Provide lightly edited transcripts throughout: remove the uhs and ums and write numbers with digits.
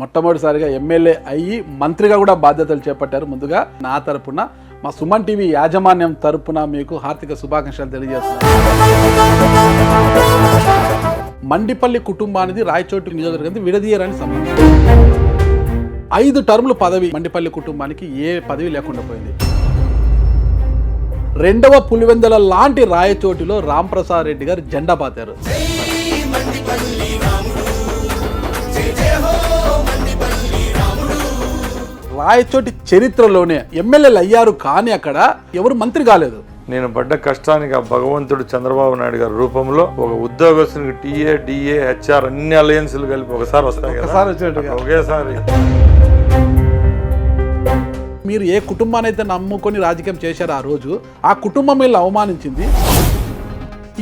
మొట్టమొదటిసారిగా ఎమ్మెల్యే అయ్యి మంత్రిగా కూడా బాధ్యతలు చేపట్టారు. ముందుగా నా తరపున మా సుమన్ టీవీ యాజమాన్యం తరపున మీకు హార్దిక శుభాకాంక్షలు తెలియజేస్తున్నాను. మండిపల్లి కుటుంబానికి రాయచోటి నియోజకవర్గం విడదీయరని సంబంధం. 5 టర్ములు పదవి మండిపల్లి కుటుంబానికి ఏ పదవి లేకుండా పోయింది. రెండవ పులివెందల లాంటి రాయచోటిలో రాంప్రసాద్ రెడ్డి గారు జెండా పాతారు. రాయచోటి చరిత్రలోనే ఎమ్మెల్యేలు అయ్యారు, కానీ అక్కడ ఎవరు మంత్రి కాలేదు. నేను పడ్డ కష్టానికి ఆ భగవంతుడు చంద్రబాబు నాయుడు గారి రూపంలో ఒక ఉద్యోగస్తునికి టీఏ, డిఏ, హెచ్ఆర్ అన్ని అలయన్స్లు కలిపి ఒకసారి వస్తాయి. ఒకేసారి మీరు ఏ కుటుంబాన్ని అయితే నమ్ముకొని రాజకీయం చేశారు, ఆ రోజు ఆ కుటుంబం వీళ్ళు అవమానించింది.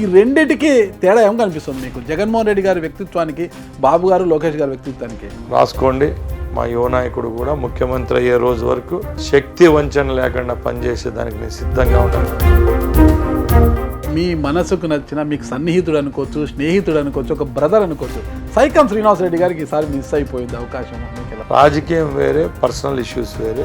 ఈ రెండింటికి తేడా ఏం కనిపిస్తుంది మీకు? జగన్మోహన్ రెడ్డి గారి వ్యక్తిత్వానికి, బాబు గారు లోకేష్ గారి వ్యక్తిత్వానికి. రాసుకోండి, మా యువ నాయకుడు కూడా ముఖ్యమంత్రి అయ్యే రోజు వరకు శక్తి వంచన లేకుండా పనిచేసేదానికి నేను సిద్ధంగా ఉంటాను. మీ మనసుకు నచ్చిన, మీకు సన్నిహితుడు అనుకోవచ్చు, స్నేహితుడు అనుకోవచ్చు, ఒక బ్రదర్ అనుకోవచ్చు, సైకం శ్రీనివాసరెడ్డి గారికి ఈసారి మిస్ అయిపోయింది అవకాశం. రాజకీయం వేరే, పర్సనల్ ఇష్యూస్ వేరే.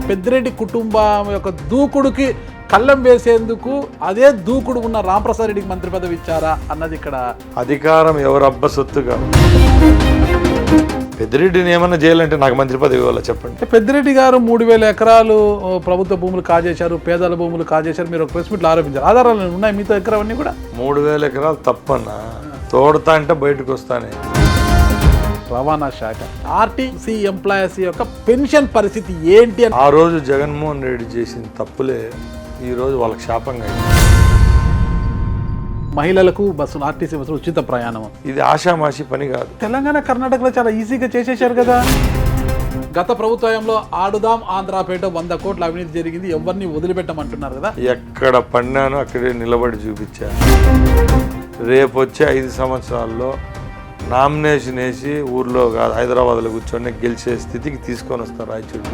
పెద్దిరెడ్డి కుటుంబం యొక్క దూకుడుకి కళ్ళం వేసేందుకు అదే దూకుడు ఉన్న రాంప్రసాద్ రెడ్డికి మంత్రి పదవి ఇచ్చారా అన్నది ఇక్కడ. అధికారం ఎవరబ్బ సొత్తుగా. పెద్దిరెడ్డిని ఏమన్నా చేయాలంటే నాకు మంత్రి పదవి ఇవ్వాలా చెప్పండి. పెద్దిరెడ్డి గారు 3,000 ఎకరాలు ప్రభుత్వ భూములు కాజేశారు, పేదల భూములు కాజేశారు, మీరు ఒక ప్రెస్ మీట్లో ఆరోపించారు. ఆధారాలు ఉన్నాయి మీతో ఎకరం అన్నీ కూడా. 3,000 ఎకరాలు తప్పన్నా, తోడతా అంటే బయటకు వస్తానే. రవాణా శాఖ, ఆర్టీసీ ఎంప్లాయీస్ యొక్క పెన్షన్ పరిస్థితి ఏంటి అని ఆ రోజు జగన్మోహన్ రెడ్డి చేసిన తప్పులే ఈ రోజు వాళ్ళకి శాపంగా అయింది. మహిళలకు బస్సులు, ఆర్టీసీ బస్సులు ఉచిత ప్రయాణం, ఇది ఆషామాషి పని కాదు. తెలంగాణ, కర్ణాటకలో చాలా ఈజీగా చేసేశారు కదా. గత ప్రభుత్వంలో ఆడుదాం ఆంధ్రాపేట 100 కోట్ల అవినీతి జరిగింది, ఎవరిని వదిలిపెట్టమంటున్నారు కదా. ఎక్కడ పడినానో అక్కడే నిలబడి చూపించాను. రేపు వచ్చే 5 సంవత్సరాల్లో నామినేషన్ వేసి ఊర్లో కాదు హైదరాబాద్లో కూర్చొని గెలిచే స్థితికి తీసుకొని వస్తారు Rayachoti.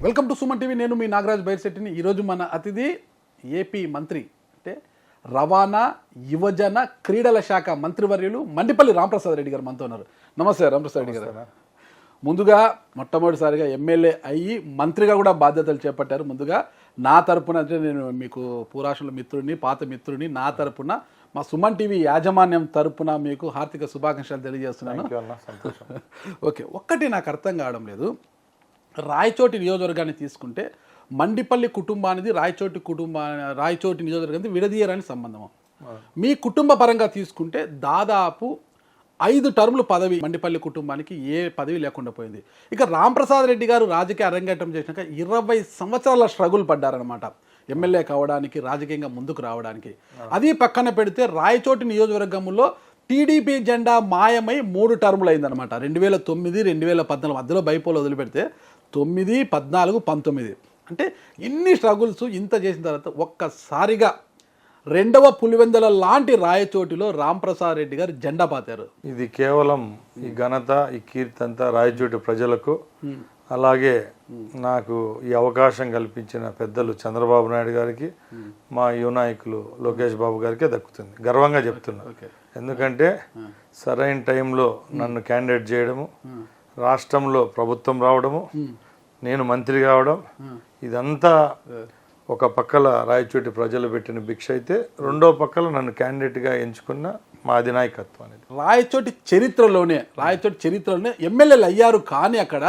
Welcome to Suman TV. నేను మీ నాగరాజ్ బైర్శెట్టిని. ఈరోజు మన అతిథి ఏపీ మంత్రి, అంటే రవాణా, యువజన, క్రీడల శాఖ మంత్రివర్యులు మండిపల్లి రాంప్రసాద్ రెడ్డి గారు మనతో ఉన్నారు. నమస్తే రాంప్రసాద్ రెడ్డి గారు. ముందుగా మొట్టమొదటిసారిగా ఎమ్మెల్యే అయ్యి మంత్రిగా కూడా బాధ్యతలు చేపట్టారు. ముందుగా నా తరపున, అంటే నేను మీకు పూరాశుల మిత్రుడిని, పాత మిత్రుడిని, నా తరపున మా సుమన్ టీవీ యాజమాన్యం తరపున మీకు హార్దిక శుభాకాంక్షలు తెలియజేస్తున్నాను. ఓకే, ఒక్కటి నాకు అర్థం కావడం లేదు. రాయచోటి నియోజకవర్గాన్ని తీసుకుంటే మండిపల్లి కుటుంబానికి రాయచోటి నియోజకవర్గానికి విడదీయరని సంబంధం. మీ కుటుంబ పరంగా తీసుకుంటే దాదాపు 5 టర్ములు పదవి మండిపల్లి కుటుంబానికి ఏ పదవి లేకుండా పోయింది. ఇక రాంప్రసాద్ రెడ్డి గారు రాజకీయ అరంగేట్రం చేసినాక 20 సంవత్సరాల స్ట్రగుల్ పడ్డారనమాట ఎమ్మెల్యే కావడానికి, రాజకీయంగా ముందుకు రావడానికి. అది పక్కన పెడితే రాయచోటి నియోజకవర్గంలో టీడీపీ జెండా మాయమై 3 టర్ములు అయిందనమాట. 2009, 2014 మధ్యలో బైపోలు వదిలిపెడితే 9, 14, 19 అంటే ఇన్ని స్ట్రగుల్స్ ఇంత చేసిన తర్వాత ఒక్కసారిగా రెండవ పులివెందల లాంటి రాయచోటిలో రాంప్రసాద్ రెడ్డి గారు జెండా పాతారు. ఇది కేవలం ఈ ఘనత, ఈ కీర్తి అంతా రాయచోటి ప్రజలకు, అలాగే నాకు ఈ అవకాశం కల్పించిన పెద్దలు చంద్రబాబు నాయుడు గారికి, మా యువ నాయకులు లోకేష్ బాబు గారికే దక్కుతుంది. గర్వంగా చెప్తున్నా. ఎందుకంటే సరైన టైంలో నన్ను క్యాండిడేట్ చేయడము, రాష్ట్రంలో ప్రభుత్వం రావడము, నేను మంత్రి కావడం, ఇదంతా ఒక పక్కల రాయచోటి ప్రజలు పెట్టిన భిక్ష అయితే, రెండో పక్కల నన్ను క్యాండిడేట్గా ఎంచుకున్న మా అధినాయకత్వం అనేది. రాయచోటి చరిత్రలోనే ఎమ్మెల్యేలు అయ్యారు, కానీ అక్కడ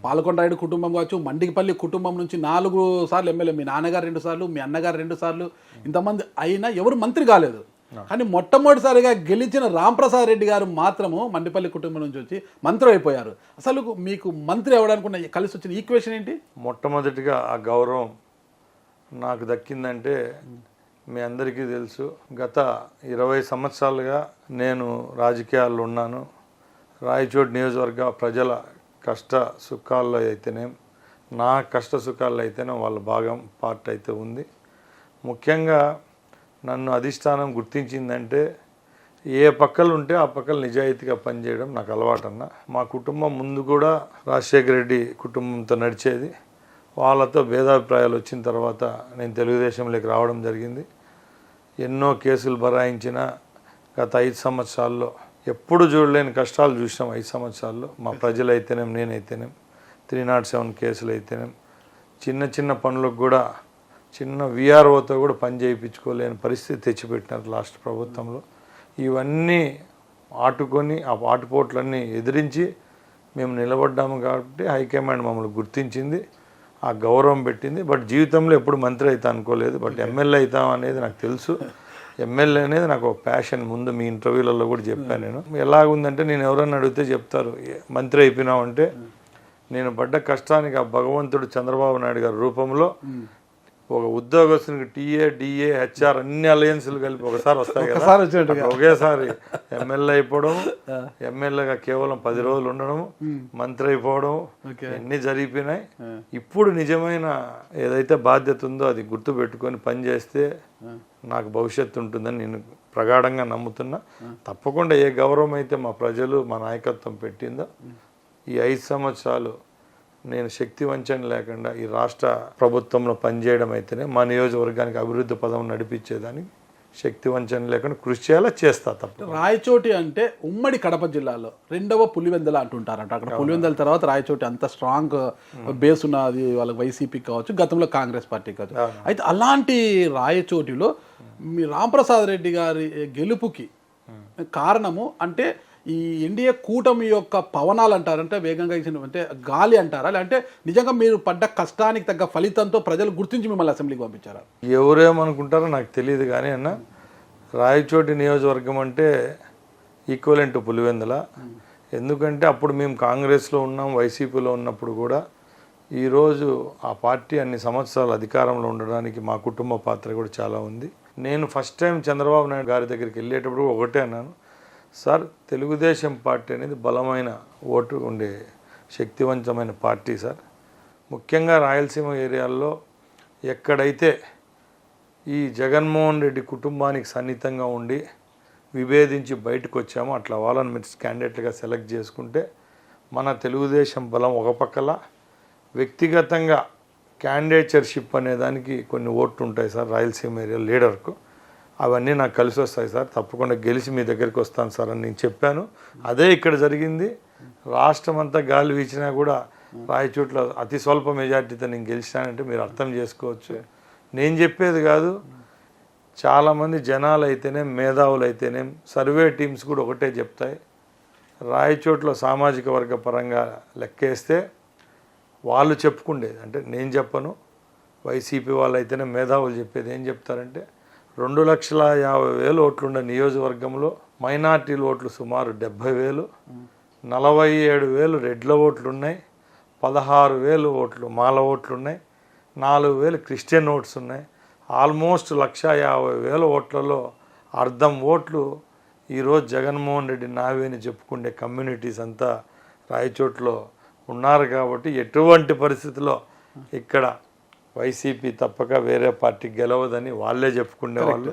పాలకొండరాయుడు కుటుంబం కావచ్చు, మండిపల్లి కుటుంబం నుంచి 4 సార్లు ఎమ్మెల్యే, మీ నాన్నగారు 2 సార్లు, మీ అన్నగారు 2 సార్లు, ఇంతమంది అయినా ఎవరు మంత్రి కాలేదు. కానీ మొట్టమొదటిసారిగా గెలిచిన రాంప్రసాద్ రెడ్డి గారు మాత్రము మండిపల్లి కుటుంబం నుంచి వచ్చి మంత్రి అయిపోయారు. అసలు మీకు మంత్రి అవ్వడానికి కలిసి వచ్చిన ఈక్వేషన్ ఏంటి? మొట్టమొదటిగా ఆ గౌరవం నాకు దక్కిందంటే మీ అందరికీ తెలుసు. గత 20 సంవత్సరాలుగా నేను రాజకీయాల్లో ఉన్నాను. రాయచోటి నియోజకవర్గ ప్రజల కష్ట సుఖాల్లో అయితేనే, నా కష్ట సుఖాల్లో అయితేనే వాళ్ళ భాగం పార్ట్ అయితే ఉంది. ముఖ్యంగా నన్ను అధిష్టానం గుర్తించిందంటే ఏ పక్కలు ఉంటే ఆ పక్కలు నిజాయితీగా పనిచేయడం నాకు అలవాటన్నా. మా కుటుంబం ముందు కూడా రాజశేఖర రెడ్డి కుటుంబంతో నడిచేది. వాళ్ళతో భేదాభిప్రాయాలు వచ్చిన తర్వాత నేను తెలుగుదేశంలోకి రావడం జరిగింది. ఎన్నో కేసులు బరాయించిన గత 5 సంవత్సరాల్లో ఎప్పుడు చూడలేని కష్టాలు చూసినాం. 5 సంవత్సరాల్లో మా ప్రజలైతేనేం, నేనైతేనేం, 307 కేసులు అయితేనేం, చిన్న చిన్న పనులకు కూడా చిన్న విఆర్ఓతో కూడా పని చేయించుకోలేని పరిస్థితి తెచ్చిపెట్టినారు లాస్ట్ ప్రభుత్వంలో. ఇవన్నీ ఆటుకొని ఆ ఆటుపోట్లన్నీ ఎదిరించి మేము నిలబడ్డాము కాబట్టి హైకమాండ్ మమ్మల్ని గుర్తించింది, ఆ గౌరవం పెట్టింది. బట్ జీవితంలో ఎప్పుడు మంత్రి అవుతా అనుకోలేదు. బట్ ఎమ్మెల్యే అవుతాం అనేది నాకు తెలుసు. ఎమ్మెల్యే అనేది నాకు ఒక ప్యాషన్. ముందు మీ ఇంటర్వ్యూలలో కూడా చెప్పాను. నేను ఎలాగుందంటే, నేను ఎవరన్నా అడిగితే చెప్తారు మంత్రి అయిపోయినామంటే, నేను పడ్డ కష్టానికి ఆ భగవంతుడు చంద్రబాబు నాయుడు గారి రూపంలో ఒక ఉద్యోగస్తునికి టీఏ, డిఏ, హెచ్ఆర్ అన్ని అలయన్స్లు కలిపి ఒకసారి వస్తాయి కదా, ఒకేసారి ఎమ్మెల్యే అయిపోవడం, ఎమ్మెల్యేగా కేవలం 10 రోజులు ఉండడం, మంత్రి అయిపోవడం, అన్ని జరిగిపోయినాయి. ఇప్పుడు నిజమైన ఏదైతే బాధ్యత ఉందో అది గుర్తు పెట్టుకొని పనిచేస్తే నాకు భవిష్యత్తు ఉంటుందని నేను ప్రగాఢంగా నమ్ముతున్నా. తప్పకుండా ఏ గౌరవం అయితే మా ప్రజలు, మా నాయకత్వం పెట్టిందో, ఈ 5 సంవత్సరాలు నేను శక్తి వంచన లేకుండా ఈ రాష్ట్ర ప్రభుత్వంలో పనిచేయడం అయితేనే మా నియోజకవర్గానికి అభివృద్ధి పదం నడిపించేదానికి శక్తి వంచన లేకుండా కృషి చేయాలా, చేస్తా. తప్ప రాయచోటి అంటే ఉమ్మడి కడప జిల్లాలో 2వ పులివెందుల అంటుంటారంట. అక్కడ పులివెందుల తర్వాత రాయచోటి అంత స్ట్రాంగ్ బేస్ ఉన్నది వాళ్ళకి, వైసీపీ కావచ్చు, గతంలో కాంగ్రెస్ పార్టీ కావచ్చు. అయితే అలాంటి రాయచోటిలో మీ రాంప్రసాద్ రెడ్డి గారి గెలుపుకి కారణము అంటే ఈ ఎన్డీఏ కూటమి యొక్క పవనాలు అంటారంటే, వేగంగా ఇచ్చిన అంటే గాలి అంటారా, లేదంటే నిజంగా మీరు పడ్డ కష్టానికి తగ్గ ఫలితంతో ప్రజలు గుర్తించి మిమ్మల్ని అసెంబ్లీకి పంపించారా? ఎవరేమనుకుంటారో నాకు తెలియదు కానీ అన్న, రాయచోటి నియోజకవర్గం అంటే ఈక్వలెంట్ పులివెందుల. ఎందుకంటే అప్పుడు మేము కాంగ్రెస్లో ఉన్నాం, వైసీపీలో ఉన్నప్పుడు కూడా ఈరోజు ఆ పార్టీ అన్ని సంవత్సరాలు అధికారంలో ఉండడానికి మా కుటుంబ పాత్ర కూడా చాలా ఉంది. నేను ఫస్ట్ టైం చంద్రబాబు నాయుడు గారి దగ్గరికి వెళ్ళేటప్పుడు ఒకటే అన్నాను, సార్ తెలుగుదేశం పార్టీ అనేది బలమైన ఓటు ఉండే శక్తివంతమైన పార్టీ సార్. ముఖ్యంగా రాయలసీమ ఏరియాల్లో ఎక్కడైతే ఈ జగన్మోహన్ రెడ్డి కుటుంబానికి సన్నిహితంగా ఉండి విభేదించి బయటకు వచ్చామో అట్లా వాళ్ళని మీరు క్యాండిడేట్లుగా సెలెక్ట్ చేసుకుంటే మన తెలుగుదేశం బలం ఒక పక్కల, వ్యక్తిగతంగా క్యాండిడేచర్షిప్ అనే దానికి కొన్ని ఓట్లు ఉంటాయి సార్ రాయలసీమ ఏరియా లీడర్కు. అవన్నీ నాకు కలిసి వస్తాయి సార్, తప్పకుండా గెలిచి మీ దగ్గరికి వస్తాను సార్ అని నేను చెప్పాను. అదే ఇక్కడ జరిగింది. రాష్ట్రం అంతా గాలి వీచినా కూడా రాయచోట్ల అతి స్వల్ప మెజార్టీతో నేను గెలిచానంటే మీరు అర్థం చేసుకోవచ్చు. నేను చెప్పేది కాదు, చాలామంది జనాలు అయితేనే, మేధావులు అయితేనే, సర్వే టీమ్స్ కూడా ఒకటే చెప్తాయి. రాయచోట్ల సామాజిక వర్గ పరంగా లెక్కేస్తే వాళ్ళు చెప్పుకుండేది, అంటే నేను చెప్పను, వైసీపీ వాళ్ళు అయితేనే మేధావులు చెప్పేది ఏం చెప్తారంటే, 2,50,000 ఓట్లున్న నియోజకవర్గంలో మైనార్టీల ఓట్లు సుమారు 70,000, 47,000 రెడ్ల ఓట్లు ఉన్నాయి, 16,000 ఓట్లు మాల ఓట్లు ఉన్నాయి, 4,000 క్రిస్టియన్ ఓట్స్ ఉన్నాయి. ఆల్మోస్ట్ 1,50,000 ఓట్లలో అర్ధం ఓట్లు ఈరోజు జగన్మోహన్ రెడ్డి నావే అని చెప్పుకునే కమ్యూనిటీస్ అంతా రాయచోట్లో ఉన్నారు. కాబట్టి ఎటువంటి పరిస్థితుల్లో ఇక్కడ వైసీపీ తప్పక వేరే పార్టీ గెలవదని వాళ్ళే చెప్పుకునేవాళ్ళు.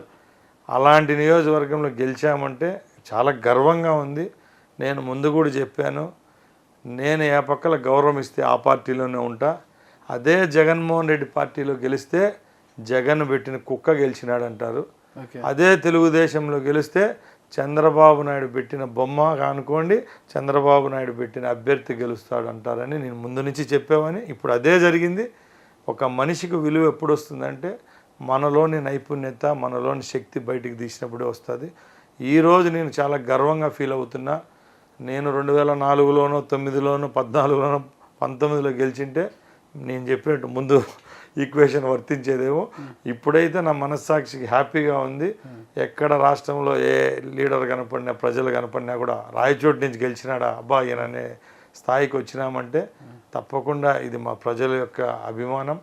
అలాంటి నియోజకవర్గంలో గెలిచామంటే చాలా గర్వంగా ఉంది. నేను ముందు కూడా చెప్పాను, నేను ఏ పక్కల గౌరవం ఇస్తే ఆ పార్టీలోనే ఉంటా. అదే జగన్మోహన్ రెడ్డి పార్టీలో గెలిస్తే జగన్ పెట్టిన కుక్క గెలిచినాడు అంటారు. అదే తెలుగుదేశంలో గెలిస్తే చంద్రబాబు నాయుడు పెట్టిన బొమ్మ కానుకోండి, చంద్రబాబు నాయుడు పెట్టిన అభ్యర్థి గెలుస్తాడు అంటారని నేను ముందు నుంచి చెప్పేవాని. ఇప్పుడు అదే జరిగింది. ఒక మనిషికి విలువ ఎప్పుడు వస్తుందంటే మనలోని నైపుణ్యత, మనలోని శక్తి బయటికి తీసినప్పుడే వస్తుంది. ఈరోజు నేను చాలా గర్వంగా ఫీల్ అవుతున్నా. నేను 2004లోనో 9లోనో 14లోనో 19లో గెలిచింటే నేను చెప్పినట్టు ముందు ఈక్వేషన్ వర్తించేదేమో. ఇప్పుడైతే నా మనస్సాక్షికి హ్యాపీగా ఉంది. ఎక్కడ రాష్ట్రంలో ఏ లీడర్ కనపడినా, ప్రజలు కనపడినా కూడా రాయచోటు నుంచి గెలిచినాడా అబ్బా ఈయననే స్థాయికి వచ్చినామంటే తప్పకుండా ఇది మా ప్రజల యొక్క అభిమానం.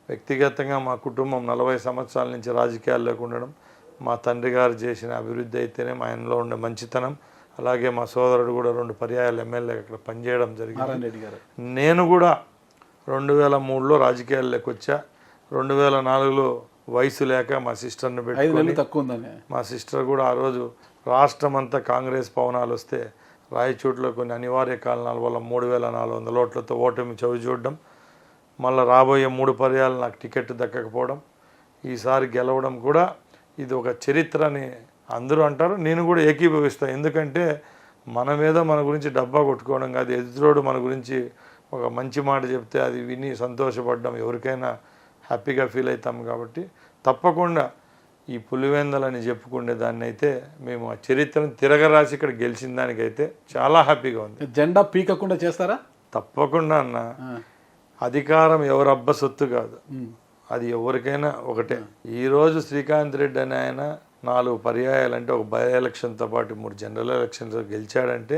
వ్యక్తిగతంగా మా కుటుంబం 40 సంవత్సరాల నుంచి రాజకీయాల్లోకి ఉండడం, మా తండ్రి గారు చేసిన అభివృద్ధి అయితేనే ఆయనలో ఉండే మంచితనం, అలాగే మా సోదరుడు కూడా 2 పర్యాయాలు ఎమ్మెల్యే అక్కడ పనిచేయడం జరిగింది. నేను కూడా 2003లో రాజకీయాల్లోకి వచ్చా. 2004లో వయసు లేక మా సిస్టర్ని పెట్టుకొని, మా సిస్టర్ కూడా ఆ రోజు రాష్ట్రం అంతా కాంగ్రెస్ పవనాలు వస్తే రాయచోట్లో కొన్ని అనివార్య కారణాల వల్ల 3,400 ఓట్లతో ఓటమి చవి చూడడం, మళ్ళీ రాబోయే 3 పర్యాలు నాకు టికెట్ దక్కకపోవడం, ఈసారి గెలవడం కూడా ఇది ఒక చరిత్రని అందరూ అంటారు, నేను కూడా ఏకీభవిస్తాను. ఎందుకంటే మన మీద మన గురించి డబ్బా కొట్టుకోవడం కాదు, ఎదురోడు మన గురించి ఒక మంచి మాట చెప్తే అది విని సంతోషపడడం ఎవరికైనా హ్యాపీగా ఫీల్ అవుతాం. కాబట్టి తప్పకుండా ఈ పులివెందలని చెప్పుకునే దాన్ని అయితే మేము ఆ చరిత్రను తిరగరాసి ఇక్కడ గెలిచిన దానికైతే చాలా హ్యాపీగా ఉంది. జెండా పీకకుండా చేస్తారా? తప్పకుండా అన్న. అధికారం ఎవరు అబ్బ సొత్తు కాదు, అది ఎవరికైనా ఒకటే. ఈరోజు శ్రీకాంత్ రెడ్డి అని ఆయన 4 పర్యాయాలంటే ఒక బై ఎలక్షన్తో పాటు 3 జనరల్ ఎలక్షన్స్ గెలిచాడంటే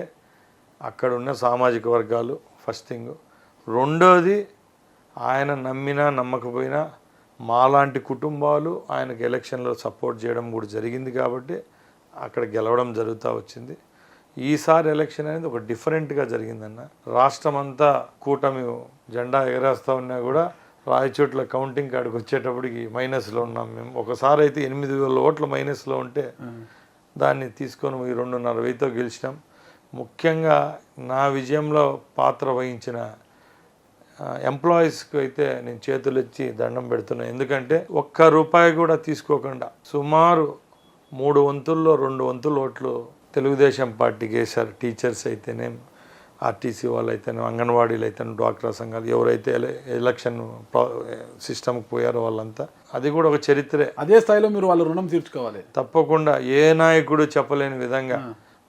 అక్కడ ఉన్న సామాజిక వర్గాలు ఫస్ట్ థింగ్. రెండోది ఆయన నమ్మినా నమ్మకపోయినా మాలాంటి కుటుంబాలు ఆయనకు ఎలక్షన్లో సపోర్ట్ చేయడం కూడా జరిగింది. కాబట్టి అక్కడ గెలవడం జరుగుతూ వచ్చింది. ఈసారి ఎలక్షన్ అనేది ఒక డిఫరెంట్గా జరిగిందన్న. రాష్ట్రం అంతా కూటమి జెండా ఎగరేస్తూ ఉన్నా కూడా రాయచోట్ల కౌంటింగ్ కాడికి వచ్చేటప్పటికి మైనస్లో ఉన్నాం మేము. ఒకసారి అయితే 8,000 ఓట్ల మైనస్లో ఉంటే దాన్ని తీసుకొని 2,500తో గెలిచినాం. ముఖ్యంగా నా విజయంలో పాత్ర వహించిన ఎంప్లాయీస్కి అయితే నేను చేతులెత్తి దండం పెడుతున్నాను. ఎందుకంటే ₹1 కూడా తీసుకోకుండా సుమారు 3 వంతుల్లో 2 వంతుల ఓట్లు తెలుగుదేశం పార్టీకి వేశారు. టీచర్స్ అయితేనే, ఆర్టీసీ వాళ్ళు అయితేనే, అంగన్వాడీలు అయితేనే, డ్వాక్రా సంఘాలు ఎవరైతే ఎలక్షన్ సిస్టమ్కి పోయారో వాళ్ళంతా. అది కూడా ఒక చరిత్రే. అదే స్థాయిలో మీరు వాళ్ళ రుణం తీర్చుకోవాలి. తప్పకుండా ఏ నాయకుడు చెప్పలేని విధంగా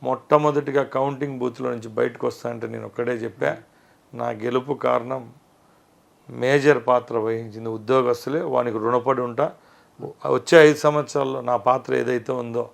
మొట్టమొదటిగా కౌంటింగ్ బూత్లో నుంచి బయటకు వస్తా అంటే నేను ఒక్కడే చెప్పా. నా గెలుపు కారణం మేజర్ పాత్ర వహించింది ఉద్యోగస్తులే. వానికి రుణపడి ఉంటా. వచ్చే 5 సంవత్సరాల్లో నా పాత్ర ఏదైతే ఉందో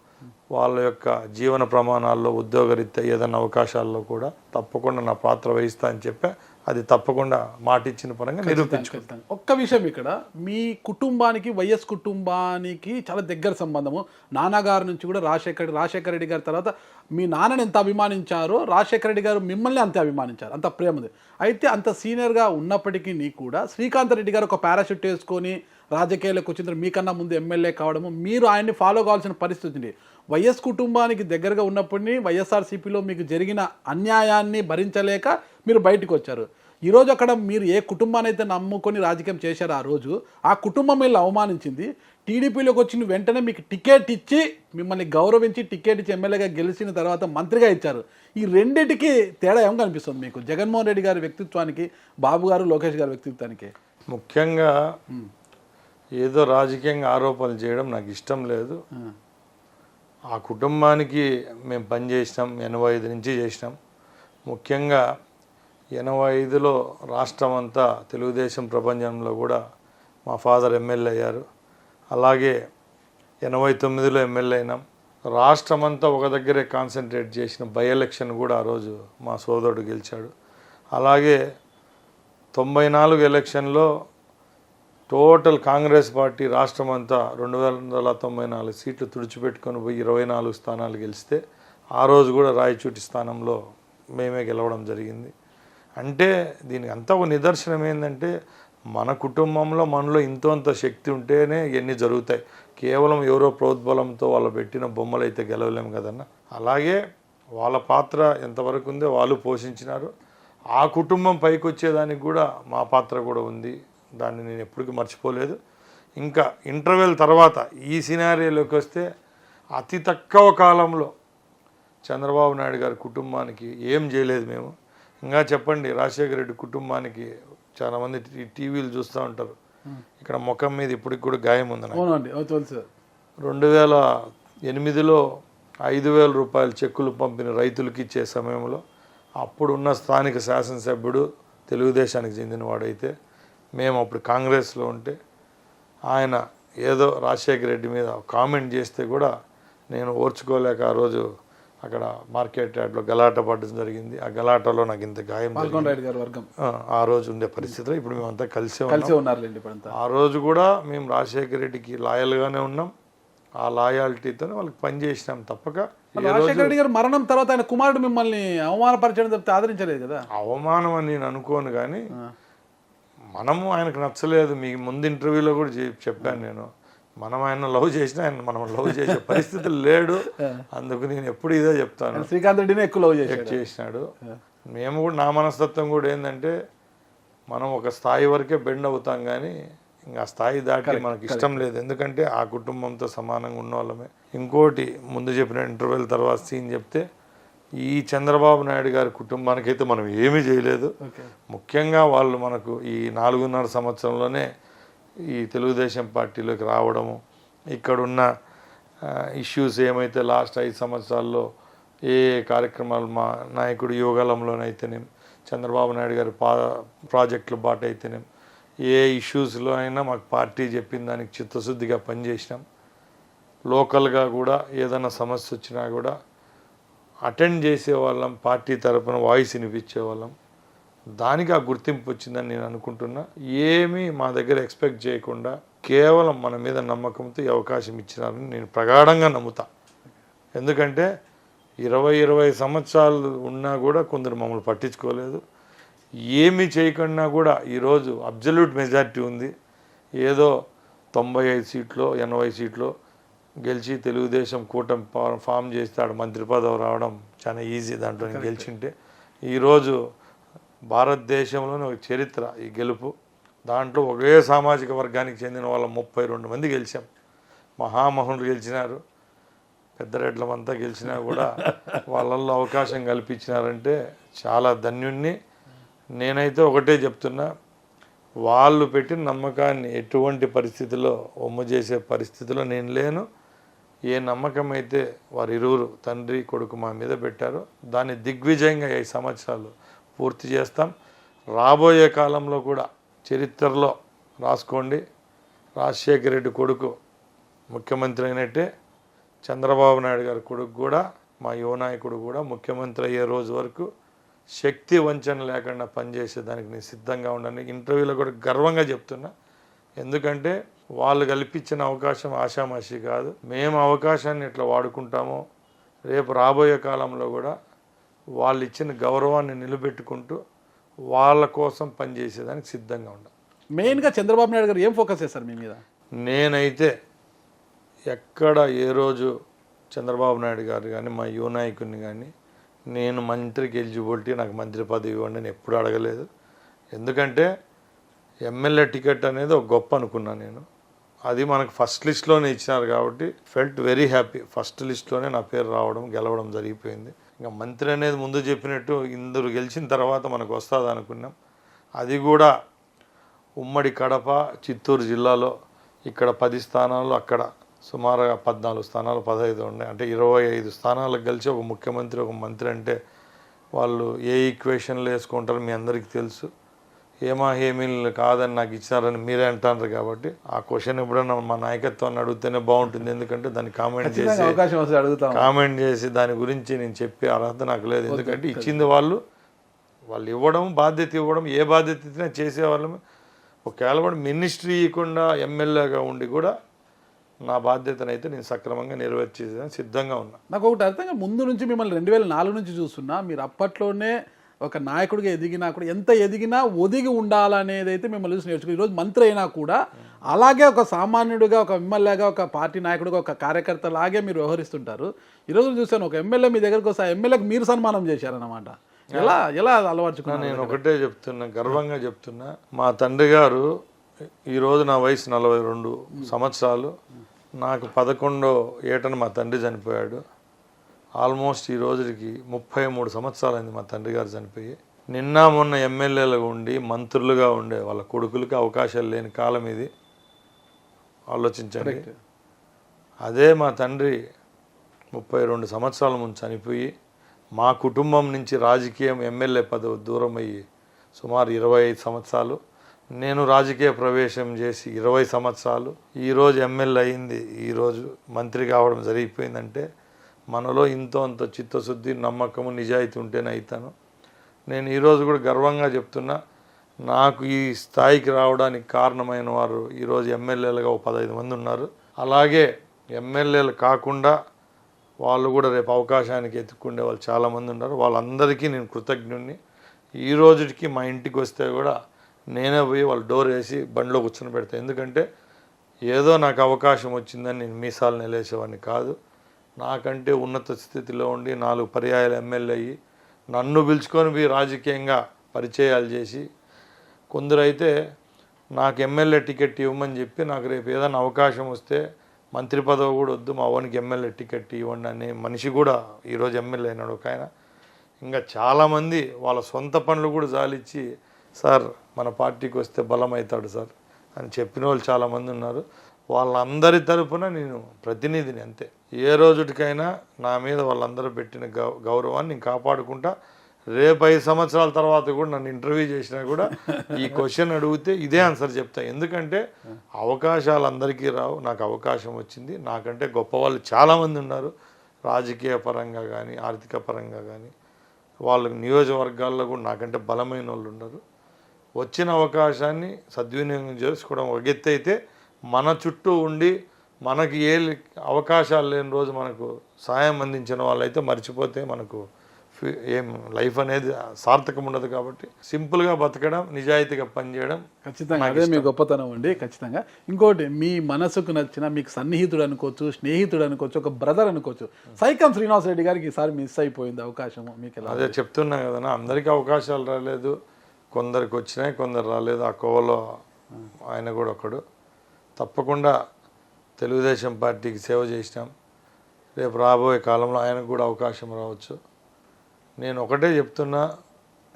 వాళ్ళ యొక్క జీవన ప్రమాణాల్లో ఉద్యోగరీత్యా ఏదైనా అవకాశాల్లో కూడా తప్పకుండా నా పాత్ర వహిస్తా అని చెప్పా. అది తప్పకుండా మాటిచ్చిన పరంగా నిరూపించుకుంటాను. ఒక్క విషయం, ఇక్కడ మీ కుటుంబానికి, వైఎస్ కుటుంబానికి చాలా దగ్గర సంబంధము. నాన్నగారి నుంచి కూడా రాజశేఖర రెడ్డి గారి తర్వాత మీ నాన్నని ఎంత అభిమానించారో రాజశేఖర రెడ్డి గారు మిమ్మల్ని అంతే అభిమానించారు, అంత ప్రేమది. అయితే అంత సీనియర్గా ఉన్నప్పటికీ కూడా శ్రీకాంత్ రెడ్డి గారు ఒక పారాషూట్ వేసుకొని రాజకీయాలకు వచ్చిన తర్వాత మీకన్నా ముందు ఎమ్మెల్యే కావడము, మీరు ఆయన్ని ఫాలో కావాల్సిన పరిస్థితి ఉంది. వైఎస్ కుటుంబానికి దగ్గరగా ఉన్నప్పటినీ వైఎస్ఆర్సీపీలో మీకు జరిగిన అన్యాయాన్ని భరించలేక మీరు బయటకు వచ్చారు. ఈరోజు అక్కడ మీరు ఏ కుటుంబాన్ని అయితే నమ్ముకొని రాజకీయం చేశారో ఆ రోజు ఆ కుటుంబం వీళ్ళు అవమానించింది. టీడీపీలోకి వచ్చిన వెంటనే మీకు టికెట్ ఇచ్చి మిమ్మల్ని గౌరవించి టికెట్ ఇచ్చి ఎమ్మెల్యేగా గెలిచిన తర్వాత మంత్రిగా ఇచ్చారు. ఈ రెండింటికి తేడా ఏం కనిపిస్తుంది మీకు? జగన్మోహన్ రెడ్డి గారి వ్యక్తిత్వానికి, బాబు గారు, లోకేష్ గారి వ్యక్తిత్వానికి. ముఖ్యంగా ఏదో రాజకీయంగా ఆరోపణలు చేయడం నాకు ఇష్టం లేదు. ఆ కుటుంబానికి మేము పనిచేసినాం, 85 నుంచి చేసినాం. ముఖ్యంగా 85లో రాష్ట్రం అంతా తెలుగుదేశం ప్రపంచంలో కూడా మా ఫాదర్ ఎమ్మెల్యే అయ్యారు. అలాగే 89లో ఎమ్మెల్యే అయినాం. రాష్ట్రం అంతా ఒక దగ్గరే కాన్సన్ట్రేట్ చేసిన బై ఎలక్షన్ కూడా ఆ రోజు మా సోదరుడు గెలిచాడు. అలాగే 94 ఎలక్షన్లో టోటల్ కాంగ్రెస్ పార్టీ రాష్ట్రం అంతా 294 సీట్లు తుడిచిపెట్టుకొని పోయి 24 స్థానాలు గెలిస్తే ఆ రోజు కూడా రాయచోటి స్థానంలో మేమే గెలవడం జరిగింది. అంటే దీనికి అంతా ఒక నిదర్శనం ఏంటంటే మన కుటుంబంలో మనలో ఇంత శక్తి ఉంటేనే ఇవన్నీ జరుగుతాయి. కేవలం ఎవరో ప్రోద్బలంతో వాళ్ళు పెట్టిన బొమ్మలు అయితే గెలవలేము కదన్న. అలాగే వాళ్ళ పాత్ర ఎంతవరకు ఉందో వాళ్ళు పోషించినారు. ఆ కుటుంబం పైకి వచ్చేదానికి కూడా మా పాత్ర కూడా ఉంది. దాన్ని నేను ఎప్పటికీ మర్చిపోలేదు. ఇంకా ఇంటర్వెల్ తర్వాత ఈ సినారియోలోకి వస్తే అతి తక్కువ కాలంలో చంద్రబాబు నాయుడు గారి కుటుంబానికి ఏం చేయలేదు మేము. ఇంకా చెప్పండి, రాజశేఖర రెడ్డి కుటుంబానికి చాలామంది టీవీలు చూస్తూ ఉంటారు. ఇక్కడ ముఖం మీద ఇప్పటికి కూడా గాయం ఉంది. 2008లో 5,000 రూపాయల చెక్కులు పంపిన రైతులకి ఇచ్చే సమయంలో అప్పుడున్న స్థానిక శాసనసభ్యుడు తెలుగుదేశానికి చెందినవాడైతే మేము అప్పుడు కాంగ్రెస్లో ఉంటే ఆయన ఏదో రాజశేఖర రెడ్డి మీద కామెంట్ చేస్తే కూడా నేను ఓర్చుకోలేక ఆ రోజు అక్కడ మార్కెట్ యార్డ్లో గలాట పడడం జరిగింది. ఆ గలాటలో నాకు ఇంత గాయం ఆ రోజు ఉండే పరిస్థితిలో ఇప్పుడు మేమంతా కలిసే ఉన్నాం. ఆ రోజు కూడా మేము రాజశేఖర రెడ్డికి లాయల్గానే ఉన్నాం. ఆ లాయాలిటీతో వాళ్ళకి పనిచేసినాం తప్పక. రాజశేఖర రెడ్డి గారు మరణం తర్వాత ఆయన కుమారుడు మిమ్మల్ని అవమానపరచడం తప్పితే ఆదరించలేదు కదా. అవమానం అని నేను అనుకోను, కానీ మనము ఆయనకు నచ్చలేదు. మీకు ముందు ఇంటర్వ్యూలో కూడా చెప్పాను నేను, మనం ఆయన లవ్ చేసినా ఆయన మనం లవ్ చేసే పరిస్థితులు లేడు. అందుకు నేను ఎప్పుడు ఇదే చెప్తాను, శ్రీకాంత్ రెడ్డిని ఎక్కువ లవ్ చేసినాడు. మేము కూడా నా మనస్తత్వం కూడా ఏంటంటే మనం ఒక స్థాయి వరకే బెండ్ అవుతాం, కానీ ఇంకా స్థాయి దాటి మనకి ఇష్టం లేదు. ఎందుకంటే ఆ కుటుంబంతో సమానంగా ఉన్న వాళ్ళమే. ఇంకోటి ముందు చెప్పిన ఇంటర్వెల్ తర్వాత సీన్ చెప్తే ఈ చంద్రబాబు నాయుడు గారి కుటుంబానికైతే మనం ఏమీ చేయలేదు. ముఖ్యంగా వాళ్ళు మనకు ఈ 4.5 సంవత్సరంలోనే ఈ తెలుగుదేశం పార్టీలోకి రావడము, ఇక్కడున్న ఇష్యూస్ ఏమైతే లాస్ట్ 5 సంవత్సరాల్లో ఏ కార్యక్రమాలు మా నాయకుడు యోగాలంలోనైతేనే, చంద్రబాబు నాయుడు గారి ప్రాజెక్టుల బాట అయితేనే, ఏ ఇష్యూస్లో అయినా మాకు పార్టీ చెప్పిన దానికి చిత్తశుద్ధిగా పనిచేసినాం. లోకల్గా కూడా ఏదైనా సమస్య వచ్చినా కూడా అటెండ్ చేసేవాళ్ళం, పార్టీ తరపున వాయిస్ వినిపించేవాళ్ళం. దానికి ఆ గుర్తింపు వచ్చిందని నేను అనుకుంటున్నా. ఏమీ మా దగ్గర ఎక్స్పెక్ట్ చేయకుండా కేవలం మన మీద నమ్మకంతో ఈ అవకాశం ఇచ్చినారని నేను ప్రగాఢంగా నమ్ముతా. ఎందుకంటే 20 సంవత్సరాలు ఉన్నా కూడా కొందరు మమ్మల్ని పట్టించుకోలేదు. ఏమీ చేయకుండా కూడా ఈరోజు అబ్జల్యూట్ మెజారిటీ ఉంది. ఏదో 95 సీట్లో 80 సీట్లో గెలిచి తెలుగుదేశం కూటమి ఫామ్ చేస్తాడు, మంత్రి పదవి రావడం చాలా ఈజీ. దాంట్లో గెలిచింటే ఈరోజు భారతదేశంలోనే ఒక చరిత్ర ఈ గెలుపు. దాంట్లో ఒకే సామాజిక వర్గానికి చెందిన వాళ్ళ 32 మంది గెలిచాం. మహామహులు గెలిచినారు, పెద్దరెడ్లమంతా గెలిచినా కూడా వాళ్ళల్లో అవకాశం కల్పించినారంటే చాలా ధన్యుణ్ణి. నేనైతే ఒకటే చెప్తున్నా, వాళ్ళు పెట్టిన నమ్మకాన్ని ఎటువంటి పరిస్థితిలో ఒమ్ము చేసే పరిస్థితిలో నేను లేను. ఏ నమ్మకం అయితే వారి ఇరువురు తండ్రి కొడుకు మా మీద పెట్టారో దాన్ని దిగ్విజయంగా 5 సంవత్సరాలు పూర్తి చేస్తాం. రాబోయే కాలంలో కూడా చరిత్రలో రాసుకోండి, రాజశేఖర రెడ్డి కొడుకు ముఖ్యమంత్రి అయినట్టే చంద్రబాబు నాయుడు గారి కొడుకు కూడా, మా యువ నాయకుడు కూడా ముఖ్యమంత్రి అయ్యే రోజు వరకు శక్తి వంచన లేకుండా పనిచేసేదానికి నేను సిద్ధంగా ఉండని ఇంటర్వ్యూలో కూడా గర్వంగా చెప్తున్నా. ఎందుకంటే వాళ్ళు కల్పించిన అవకాశం ఆషామాషి కాదు. మేము అవకాశాన్ని ఎట్లా వాడుకుంటామో రేపు రాబోయే కాలంలో కూడా వాళ్ళు ఇచ్చిన గౌరవాన్ని నిలబెట్టుకుంటూ వాళ్ళ కోసం పనిచేసేదానికి సిద్ధంగా ఉండాలి. మెయిన్గా చంద్రబాబు నాయుడు గారు ఏం ఫోకస్ చేస్తారు మీ మీద? నేనైతే ఎక్కడ ఏ రోజు చంద్రబాబు నాయుడు గారు కానీ మా యువ నాయకుడిని కానీ నేను మంత్రికి ఎలిజిబిలిటీ, నాకు మంత్రి పదవి ఇవ్వండి అని ఎప్పుడు అడగలేదు. ఎందుకంటే ఎమ్మెల్యే టికెట్ అనేది ఒక గొప్ప అనుకున్నాను నేను. అది మనకు ఫస్ట్ లిస్ట్లోనే ఇచ్చినారు కాబట్టి ఫెల్ట్ వెరీ హ్యాపీ. ఫస్ట్ లిస్ట్లోనే నా పేరు రావడం, గెలవడం జరిగిపోయింది. ఇంకా మంత్రి అనేది ముందు చెప్పినట్టు ఇందరు గెలిచిన తర్వాత మనకు వస్తుంది అనుకున్నాం. అది కూడా ఉమ్మడి కడప, చిత్తూరు జిల్లాలో ఇక్కడ 10 స్థానాలు, అక్కడ సుమారుగా 14 స్థానాలు, 15 ఉన్నాయి. అంటే 25 స్థానాలకు కలిసి ఒక ముఖ్యమంత్రి, ఒక మంత్రి అంటే వాళ్ళు ఏ ఈక్వేషన్లు వేసుకుంటారో మీ అందరికీ తెలుసు. ఏమీలు కాదని నాకు ఇచ్చినారని మీరే అంటారు. కాబట్టి ఆ క్వశ్చన్ ఎప్పుడైనా మా నాయకత్వాన్ని అడిగితేనే బాగుంటుంది. ఎందుకంటే దాన్ని కామెంట్ చేసి దాని గురించి నేను చెప్పే అర్హత నాకు లేదు. ఎందుకంటే ఇచ్చింది వాళ్ళు ఇవ్వడం, బాధ్యత ఇవ్వడం, ఏ బాధ్యత ఇచ్చినా చేసేవాళ్ళమే. ఒకవేళ కూడా మినిస్ట్రీ ఇవ్వకుండా ఎమ్మెల్యేగా ఉండి కూడా నా బాధ్యతనైతే నేను సక్రమంగా నెరవేర్చేదానికి సిద్ధంగా ఉన్నా. నాకు ఒకటి అర్థంగా, ముందు నుంచి మిమ్మల్ని 2004 నుంచి చూస్తున్నా, మీరు అప్పట్లోనే ఒక నాయకుడిగా ఎదిగినా కూడా ఎంత ఎదిగినా ఒదిగి ఉండాలనేది అయితే మిమ్మల్ని చూసి నేర్చుకుని ఈరోజు మంత్రి అయినా కూడా అలాగే ఒక సామాన్యుడిగా, ఒక ఎమ్మెల్యేగా, ఒక పార్టీ నాయకుడిగా, ఒక కార్యకర్త లాగే మీరు వ్యవహరిస్తుంటారు. ఈరోజు చూశాను ఒక ఎమ్మెల్యే మీ దగ్గరకు వస్తే ఆ ఎమ్మెల్యేకి మీరు సన్మానం చేశారన్నమాట. ఎలా అలవర్చుకున్నా? నేను ఒకటే చెప్తున్నా, గర్వంగా చెప్తున్నా. మా తండ్రి గారు ఈరోజు నా వయసు 42 సంవత్సరాలు. నాకు 11వ ఏటన మా తండ్రి చనిపోయాడు. ఆల్మోస్ట్ ఈ రోజుకి 33 సంవత్సరాలైంది మా తండ్రి గారు చనిపోయి. నిన్న మొన్న ఎమ్మెల్యేలుగా ఉండి మంత్రులుగా ఉండే వాళ్ళ కొడుకులకి అవకాశాలు లేని కాలం ఇది. ఆలోచించండి. అదే మా తండ్రి 32 సంవత్సరాల ముందు చనిపోయి మా కుటుంబం నుంచి రాజకీయం, ఎమ్మెల్యే పదవి దూరం అయ్యి సుమారు 25 సంవత్సరాలు, నేను రాజకీయ ప్రవేశం చేసి 20 సంవత్సరాలు, ఈరోజు ఎమ్మెల్యే అయింది, ఈరోజు మంత్రి కావడం జరిగిపోయిందంటే మనలో ఇంతో అంత చిత్తశుద్ధి, నమ్మకము, నిజాయితీ ఉంటేనే అవుతాను. నేను ఈరోజు కూడా గర్వంగా చెప్తున్నా, నాకు ఈ స్థాయికి రావడానికి కారణమైన వారు ఈరోజు ఎమ్మెల్యేలుగా 15 మంది ఉన్నారు. అలాగే ఎమ్మెల్యేలు కాకుండా వాళ్ళు కూడా రేపు అవకాశానికి ఎత్తుక్కుండే వాళ్ళు చాలామంది ఉన్నారు. వాళ్ళందరికీ నేను కృతజ్ఞుడిని. ఈ రోజుకి మా ఇంటికి వస్తే కూడా నేనే పోయి వాళ్ళు డోర్ వేసి బండిలో కూర్చొని పెడతాను. ఎందుకంటే ఏదో నాకు అవకాశం వచ్చిందని నేను మీసాలు నిలేసేవాడిని కాదు. నాకంటే ఉన్నత స్థితిలో ఉండి 4 పర్యాయాలు ఎమ్మెల్యే అయ్యి నన్ను పిలుచుకొని పోయి రాజకీయంగా పరిచయాలు చేసి, కొందరైతే నాకు ఎమ్మెల్యే టికెట్ ఇవ్వమని చెప్పి నాకు రేపు ఏదైనా అవకాశం వస్తే మంత్రి పదవి కూడా వద్దు, మా ఓనికి ఎమ్మెల్యే టికెట్ ఇవ్వండి అనే మనిషి కూడా ఈరోజు ఎమ్మెల్యే అయినాడు ఒక ఆయన. ఇంకా చాలామంది వాళ్ళ సొంత పనులు కూడా జాలిచ్చి సార్ మన పార్టీకి వస్తే బలం అవుతాడు సార్ అని చెప్పిన వాళ్ళు చాలామంది ఉన్నారు. వాళ్ళందరి తరపున నేను ప్రతినిధిని అంతే. ఏ రోజుటికైనా నా మీద వాళ్ళందరూ పెట్టిన గౌరవాన్ని నేను కాపాడుకుంటా. రేపు 5 సంవత్సరాల తర్వాత కూడా నన్ను ఇంటర్వ్యూ చేసినా కూడా ఈ క్వశ్చన్ అడిగితే ఇదే ఆన్సర్ చెప్తా. ఎందుకంటే అవకాశాలు అందరికీ రావు, నాకు అవకాశం వచ్చింది. నాకంటే గొప్ప వాళ్ళు చాలామంది ఉన్నారు, రాజకీయ పరంగా కానీ ఆర్థిక పరంగా కానీ. వాళ్ళ నియోజకవర్గాల్లో కూడా నాకంటే బలమైన వాళ్ళు ఉన్నారు. వచ్చిన అవకాశాన్ని సద్వినియోగం చేసుకోవడం ఒక ఎత్తు అయితే, మన చుట్టూ ఉండి మనకి ఏ అవకాశాలు లేని రోజు మనకు సాయం అందించిన వాళ్ళైతే మర్చిపోతే మనకు ఏం లైఫ్ అనేది సార్థకం ఉండదు. కాబట్టి సింపుల్గా బతకడం, నిజాయితీగా పనిచేయడం ఖచ్చితంగా అదే మీ గొప్పతనం అండి. ఖచ్చితంగా ఇంకోటి, మీ మనసుకు నచ్చిన, మీకు సన్నిహితుడు అనుకోవచ్చు, స్నేహితుడు అనుకోవచ్చు, ఒక బ్రదర్ అనుకోవచ్చు, సైకం శ్రీనివాస్ రెడ్డి గారికి ఈసారి మిస్ అయిపోయింది అవకాశం. మీకు అదే చెప్తున్నా కదా, అందరికీ అవకాశాలు రాలేదు, కొందరికి వచ్చినాయి, కొందరు రాలేదు. ఆ కోవలో ఆయన కూడా ఒకడు. తప్పకుండా తెలుగుదేశం పార్టీకి సేవ చేసినాం. రేపు రాబోయే కాలంలో ఆయనకు కూడా అవకాశం రావచ్చు. నేను ఒకటే చెప్తున్నా,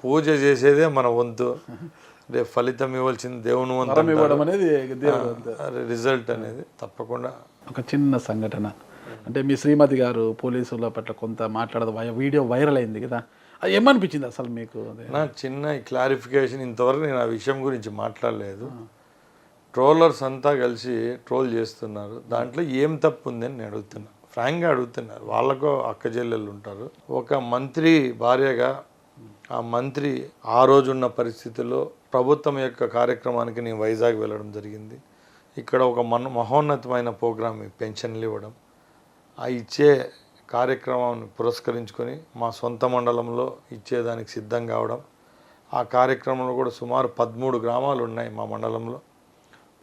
పూజ చేసేదే మన వంతు, రేపు ఫలితం ఇవ్వాల్సింది దేవుని వంతు అనేది రిజల్ట్ అనేది. తప్పకుండా ఒక చిన్న సంఘటన అంటే, మీ శ్రీమతి గారు పోలీసుల పట్ల కొంత మాట్లాడదు, వీడియో వైరల్ అయింది కదా, అది ఏమనిపించింది అసలు మీకు? నా చిన్న క్లారిఫికేషన్, ఇంతవరకు నేను ఆ విషయం గురించి మాట్లాడలేదు. ట్రోలర్స్ అంతా కలిసి ట్రోల్ చేస్తున్నారు, దాంట్లో ఏం తప్పు ఉందని నేను అడుగుతున్నా, ఫ్రాంక్గా అడుగుతున్నారు. వాళ్ళకు అక్క చెల్లెళ్ళు ఉంటారు. ఒక మంత్రి భార్యగా ఆ మంత్రి ఆ రోజున్న పరిస్థితుల్లో ప్రభుత్వం యొక్క కార్యక్రమానికి నేను వైజాగ్ వెళ్ళడం జరిగింది. ఇక్కడ ఒక మహోన్నతమైన ప్రోగ్రాం పెన్షన్లు ఇవ్వడం, ఆ ఇచ్చే కార్యక్రమాన్ని పురస్కరించుకొని మా సొంత మండలంలో ఇచ్చేదానికి సిద్ధం కావడం. ఆ కార్యక్రమంలో కూడా సుమారు 13 గ్రామాలు ఉన్నాయి మా మండలంలో.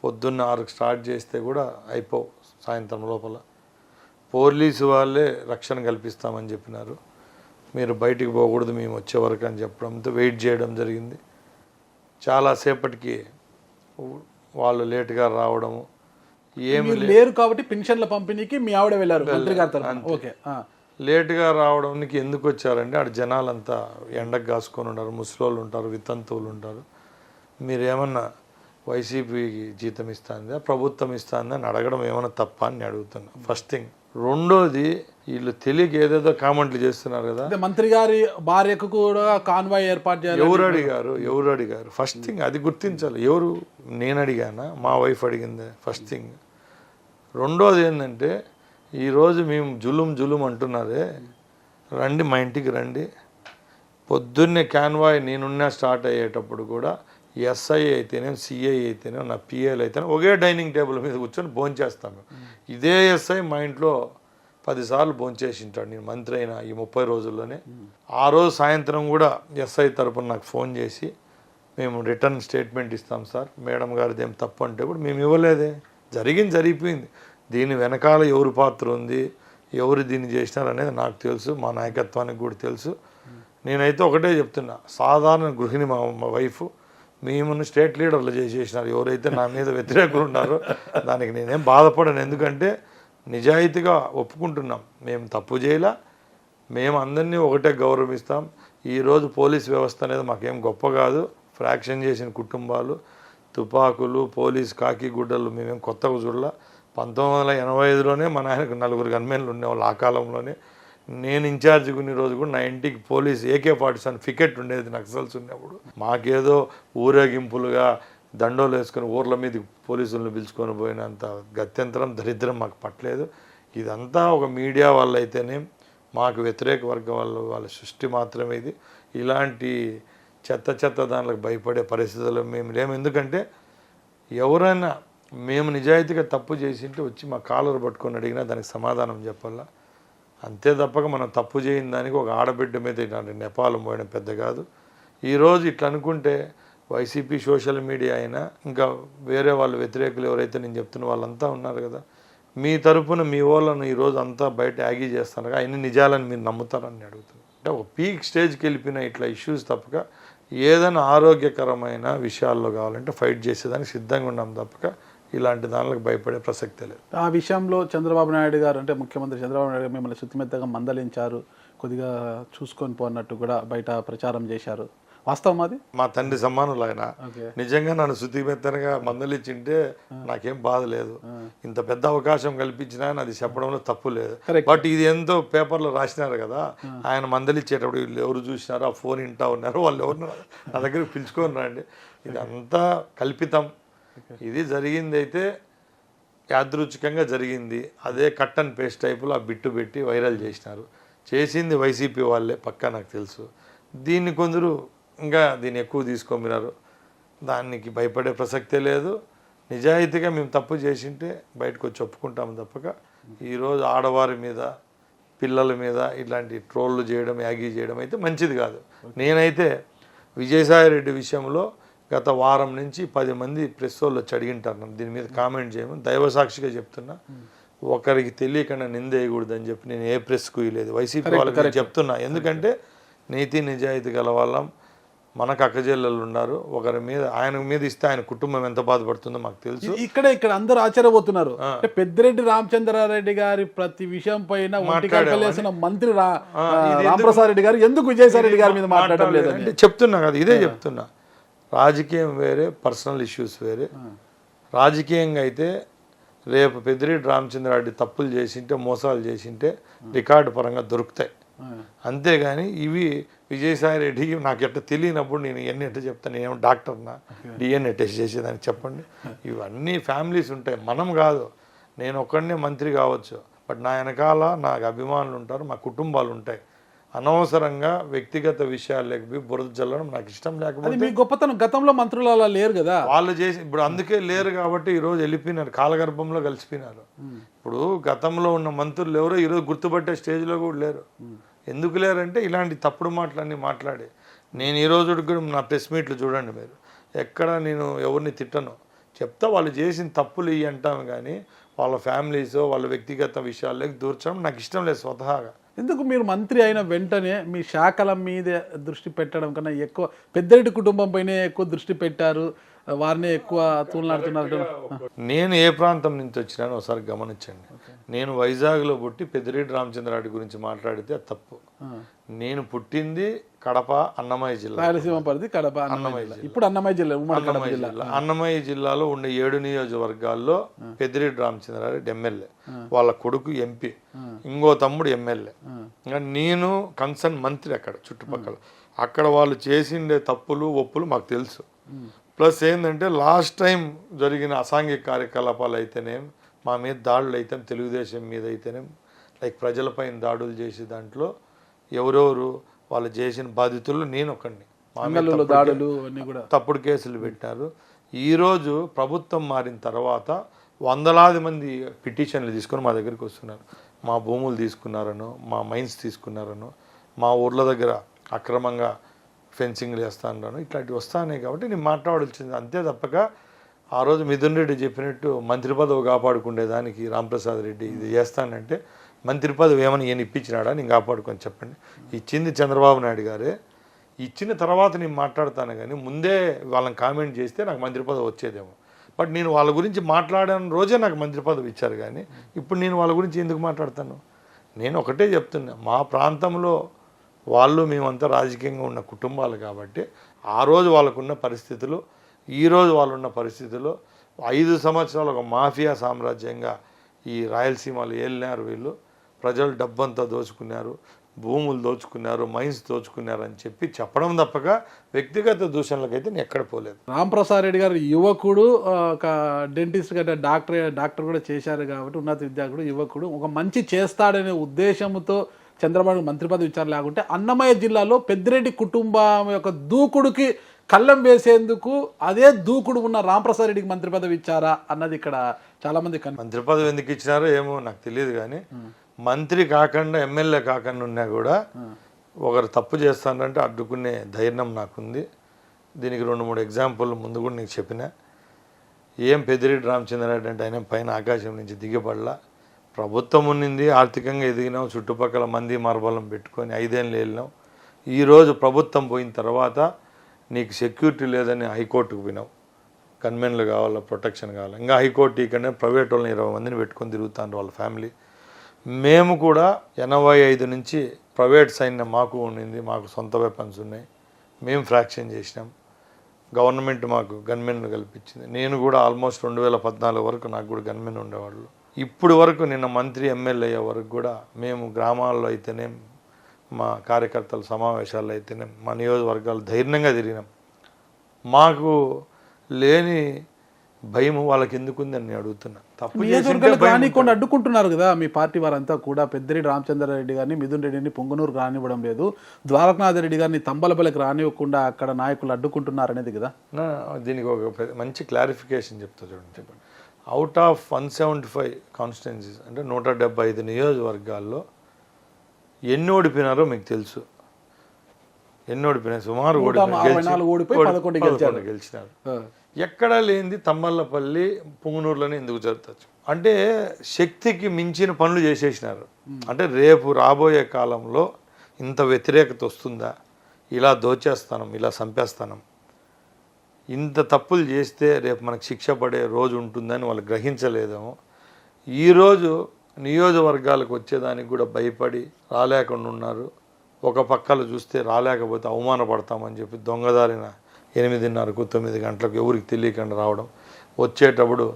పొద్దున్న 6కి స్టార్ట్ చేస్తే కూడా అయిపోవు సాయంత్రం లోపల. పోలీసు వాళ్ళే రక్షణ కల్పిస్తామని చెప్పినారు, మీరు బయటికి పోకూడదు మేము వచ్చే వరకు అని చెప్పడంతో వెయిట్ చేయడం జరిగింది. చాలాసేపటికి వాళ్ళు లేటుగా రావడము, ఏమి లేరు కాబట్టి పెన్షన్ల పంపిణీకి మీ ఆవిడ వెళ్ళారు మంత్రి గారి తరపున. ఓకే, లేటుగా రావడానికి ఎందుకు వచ్చారంటే, ఆడ జనాలంతా ఎండకు కాసుకొని ఉంటారు, ముసలోళ్ళు ఉంటారు, వితంతువులు ఉంటారు. మీరేమన్నా వైసీపీకి జీతం ఇస్తుందా, ప్రభుత్వం ఇస్తుందా అని అడగడం ఏమైనా తప్ప అని అడుగుతున్నా, ఫస్ట్ థింగ్. రెండోది, వీళ్ళు తెలియక ఏదేదో కామెంట్లు చేస్తున్నారు కదా, మంత్రి గారి భార్యకు కూడా కాన్వాయ్ ఏర్పాటు చేయాలి. ఎవరు అడిగారు? ఫస్ట్ థింగ్ అది గుర్తించాలి. ఎవరు? నేను అడిగానా? మా వైఫ్ అడిగిందే ఫస్ట్ థింగ్. రెండోది ఏంటంటే, ఈరోజు మేము జులుం అంటున్నారే, రండి మా ఇంటికి రండి. పొద్దున్నే కాన్వాయ్ నేనున్నా స్టార్ట్ అయ్యేటప్పుడు కూడా ఎస్ఐ అయితేనే, సిఐ అయితేనే, నా పిఏలు అయితేనే ఒకే డైనింగ్ టేబుల్ మీద కూర్చొని భోంచేస్తాను. ఇదే ఎస్ఐ మా ఇంట్లో 10 సార్లు భోంచేసి ఉంటాడు నేను మంత్రి అయిన ఈ 30 రోజుల్లోనే. ఆ రోజు సాయంత్రం కూడా ఎస్ఐ తరపున నాకు ఫోన్ చేసి, మేము రిటర్న్ స్టేట్మెంట్ ఇస్తాం సార్, మేడం గారిది ఏం తప్పు అంటే కూడా మేము ఇవ్వలేదే, జరిగిపోయింది. దీని వెనకాల ఎవరి పాత్ర ఉంది, ఎవరు దీన్ని చేసినారు అనేది నాకు తెలుసు, మా నాయకత్వానికి కూడా తెలుసు. నేనైతే ఒకటే చెప్తున్నా, సాధారణ గృహిణి మా వైఫ్, మేము స్టేట్ లీడర్లు చేసినారు. ఎవరైతే నా మీద వ్యతిరేకులు ఉన్నారో దానికి నేనేం బాధపడను. ఎందుకంటే నిజాయితీగా ఒప్పుకుంటున్నాం, మేము తప్పు చేయలా, మేము అందరినీ ఒకటే గౌరవిస్తాం. ఈరోజు పోలీస్ వ్యవస్థ అనేది మాకేం గొప్ప కాదు. ఫ్రాక్షన్ చేసిన కుటుంబాలు, తుపాకులు, పోలీస్ కాకి గుడ్డలు మేమేం కొత్తగా చూడాల. 1985లోనే మా నాయనకు 4 గన్మెన్లు ఉండేవాళ్ళు. ఆ కాలంలోనే నేను ఇన్ఛార్జ్ కొన్ని రోజు కూడా నా ఇంటికి పోలీస్ AK-47 ఫికెట్ ఉండేది నక్సల్స్ ఉన్నప్పుడు. మాకేదో ఊరేగింపులుగా దండోలు వేసుకొని ఊర్ల మీద పోలీసులను పిలుచుకొని పోయినంత గత్యంతరం, దరిద్రం మాకు పట్టలేదు. ఇదంతా ఒక మీడియా వల్ల అయితేనే, మాకు వ్యతిరేక వర్గం వాళ్ళ సృష్టి మాత్రమే ఇది. ఇలాంటి చెత్త దానికి భయపడే పరిస్థితుల్లో మేము లేము. ఎందుకంటే ఎవరైనా మేము నిజాయితీగా తప్పు చేసింటే వచ్చి మా కాలర్ పట్టుకొని అడిగినా దానికి సమాధానం చెప్పాలా. అంతే తప్పక మనం తప్పు చేయని దానికి ఒక ఆడబిడ్డ మీద ఇట్లాంటి నెపాలం పోయడం పెద్ద కాదు. ఈరోజు ఇట్లా అనుకుంటే వైసీపీ సోషల్ మీడియా అయినా, ఇంకా వేరే వాళ్ళు వ్యతిరేకులు ఎవరైతే నేను చెప్తున్న వాళ్ళంతా ఉన్నారు కదా, మీ తరపున మీ వాళ్ళను ఈరోజు అంతా బయట యాగీ చేస్తున్నారు, అన్ని నిజాలని మీరు నమ్ముతారని అడుగుతున్నారు. అంటే ఒక పీక్ స్టేజ్కి వెళ్ళిపోయిన ఇట్లా ఇష్యూస్ తప్పక ఏదైనా ఆరోగ్యకరమైన విషయాల్లో కావాలంటే ఫైట్ చేసేదానికి సిద్ధంగా ఉన్నాం తప్పక ఇలాంటి దానికి భయపడే ప్రసక్తే లేదు. ఆ విషయంలో చంద్రబాబు నాయుడు గారు అంటే ముఖ్యమంత్రి చంద్రబాబు నాయుడు గారు మిమ్మల్ని శుతిమెత్తగా మందలించారు, కొద్దిగా చూసుకొని పోన్నట్టు కూడా బయట ప్రచారం చేశారు. వాస్తవం అది? మా తండ్రి సమానులు ఆయన. ఓకే. నిజంగా నన్ను శుతిమెత్తనగా మందలిచ్చింటే నాకేం బాధ లేదు. ఇంత పెద్ద అవకాశం కల్పించినా అది చెప్పడంలో తప్పు లేదు. బట్ ఇది ఎంతో పేపర్లో రాసినారు కదా, ఆయన మందలిచ్చేటప్పుడు వీళ్ళు ఎవరు చూసినారో, ఆ ఫోన్ ఇంటా ఉన్నారు, వాళ్ళు ఎవరు నా దగ్గరికి పిలుచుకొని రండి. ఇదంతా కల్పితం. ఇది జరిగింది అయితే యాదృచ్ఛికంగా జరిగింది. అదే కట్ అండ్ పేస్ట్ టైపులో ఆ బిట్టు పెట్టి వైరల్ చేసినారు. చేసింది వైసీపీ వాళ్ళే పక్కా నాకు తెలుసు. దీన్ని కొందరు ఇంకా దీన్ని ఎక్కువ తీసుకోమినారు. దానికి భయపడే ప్రసక్తే లేదు. నిజాయితీగా మేము తప్పు చేసింటే బయటకు వచ్చి ఒప్పుకుంటాము తప్పక ఈరోజు ఆడవారి మీద, పిల్లల మీద ఇట్లాంటి ట్రోళ్ళు చేయడం, యాగీ చేయడం అయితే మంచిది కాదు. నేనైతే విజయసాయి రెడ్డి విషయంలో గత వారం నుంచి 10 మంది ప్రెస్ వాళ్ళు వచ్చి అడిగింటారు నన్ను దీని మీద కామెంట్ చేయమని. దైవసాక్షిగా చెప్తున్నా, ఒకరికి తెలియకుండా నిందేయకూడదని చెప్పి నేను ఏ ప్రెస్కు ఇవ్వలేదు. వైసీపీ వాళ్ళకి చెప్తున్నా. ఎందుకంటే నీతి నిజాయితీ గల వాళ్ళం, మనకు అక్కజెల్లెళ్ళు ఉన్నారు. ఒకరి మీద, ఆయన మీద ఇస్తే ఆయన కుటుంబం ఎంత బాధపడుతుందో మాకు తెలుసు. ఇక్కడ అందరూ ఆశ్చర్యపోతున్నారు. పెద్దిరెడ్డి రామచంద్రారెడ్డి గారి ప్రతి విషయం పైన మాట్లాడాల్సిన మంత్రి రామప్రసాద్ రెడ్డి గారు ఎందుకు విజయసాయి రెడ్డి గారి మీద మాట్లాడడం లేదు అంటే చెప్తున్నా కదా, ఇదే చెప్తున్నా. రాజకీయం వేరే, పర్సనల్ ఇష్యూస్ వేరే. రాజకీయంగా అయితే రేపు పెద్దిరెడ్డి రామచంద్రారెడ్డి తప్పులు చేసింటే, మోసాలు చేసింటే రికార్డు పరంగా దొరుకుతాయి. అంతేగాని ఇవి విజయసాయి రెడ్డికి నాకు ఎట్లా తెలియనప్పుడు నేను ఇవన్నీ ఎట్లా చెప్తాను? నేనేమో డాక్టర్నా డిఎన్ఏ టెస్ట్ చేసేదానికి చెప్పండి. ఇవన్నీ ఫ్యామిలీస్ ఉంటాయి, మనం కాదు. నేను ఒక్కడనే మంత్రి కావచ్చు, బట్ నా వెనకాల నాకు అభిమానులు ఉంటారు, మా కుటుంబాలు ఉంటాయి. అనవసరంగా వ్యక్తిగత విషయాలు లేకపోయి బురద జల్లడం నాకు ఇష్టం లేకపోతే. మీ గొప్పతనం గతంలో మంత్రులు అలా లేరు కదా, వాళ్ళు చేసి ఇప్పుడు అందుకే లేరు కాబట్టి ఈరోజు వెళ్ళిపోయినారు, కాలగర్భంలో కలిసిపోయినారు. ఇప్పుడు గతంలో ఉన్న మంత్రులు ఎవరో ఈరోజు గుర్తుపట్టే స్టేజ్లో కూడా లేరు. ఎందుకు లేరంటే ఇలాంటి తప్పుడు మాటలన్నీ మాట్లాడి. నేను ఈ రోజు కూడా నా ప్రెస్ మీట్లు చూడండి మీరు, ఎక్కడ నేను ఎవరిని తిట్టను, చెప్తా వాళ్ళు చేసిన తప్పులు ఇవి అంటాము. కానీ వాళ్ళ ఫ్యామిలీస్, వాళ్ళ వ్యక్తిగత విషయాల్లోకి దూర్చడం నాకు ఇష్టం లేదు స్వతహాగా. ఎందుకు మీరు మంత్రి అయిన వెంటనే మీ శాఖల మీద దృష్టి పెట్టడం కన్నా ఎక్కువ పెద్దిరెడ్డి కుటుంబం పైనే ఎక్కువ దృష్టి పెట్టారు, వారిని ఎక్కువ తూలనాడుతున్నారు? నేను ఏ ప్రాంతం నుంచి వచ్చినానో ఒకసారి గమనించండి. నేను వైజాగ్లో పుట్టి పెద్దిరెడ్డి రామచంద్రారెడ్డి గురించి మాట్లాడితే అది తప్పు. నేను పుట్టింది కడప, అన్నమయ్య జిల్లా, రాయలసీమ పరిధి కడప, అన్నమయ్య జిల్లా. ఇప్పుడు అన్నమయ్య జిల్లా, ఉమ్మడి జిల్లా. అన్నమయ్య జిల్లాలో ఉండే 7 నియోజకవర్గాల్లో పెద్దిరెడ్డి రామచంద్రారెడ్డి ఎమ్మెల్యే, వాళ్ళ కొడుకు ఎంపీ, ఇంకో తమ్ముడు ఎమ్మెల్యే. ఇంకా నేను కన్సర్న్ మంత్రి అక్కడ చుట్టుపక్కల. అక్కడ వాళ్ళు చేసిండే తప్పులు ఒప్పులు మాకు తెలుసు. ప్లస్ ఏంటంటే లాస్ట్ టైం జరిగిన అసాంఘిక కార్యకలాపాలు అయితేనేం, మా మీద దాడులు అయితే, తెలుగుదేశం మీద అయితేనేం, లైక్ ప్రజలపైన దాడులు చేసే దాంట్లో ఎవరెవరు వాళ్ళు చేసిన బాధితులు నేను ఒకడిని. తప్పుడు కేసులు పెట్టారు. ఈరోజు ప్రభుత్వం మారిన తర్వాత వందలాది మంది పిటిషన్లు తీసుకొని మా దగ్గరికి వస్తున్నారు. మా భూములు తీసుకున్నారనో, మా మైన్స్ తీసుకున్నారనో, మా ఊర్ల దగ్గర అక్రమంగా ఫెన్సింగ్లు వేస్తాను, ఇట్లాంటివి వస్తానే. కాబట్టి నేను మాట్లాడాల్సింది అంతే తప్పక ఆ రోజు మిథున్ రెడ్డి చెప్పినట్టు మంత్రి పదవి కాపాడుకునేదానికి రామప్రసాద్ రెడ్డి ఇది చేస్తానంటే మంత్రి పదవి ఏమని ఈయన ఇప్పించినాడా? నేను కాపాడుకొని చెప్పండి. ఇచ్చింది చంద్రబాబు నాయుడు గారే. ఇచ్చిన తర్వాత నేను మాట్లాడతాను, కానీ ముందే వాళ్ళని కామెంట్ చేస్తే నాకు మంత్రి పదవి వచ్చేదేమో. బట్ నేను వాళ్ళ గురించి మాట్లాడిన రోజే నాకు మంత్రి పదవి ఇచ్చారు, కానీ ఇప్పుడు నేను వాళ్ళ గురించి ఎందుకు మాట్లాడతాను? నేను ఒకటే చెప్తున్నా, మా ప్రాంతంలో వాళ్ళు మేమంతా రాజకీయంగా ఉన్న కుటుంబాలు కాబట్టి ఆ రోజు వాళ్ళకున్న పరిస్థితులు, ఈరోజు వాళ్ళున్న పరిస్థితుల్లో 5 సంవత్సరాలు ఒక మాఫియా సామ్రాజ్యంగా ఈ రాయలసీమలు ఏలినారు. వీళ్ళు ప్రజలు డబ్బంతా దోచుకున్నారు, భూములు దోచుకున్నారు, మైన్స్ దోచుకున్నారు అని చెప్పడం తప్పక వ్యక్తిగత దూషణలకైతే నేను ఎక్కడ పోలేదు. రామప్రసాద్ రెడ్డి గారు యువకుడు, ఒక డెంటిస్ట్ కంటే డాక్టర్ కూడా చేశారు కాబట్టి ఉన్నత విద్యార్థుడు, యువకుడు, ఒక మంచి చేస్తాడనే ఉద్దేశంతో చంద్రబాబు మంత్రి పదవి ఇచ్చారు. లేకుంటే అన్నమయ్య జిల్లాలో పెద్దిరెడ్డి కుటుంబం యొక్క దూకుడుకి కళ్ళం వేసేందుకు అదే దూకుడు ఉన్న రామప్రసాద్ రెడ్డికి మంత్రి పదవి ఇచ్చారా అన్నది ఇక్కడ చాలా మంది. మంత్రి పదవి ఎందుకు ఇచ్చినారో ఏమో నాకు తెలియదు, కానీ మంత్రి కాకుండా ఎమ్మెల్యే కాకుండా ఉన్నా కూడా ఒకరు తప్పు చేస్తానంటే అడ్డుకునే ధైర్యం నాకుంది. దీనికి 2-3 ఎగ్జాంపుల్ ముందు కూడా నీకు చెప్పిన. ఏం పెద్దిరెడ్డి రామచంద్రారెడ్డి అంటే ఆయన పైన ఆకాశం నుంచి దిగబడలా. ప్రభుత్వం ఉన్నింది, ఆర్థికంగా ఎదిగినాం, చుట్టుపక్కల మంది మార్బలం పెట్టుకొని 5 ఏళ్ళు వెళ్ళినాం. ఈరోజు ప్రభుత్వం పోయిన తర్వాత నీకు సెక్యూరిటీ లేదని హైకోర్టుకు పోయినావు. గన్మెన్లు కావాలా, ప్రొటెక్షన్ కావాలి. ఇంకా హైకోర్టు ఇక్కడనే ప్రైవేట్ వాళ్ళని 20 మందిని పెట్టుకొని తిరుగుతారు వాళ్ళ ఫ్యామిలీ. మేము కూడా 85 నుంచి ప్రైవేట్ సైన్యం మాకు ఉండింది, మాకు సొంత వెపన్స్ ఉన్నాయి, మేము ఫ్రాక్షన్ చేసినాం. గవర్నమెంట్ మాకు గన్మెన్లు కల్పించింది. నేను కూడా ఆల్మోస్ట్ 2014 వరకు నాకు కూడా గన్మెన్ ఉండేవాళ్ళు. ఇప్పుడు వరకు నిన్న మంత్రి ఎమ్మెల్యే అయ్యే వరకు కూడా మేము గ్రామాల్లో అయితేనే, మా కార్యకర్తల సమావేశాల్లో అయితేనే, మా నియోజకవర్గాలు ధైర్యంగా తిరిగినాం. మాకు లేని భయం వాళ్ళకి ఎందుకుందని నేను అడుగుతున్నా. తప్పు నియోజకవర్గాలకు రానికుండా అడ్డుకుంటున్నారు కదా మీ పార్టీ వారంతా కూడా. పెద్దిరెడ్డి రామచంద్రారెడ్డి గారిని, మిథున్ రెడ్డిని పొంగనూరు రానివ్వడం లేదు, ద్వారకనాథ్ రెడ్డి గారిని తంబలపల్లికి రానివ్వకుండా అక్కడ నాయకులు అడ్డుకుంటున్నారు అనేది కదా. దీనికి ఒక మంచి క్లారిఫికేషన్ చెప్తా చూడండి. అవుట్ ఆఫ్ 175 కాన్స్టిట్యున్సీస్ అంటే 175 నియోజకవర్గాల్లో ఎన్ని ఓడిపోయినారో మీకు తెలుసు. ఎన్ని ఓడిపోయినాయి? సుమారు గెలిచినారు. ఎక్కడా లేనిది తమ్మల్లపల్లి, పుంగనూరులోనే ఎందుకు జరుగుతుంది అంటే శక్తికి మించిన పనులు చేసేసినారు. అంటే రేపు రాబోయే కాలంలో ఇంత వ్యతిరేకత వస్తుందా, ఇలా దోచేస్తానం, ఇలా చంపేస్తానం, ఇంత తప్పులు చేస్తే రేపు మనకు శిక్ష పడే రోజు ఉంటుందని వాళ్ళు గ్రహించలేదేమో. ఈరోజు నియోజకవర్గాలకు వచ్చేదానికి కూడా భయపడి రాలేకుండా ఉన్నారు. ఒక పక్కలు చూస్తే రాలేకపోతే అవమానపడతామని చెప్పి దొంగదారిన 8:30కు 9 గంటలకు ఎవరికి తెలియకుండా రావడం, వచ్చేటప్పుడు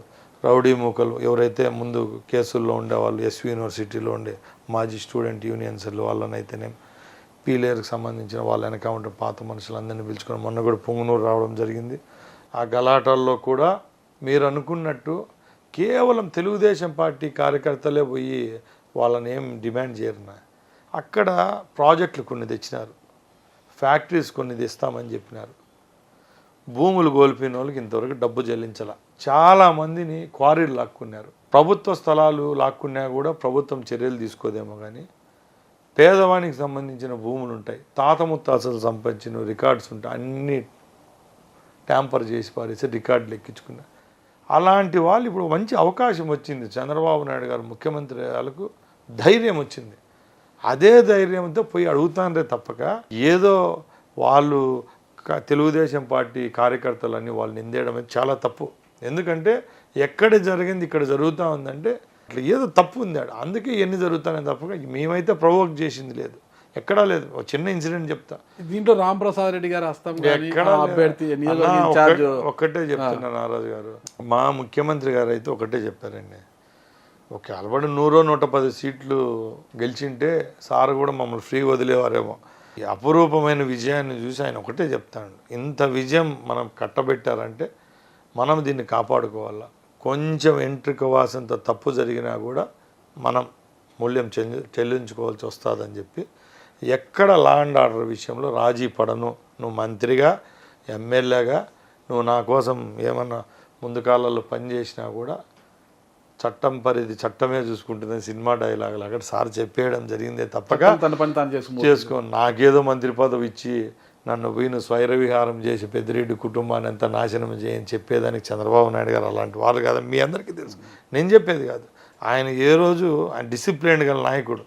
రౌడీ మూకలు ఎవరైతే ముందు కేసుల్లో ఉండేవాళ్ళు, ఎస్వి యూనివర్సిటీలో ఉండే మాజీ స్టూడెంట్ యూనియన్స్లు వాళ్ళనైతేనే, పీలేరుకు సంబంధించిన వాళ్ళ ఎన్కౌంటర్ పాత మనుషులందరినీ పిలుచుకొని మొన్న కూడా పొంగునూరు రావడం జరిగింది. ఆ గలాటాల్లో కూడా మీరు అనుకున్నట్టు కేవలం తెలుగుదేశం పార్టీ కార్యకర్తలే పోయి వాళ్ళని ఏం డిమాండ్ చేయరు. అక్కడ ప్రాజెక్టులు కొన్ని తెచ్చినారు, ఫ్యాక్టరీస్ కొన్ని తెస్తామని చెప్పినారు. భూములు కోల్పోయిన వాళ్ళకి ఇంతవరకు డబ్బు చెల్లించాల. చాలామందిని క్వారీలు లాక్కున్నారు. ప్రభుత్వ స్థలాలు లాక్కున్నా కూడా ప్రభుత్వం చర్యలు తీసుకోదేమో కానీ పేదవానికి సంబంధించిన భూములు ఉంటాయి, తాత ముత్తాతలు సంపాదించిన రికార్డ్స్ ఉంటాయి, అన్నీ ట్యాంపర్ చేసి పారేసి రికార్డులు ఎక్కించుకున్నారు. అలాంటి వాళ్ళు ఇప్పుడు మంచి అవకాశం వచ్చింది. చంద్రబాబు నాయుడు గారు ముఖ్యమంత్రి వాళ్ళకు ధైర్యం వచ్చింది. అదే ధైర్యంతో పోయి అడుగుతారే తప్పక ఏదో వాళ్ళు తెలుగుదేశం పార్టీ కార్యకర్తలన్నీ వాళ్ళు నిందేయడం చాలా తప్పు. ఎందుకంటే ఎక్కడ జరిగింది ఇక్కడ జరుగుతూ ఉందంటే అట్లా ఏదో తప్పు ఉంది. అందుకే ఎన్ని జరుగుతానే తప్పక మేమైతే ప్రొవోక్ చేసింది లేదు, ఎక్కడా లేదు. ఒక చిన్న ఇన్సిడెంట్ చెప్తా. దీంట్లో రాంప్రసాద్ రెడ్డి గారు ఒక్కటే చెప్తున్నా నారాజు గారు, మా ముఖ్యమంత్రి గారు అయితే ఒకటే చెప్పారండి, ఒక అలబడి 100-110 సీట్లు గెలిచింటే సార్ కూడా మమ్మల్ని ఫ్రీ వదిలేవారేమో. ఈ అపురూపమైన విజయాన్ని చూసి ఆయన ఒకటే చెప్తాడు, ఇంత విజయం మనం కట్టబెట్టారంటే మనం దీన్ని కాపాడుకోవాలా. కొంచెం ఎంట్రిక వాసంత తప్పు జరిగినా కూడా మనం మూల్యం చెల్లించుకోవాల్సి వస్తుందని చెప్పి ఎక్కడ లా అండ్ ఆర్డర్ విషయంలో రాజీ పడను. నువ్వు మంత్రిగా, ఎమ్మెల్యేగా నువ్వు నా కోసం ఏమన్నా ముందు కాలాల్లో పనిచేసినా కూడా చట్టం పరిధి చట్టమే చూసుకుంటుందని సినిమా డైలాగ్ లాగా సార్ చెప్పేయడం జరిగిందే తప్పక తన పని తాను చేసుకో నాకేదో మంత్రి పదవి ఇచ్చి నన్ను పోయిన స్వైర విహారం చేసి పెద్దిరెడ్డి కుటుంబాన్ని అంతా నాశనం చేయని చెప్పేదానికి చంద్రబాబు నాయుడు గారు అలాంటి వాళ్ళు కాదు. మీ అందరికీ తెలుసు, నేను చెప్పేది కాదు. ఆయన ఏ రోజు ఆయన డిసిప్లిన్ గల నాయకుడు,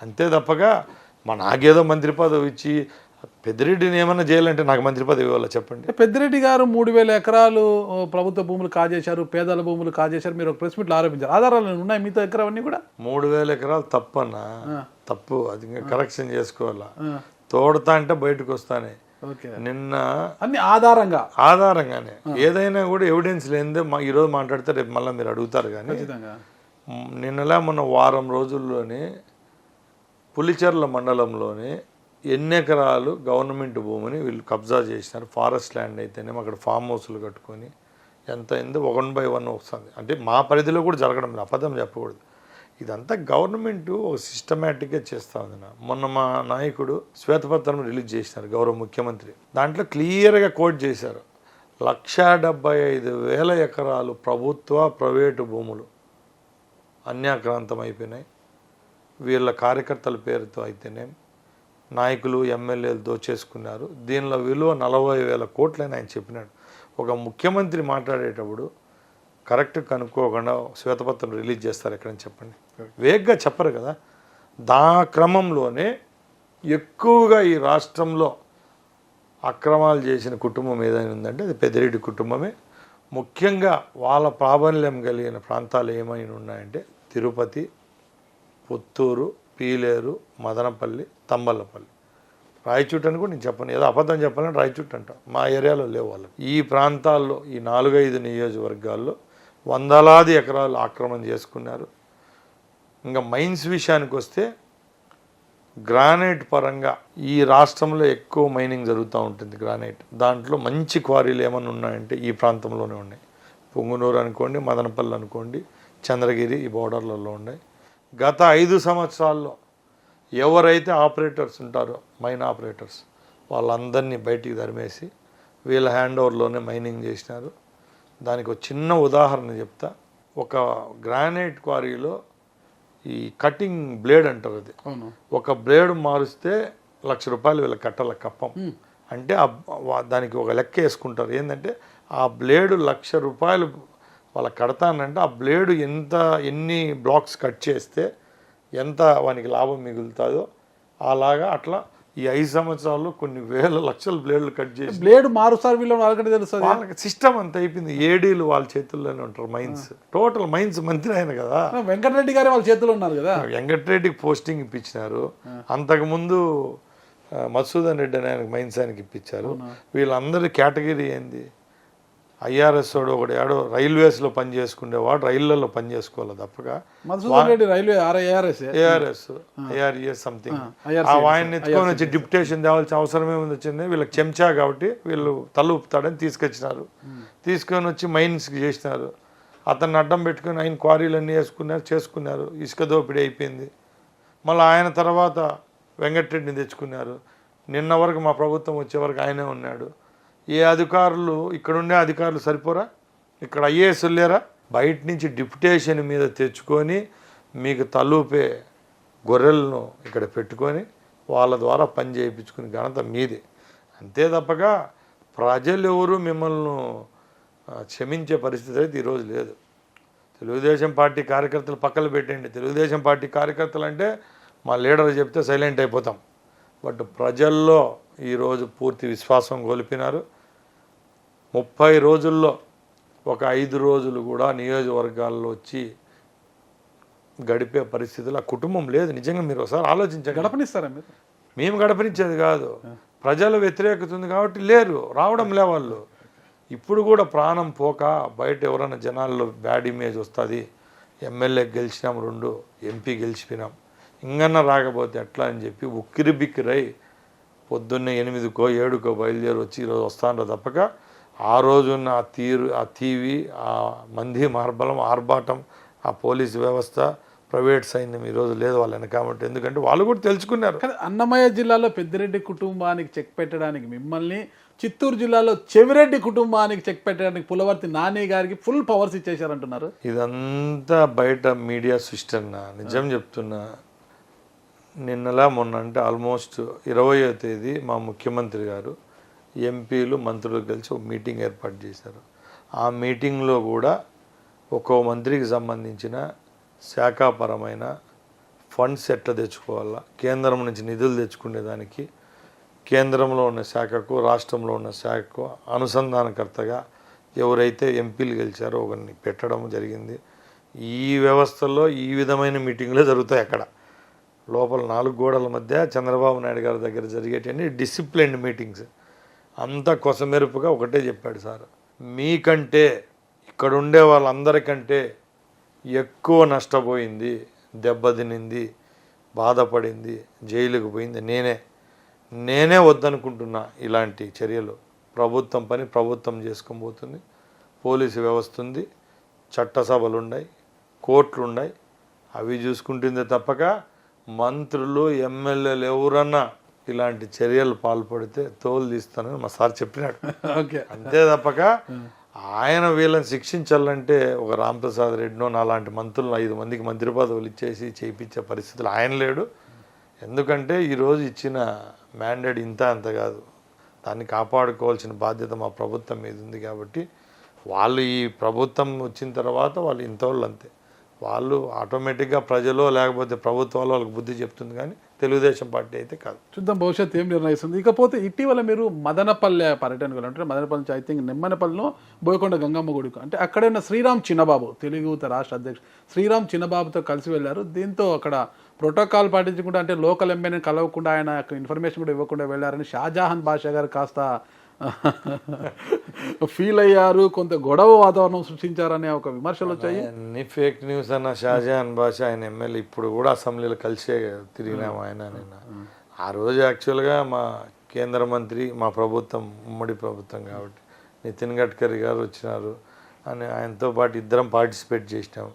అంతే తప్పక నాకేదో మంత్రి పదవి ఇచ్చి పెద్దిరెడ్డిని ఏమన్నా చేయాలంటే నాకు మంత్రి పదవి ఇవ్వాలా చెప్పండి. పెద్దిరెడ్డి గారు 3000 ఎకరాలు ప్రభుత్వ భూములు కాజేశారు, పేదల భూములు కాజేశారు, మీరు ఒక ప్రెస్ మీట్లో ఆరోపించారు. ఆధారాలు ఉన్నాయి మీతో ఎకరావన్నీ కూడా? 3000 ఎకరాలు తప్పన్నా, తప్పు. అది కరెక్షన్ చేసుకోవాలా. తోడతా అంటే బయటకు వస్తానే. నిన్న అన్ని ఆధారంగానే ఏదైనా కూడా ఎవిడెన్స్ లేనిదే ఈరోజు మాట్లాడితే రేపు మళ్ళీ మీరు అడుగుతారు. కానీ నిన్నలా మొన్న వారం రోజుల్లోనే పులిచెర్ల మండలంలోనే ఎన్ని ఎకరాలు గవర్నమెంట్ భూమిని వీళ్ళు కబ్జా చేసినారు. ఫారెస్ట్ ల్యాండ్ అయితేనేమో అక్కడ ఫామ్ హౌస్లు కట్టుకొని ఎంత అయిందో 1/1 వస్తుంది. అంటే మా పరిధిలో కూడా జరగడం లేదు, అబద్ధం చెప్పకూడదు. ఇదంతా గవర్నమెంట్ ఒక సిస్టమేటిక్గా చేస్తూ ఉంది. మొన్న మా నాయకుడు శ్వేతపత్రం రిలీజ్ చేసినారు గౌరవ ముఖ్యమంత్రి. దాంట్లో క్లియర్గా కోట్ చేశారు, 175,000 ఎకరాలు ప్రభుత్వ ప్రైవేటు భూములు అన్యాక్రాంతం అయిపోయినాయి. వీళ్ళ కార్యకర్తల పేరుతో అయితేనే నాయకులు ఎమ్మెల్యేలు దోచేసుకున్నారు. దీనిలో విలువ 40,000 కోట్లని ఆయన చెప్పినాడు. ఒక ముఖ్యమంత్రి మాట్లాడేటప్పుడు కరెక్ట్ కనుక్కోకుండా శ్వేతపత్రం రిలీజ్ చేస్తారు ఎక్కడని చెప్పండి. వేగ్గా చెప్పరు కదా. క్రమంలోనే ఎక్కువగా ఈ రాష్ట్రంలో అక్రమాలు చేసిన కుటుంబం ఏదైనా ఉందంటే అది పెద్దిరెడ్డి కుటుంబమే. ముఖ్యంగా వాళ్ళ ప్రాబల్యం కలిగిన ప్రాంతాలు ఏమైనా ఉన్నాయంటే తిరుపతి, పుత్తూరు, పీలేరు, మదనపల్లి, తంబలపల్లి. రాయచూట్ అని కూడా నేను చెప్పను, ఏదో అబద్ధం చెప్పాలని రాయచూట్ అంటాం. మా ఏరియాలో లేవు వాళ్ళు. ఈ ప్రాంతాల్లో ఈ 4-5 నియోజకవర్గాల్లో వందలాది ఎకరాలు ఆక్రమణ చేసుకున్నారు. ఇంకా మైన్స్ విషయానికి వస్తే గ్రానైట్ పరంగా ఈ రాష్ట్రంలో ఎక్కువ మైనింగ్ జరుగుతూ ఉంటుంది. గ్రానైట్ దాంట్లో మంచి క్వారీలు ఏమైనా ఉన్నాయంటే ఈ ప్రాంతంలోనే ఉన్నాయి. పొంగునూరు అనుకోండి, మదనపల్లి అనుకోండి, చంద్రగిరి ఈ బోర్డర్లలో ఉన్నాయి. గత 5 సంవత్సరాల్లో ఎవరైతే ఆపరేటర్స్ ఉంటారో మైన్ ఆపరేటర్స్ వాళ్ళందరినీ బయటికి తరిమేసి వీళ్ళ హ్యాండ్ ఓవర్లోనే మైనింగ్ చేసినారు. దానికి ఒక చిన్న ఉదాహరణ చెప్తా. ఒక గ్రానైట్ క్వారీలో ఈ కటింగ్ బ్లేడ్ అంటారు, అది ఒక బ్లేడ్ మారుస్తే ₹1,00,000 వీళ్ళకి కట్టాల కప్పం. అంటే దానికి ఒక లెక్క వేసుకుంటారు ఏంటంటే ఆ బ్లేడు ₹1,00,000 వాళ్ళకి కడతానంటే ఆ బ్లేడు ఎన్ని బ్లాక్స్ కట్ చేస్తే ఎంత వానికి లాభం మిగులుతుందో అలాగా అట్లా ఈ 5 సంవత్సరాల్లో కొన్ని వేల లక్షల బ్లేడ్లు కట్ చేసి బ్లేడ్ మారుస్తారు వీళ్ళు వాళ్ళకంటే తెలుస్తుంది. వాళ్ళకి సిస్టమ్ అంతా అయిపోయింది. ఏడీలు వాళ్ళ చేతుల్లోనే ఉంటారు. మైన్స్ టోటల్ మైన్స్ మంత్రి ఆయన కదా, వెంకటరెడ్డి గారే వాళ్ళ చేతుల్లో ఉన్నారు కదా. వెంకటరెడ్డికి పోస్టింగ్ ఇప్పించినారు. అంతకుముందు మధుసూదన్ రెడ్డి అని ఆయనకు మైన్స్ ఆయనకి ఇప్పించారు. వీళ్ళందరి కేటగిరీ ఏంది? ఐఆర్ఎస్ వాడు ఒకడు ఏడో రైల్వేస్లో పని చేసుకునేవాడు, రైళ్లలో పని చేసుకోవాలి తప్పక. Madhusudan Reddy railway ARS something. ఆయన్ని ఎత్తుకొని వచ్చి డిప్యుటేషన్ తేవాల్సిన అవసరం ఏముంది వచ్చింది? వీళ్ళకి చెంచా కాబట్టి వీళ్ళు తల ఊపుతాడని తీసుకొచ్చినారు. తీసుకొని వచ్చి మైన్స్కి చేసినారు. అతన్ని అడ్డం పెట్టుకుని ఆయన క్వారీలన్నీ చేసుకున్నారు. ఇసుక దోపిడీ అయిపోయింది. మళ్ళీ ఆయన తర్వాత వెంకటరెడ్డిని తెచ్చుకున్నారు. నిన్న వరకు మా ప్రభుత్వం వచ్చే వరకు ఆయనే ఉన్నాడు. ఏ అధికారులు ఇక్కడుండే అధికారులు సరిపోరా? ఇక్కడ ఐఏఎస్ లేరా? బయట నుంచి డిప్యుటేషన్ మీద తెచ్చుకొని మీకు తలూపే గొర్రెలను ఇక్కడ పెట్టుకొని వాళ్ళ ద్వారా పని చేయించుకుని ఘనత మీది. అంతే తప్పగా ప్రజలు ఎవరు మిమ్మల్ని క్షమించే పరిస్థితి అయితే ఈరోజు లేదు. తెలుగుదేశం పార్టీ కార్యకర్తలు పక్కన పెట్టండి. తెలుగుదేశం పార్టీ కార్యకర్తలు అంటే మా లీడర్ చెప్తే సైలెంట్ అయిపోతాం. బట్ ప్రజల్లో ఈరోజు పూర్తి విశ్వాసం కోల్పోయినారు. 30 రోజుల్లో ఒక 5 రోజులు కూడా నియోజకవర్గాల్లో వచ్చి గడిపే పరిస్థితులు ఆ కుటుంబం లేదు. నిజంగా మీరు ఒకసారి ఆలోచించండి. గడపనిస్తారా మీరు? మేము గడపనిచ్చేది కాదు, ప్రజల వ్యతిరేకత ఉంది కాబట్టి లేరు, రావడం లే వాళ్ళు. ఇప్పుడు కూడా ప్రాణం పోక బయట ఎవరైనా జనాల్లో బ్యాడ్ ఇమేజ్ వస్తుంది. ఎమ్మెల్యే గెలిచినాం, 2 ఎంపీ గెలిచిపోయినాం, ఇంకన్నా రాకపోతే ఎట్లా అని చెప్పి ఉక్కిరి బిక్కిరై పొద్దున్నే 8కో 7కో బయలుదేరి వచ్చి ఈరోజు వస్తాను తప్పక ఆ రోజున్న ఆ తీవి, ఆ మంది మార్బలం, ఆర్భాటం, ఆ పోలీసు వ్యవస్థ, ప్రైవేట్ సైన్యం ఈరోజు లేదు వాళ్ళ వెనకామంటే. ఎందుకంటే వాళ్ళు కూడా తెలుసుకున్నారు. కానీ అన్నమయ్య జిల్లాలో పెద్దిరెడ్డి కుటుంబానికి చెక్ పెట్టడానికి మిమ్మల్ని, చిత్తూరు జిల్లాలో చెవిరెడ్డి కుటుంబానికి చెక్ పెట్టడానికి పులవర్తి నాని గారికి ఫుల్ పవర్స్ ఇచ్చేశారంటున్నారు. ఇదంతా బయట మీడియా సృష్టి. నిజం చెప్తున్నా, నిన్నలా మొన్న అంటే ఆల్మోస్ట్ 20వ తేదీ మా ముఖ్యమంత్రి గారు ఎంపీలు మంత్రులు కలిసి ఒక మీటింగ్ ఏర్పాటు చేశారు. ఆ మీటింగ్లో కూడా ఒక్కో మంత్రికి సంబంధించిన శాఖాపరమైన ఫండ్స్ ఎట్లా తెచ్చుకోవాలా, కేంద్రం నుంచి నిధులు తెచ్చుకునేదానికి కేంద్రంలో ఉన్న శాఖకు రాష్ట్రంలో ఉన్న శాఖకు అనుసంధానకర్తగా ఎవరైతే ఎంపీలు గెలిచారో ఒకరిని పెట్టడం జరిగింది. ఈ వ్యవస్థల్లో ఈ విధమైన మీటింగ్లే జరుగుతాయి. అక్కడ లోపల 4 గోడల మధ్య చంద్రబాబు నాయుడు గారి దగ్గర జరిగేటన్ని డిసిప్లిన్డ్ మీటింగ్స్. అంతా కొసమెరుపుగా ఒకటే చెప్పాడు సార్, మీకంటే ఇక్కడ ఉండే వాళ్ళందరికంటే ఎక్కువ నష్టపోయింది, దెబ్బతినింది, బాధపడింది, జైలుకు పోయింది నేనే వద్దనుకుంటున్నా. ఇలాంటి చర్యలు ప్రభుత్వం పని ప్రభుత్వం చేసుకొని పోతుంది. పోలీసు వ్యవస్థ ఉంది, చట్టసభలు ఉన్నాయి, కోర్టులు ఉన్నాయి, అవి చూసుకుంటుందే తప్పక మంత్రులు ఎమ్మెల్యేలు ఎవరన్నా ఇలాంటి చర్యలు పాల్పడితే తోలు తీస్తానని మా సార్ చెప్పినాడు. అంతే తప్పక ఆయన వీళ్ళని శిక్షించాలంటే ఒక రాంప్రసాద్ రెడ్డినో నాలాంటి మంత్రులను 5 మందికి మంత్రి పదవులు ఇచ్చేసి చేయించే పరిస్థితులు ఆయన లేడు. ఎందుకంటే ఈరోజు ఇచ్చిన మ్యాండేట్ అంత కాదు, దాన్ని కాపాడుకోవాల్సిన బాధ్యత మా ప్రభుత్వం మీద ఉంది. కాబట్టి వాళ్ళు ఈ ప్రభుత్వం వచ్చిన తర్వాత వాళ్ళు ఇంతోళ్ళు అంతే, వాళ్ళు ఆటోమేటిక్గా ప్రజలు లేకపోతే ప్రభుత్వాలు వాళ్ళకి బుద్ధి చెప్తుంది కానీ తెలుగుదేశం పార్టీ అయితే కాదు. చూద్దాం భవిష్యత్తు ఏం నిర్ణయిస్తుంది. ఇకపోతే ఇటీవల మీరు మదనపల్లె పర్యటనకు వెళ్ళారు. మదనపల్లి నుంచి ఐ థింక్ నిమ్మనపల్లిలో బోయకొండ గంగమ్మ గుడికి, అంటే అక్కడే ఉన్న శ్రీరామ్ చిన్నబాబు, తెలుగు యువత రాష్ట్ర అధ్యక్షుడు శ్రీరామ్ చిన్నబాబుతో కలిసి వెళ్ళారు. దీంతో అక్కడ ప్రోటోకాల్ పాటించకుండా, అంటే లోకల్ ఎమ్మెల్యేని కలవకుండా, ఆయన ఇన్ఫర్మేషన్ కూడా ఇవ్వకుండా వెళ్ళారని షాజహాన్ బాషా గారు కాస్త ఫీల్ అయ్యారు. కొంత గొడవ వాతావరణం సృష్టించారనే ఒక విమర్శలు వచ్చాయి. అన్ని ఫేక్ న్యూస్ అన్న షాజహాన్ బాషా ఆయన ఎమ్మెల్యే ఇప్పుడు కూడా అసెంబ్లీలో కలిసే తిరిగినాము ఆయన నేను. ఆ రోజు యాక్చువల్గా మా కేంద్ర మంత్రి, మా ప్రభుత్వం ఉమ్మడి ప్రభుత్వం కాబట్టి నితిన్ గడ్కరీ గారు వచ్చినారు అని ఆయనతో పాటు ఇద్దరం పార్టిసిపేట్ చేసినాం.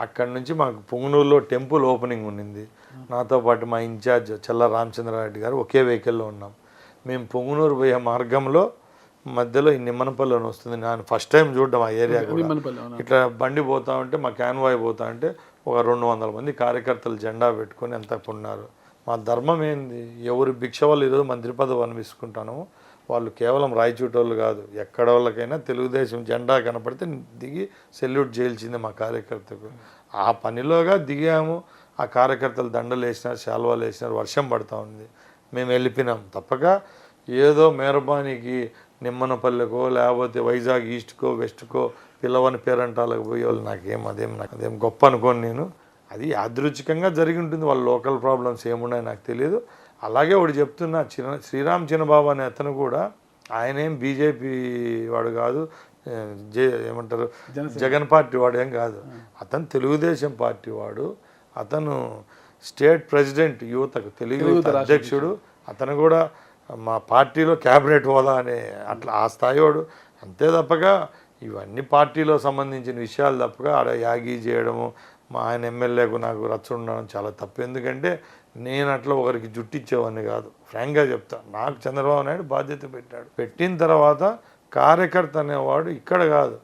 అక్కడి నుంచి మాకు పొంగనూరులో టెంపుల్ ఓపెనింగ్ ఉన్నింది. నాతో పాటు మా ఇన్ఛార్జ్ చల్ల రామచంద్రారెడ్డి గారు ఒకే వెహికల్లో ఉన్నాం. మేము పొంగనూరు పోయే మార్గంలో మధ్యలో ఈ నిమ్మనపల్లిలోనే వస్తుంది. నేను ఫస్ట్ టైం చూడడం ఆ ఏరియా కూడా. ఇట్లా బండి పోతా ఉంటే, మా క్యాన్వాయ్ పోతా ఉంటే ఒక 200 మంది కార్యకర్తలు జెండా పెట్టుకొని ఎంత ఉన్నారు. మా ధర్మం ఏంది, ఎవరు భిక్ష వాళ్ళు ఈరోజు మంత్రి పదవి అనిపించుకుంటానో వాళ్ళు కేవలం రాయచూటోళ్ళు కాదు, ఎక్కడ వాళ్ళకైనా తెలుగుదేశం జెండా కనపడితే దిగి సెల్యూట్ చేయాల్సిందే మా కార్యకర్తకు. ఆ పనిలోగా దిగాము. ఆ కార్యకర్తలు దండలు వేసినారు, శాల్వాలు వేసినారు, వర్షం పడుతూ ఉంది, మేము వెళ్ళిపోయినాం. తప్పక ఏదో మేరబానికి నిమ్మనపల్లెకో లేకపోతే వైజాగ్ ఈస్ట్కో వెస్ట్కో పిల్లవని పేరంటాలకు పోయే వాళ్ళు నాకేం గొప్ప అనుకోని నేను. అది యాదృచ్ఛికంగా జరిగి ఉంటుంది. వాళ్ళ లోకల్ ప్రాబ్లమ్స్ ఏమున్నాయో నాకు తెలియదు. అలాగే ఒకటి చెప్తున్నా, శ్రీరామ్ చిన్నబాబు అనే అతను కూడా ఆయనేం బీజేపీ వాడు కాదు, ఏమంటారు జగన్ పార్టీ వాడు ఏం కాదు. అతను తెలుగుదేశం పార్టీ వాడు. అతను స్టేట్ ప్రెసిడెంట్ యువతకు, తెలుగు యువత అధ్యక్షుడు. అతను కూడా మా పార్టీలో క్యాబినెట్ హోదా అనే అట్లా ఆ స్థాయి వాడు. అంతే తప్పగా ఇవన్నీ పార్టీలో సంబంధించిన విషయాలు తప్పగా ఆడ యాగి చేయడము, మా ఆయన ఎమ్మెల్యేకు నాకు రచ్చ ఉండడం చాలా తప్పు. ఎందుకంటే నేను అట్లా ఒకరికి జుట్టిచ్చేవాడిని కాదు. ఫ్రాంక్గా చెప్తా, నాకు చంద్రబాబు నాయుడు బాధ్యత పెట్టాడు. పెట్టిన తర్వాత కార్యకర్త అనేవాడు ఇక్కడ కాదు,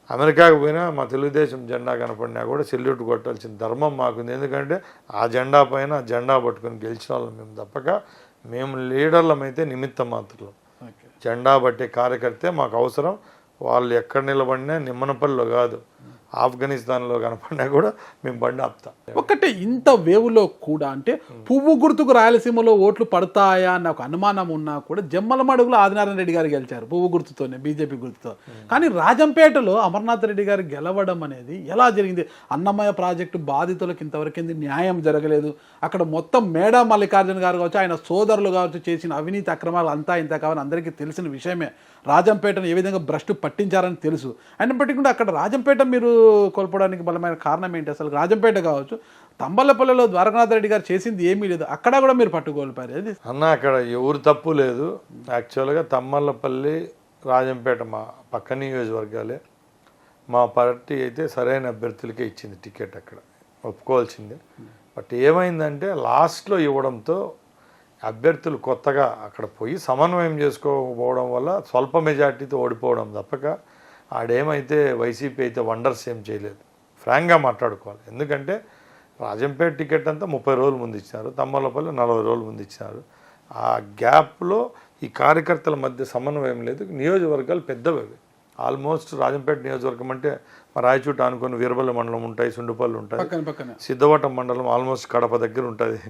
అమెరికాకు పోయినా మా తెలుగుదేశం జెండా కనపడినా కూడా సెల్యూట్ కొట్టాల్సిన ధర్మం మాకుంది. ఎందుకంటే ఆ జెండా పైన జెండా పట్టుకొని గెలిచిన వాళ్ళం మేము తప్పక, మేము లీడర్లమైతే నిమిత్త మాత్రం. జెండా పట్టే కార్యకర్తే మాకు అవసరం. వాళ్ళు ఎక్కడ నిలబడినా నిమ్మనపల్లిలో కాదు, ఆఫ్ఘనిస్తాన్లో కనపడినా కూడా మేము బండి ఆపుతాం. ఒకటే ఇంత వేవులో కూడా, అంటే పువ్వు గుర్తుకు రాయలసీమలో ఓట్లు పడతాయా అన్న ఒక అనుమానం ఉన్నా కూడా జమ్మలమడుగులో ఆదినారాయణ రెడ్డి గారు గెలిచారు పువ్వు గుర్తుతోనే, బీజేపీ గుర్తుతో. కానీ రాజంపేటలో అమర్నాథ్ రెడ్డి గారు గెలవడం అనేది ఎలా జరిగింది? అన్నమయ్య ప్రాజెక్టు బాధితులకు ఇంతవరకు న్యాయం జరగలేదు. అక్కడ మొత్తం మేడా మల్లికార్జున గారు కావచ్చు, ఆయన సోదరులు కావచ్చు చేసిన అవినీతి అక్రమాలు అంతా ఇంత కావాలని అందరికీ తెలిసిన విషయమే. రాజంపేటను ఏ విధంగా భ్రష్టు పట్టించారని తెలుసు. అయినప్పటికీ కూడా అక్కడ రాజంపేట మీరు కోల్పోవడానికి బలమైన కారణం ఏంటి? అసలు రాజంపేట కావచ్చు, తంబలపల్లిలో ద్వారకానాథ్ రెడ్డి గారు చేసింది ఏమీ లేదు, అక్కడ కూడా మీరు పట్టుకోల్పారు. అది అన్న అక్కడ ఎవరు తప్పు లేదు. యాక్చువల్గా తమ్మలపల్లి రాజంపేట మా పక్క నియోజకవర్గాలే. మా పార్టీ అయితే సరైన అభ్యర్థులకే ఇచ్చింది టికెట్, అక్కడ ఒప్పుకోవాల్సిందే. బట్ ఏమైందంటే లాస్ట్లో ఇవ్వడంతో అభ్యర్థులు కొత్తగా అక్కడ పోయి సమన్వయం చేసుకోకపోవడం వల్ల స్వల్ప మెజార్టీతో ఓడిపోవడం తప్పక ఆడేమైతే వైసీపీ అయితే వండర్స్ ఏం చేయలేదు. ఫ్రాంక్గా మాట్లాడుకోవాలి. ఎందుకంటే రాజంపేట టికెట్ అంతా 30 రోజుల ముందు ఇచ్చినారు, తమ్మలపల్లి 40 రోజుల ముందు ఇచ్చినారు. ఆ గ్యాప్లో ఈ కార్యకర్తల మధ్య సమన్వయం లేదు. నియోజకవర్గాలు పెద్దవి, ఆల్మోస్ట్ రాజంపేట నియోజకవర్గం అంటే మా రాయచూట అనుకుని వీరబల్లి మండలం ఉంటాయి, సుండుపల్లి ఉంటాయి, సిద్ధవటం మండలం ఆల్మోస్ట్ కడప దగ్గర ఉంటుంది,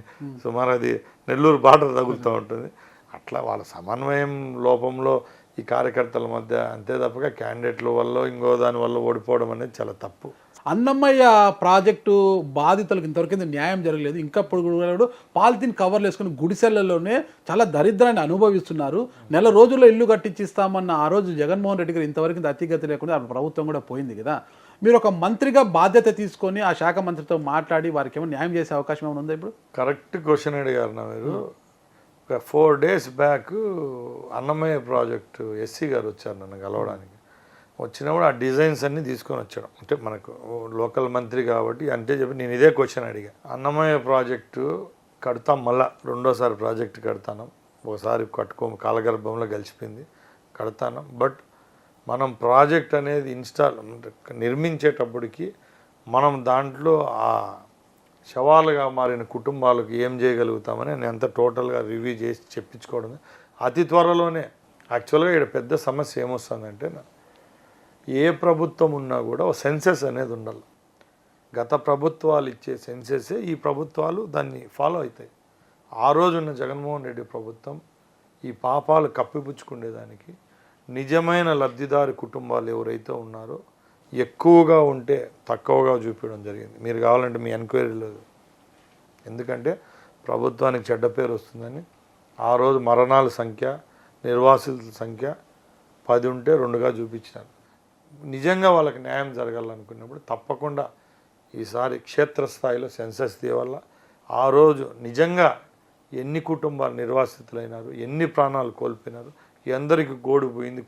సుమారు అది నెల్లూరు బార్డర్ తగులుతూ ఉంటుంది. అట్లా వాళ్ళ సమన్వయం లోపంలో ఈ కార్యకర్తల మధ్య, అంతే తప్పగా క్యాండిడేట్ల వల్ల ఇంకో దాని వల్ల ఓడిపోవడం అనేది చాలా తప్పు. అన్నమయ్య ప్రాజెక్టు బాధితులకు ఇంతవరకు న్యాయం జరగలేదు. ఇంకప్పుడు కూడా పాలిథిన్ కవర్లు వేసుకుని గుడిసెలలోనే చాలా దరిద్రాన్ని అనుభవిస్తున్నారు. నెల రోజుల్లో ఇల్లు కట్టించిస్తామన్న ఆ రోజు జగన్మోహన్ రెడ్డి గారు ఇంతవరకు అతిగతి లేకుండా ప్రభుత్వం కూడా పోయింది కదా. మీరు ఒక మంత్రిగా బాధ్యత తీసుకొని ఆ శాఖ మంత్రితో మాట్లాడి వారికి ఏమైనా న్యాయం చేసే అవకాశం ఏమైనా ఉందా? ఇప్పుడు కరెక్ట్ క్వశ్చన్ అడిగారు నా మీరు. ఒక 4 days back Annamayya project SC గారు వచ్చారు నన్ను కలవడానికి. వచ్చినప్పుడు ఆ డిజైన్స్ అన్నీ తీసుకొని వచ్చాడు. అంటే మనకు లోకల్ మంత్రి కాబట్టి అంటే చెప్పి నేను ఇదే క్వశ్చన్ అడిగా. అన్నమయ్య ప్రాజెక్టు కడతాం, మళ్ళా రెండోసారి ప్రాజెక్టు కడతాను. ఒకసారి కాలగర్భంలో కలిసిపోయింది, కడతాను. బట్ మనం ప్రాజెక్ట్ అనేది నిర్మించేటప్పటికి మనం దాంట్లో ఆ శవాలుగా మారిన కుటుంబాలకు ఏం చేయగలుగుతామని నేను అంత టోటల్గా రివ్యూ చేసి చెప్పించుకోవడం. అతి త్వరలోనే యాక్చువల్గా ఇక్కడ పెద్ద సమస్య ఏమొస్తుందంటే, ఏ ప్రభుత్వం ఉన్నా కూడా ఒక సెన్సెస్ అనేది ఉండాలి. గత ప్రభుత్వాలు ఇచ్చే సెన్సెసే ఈ ప్రభుత్వాలు దాన్ని ఫాలో అవుతాయి. ఆ రోజున్న జగన్మోహన్ రెడ్డి ప్రభుత్వం ఈ పాపాలు కప్పిపుచ్చుకునేదానికి నిజమైన లబ్ధిదారు కుటుంబాలు ఎవరైతే ఉన్నారో ఎక్కువగా ఉంటే తక్కువగా చూపించడం జరిగింది. మీరు కావాలంటే మీ ఎంక్వైరీలో, ఎందుకంటే ప్రభుత్వానికి చెడ్డ పేరు వస్తుందని ఆ రోజు మరణాల సంఖ్య, నిర్వాసితుల సంఖ్య 10 ఉంటే 2గా చూపించినారు. నిజంగా వాళ్ళకి న్యాయం జరగాలనుకున్నప్పుడు తప్పకుండా ఈసారి క్షేత్రస్థాయిలో సెన్సస్ తీయవల్ల ఆ రోజు నిజంగా ఎన్ని కుటుంబాలు నిర్వాసితులైనారు, ఎన్ని ప్రాణాలు కోల్పోయినారు, ఎందరికి గోడు పోయింది,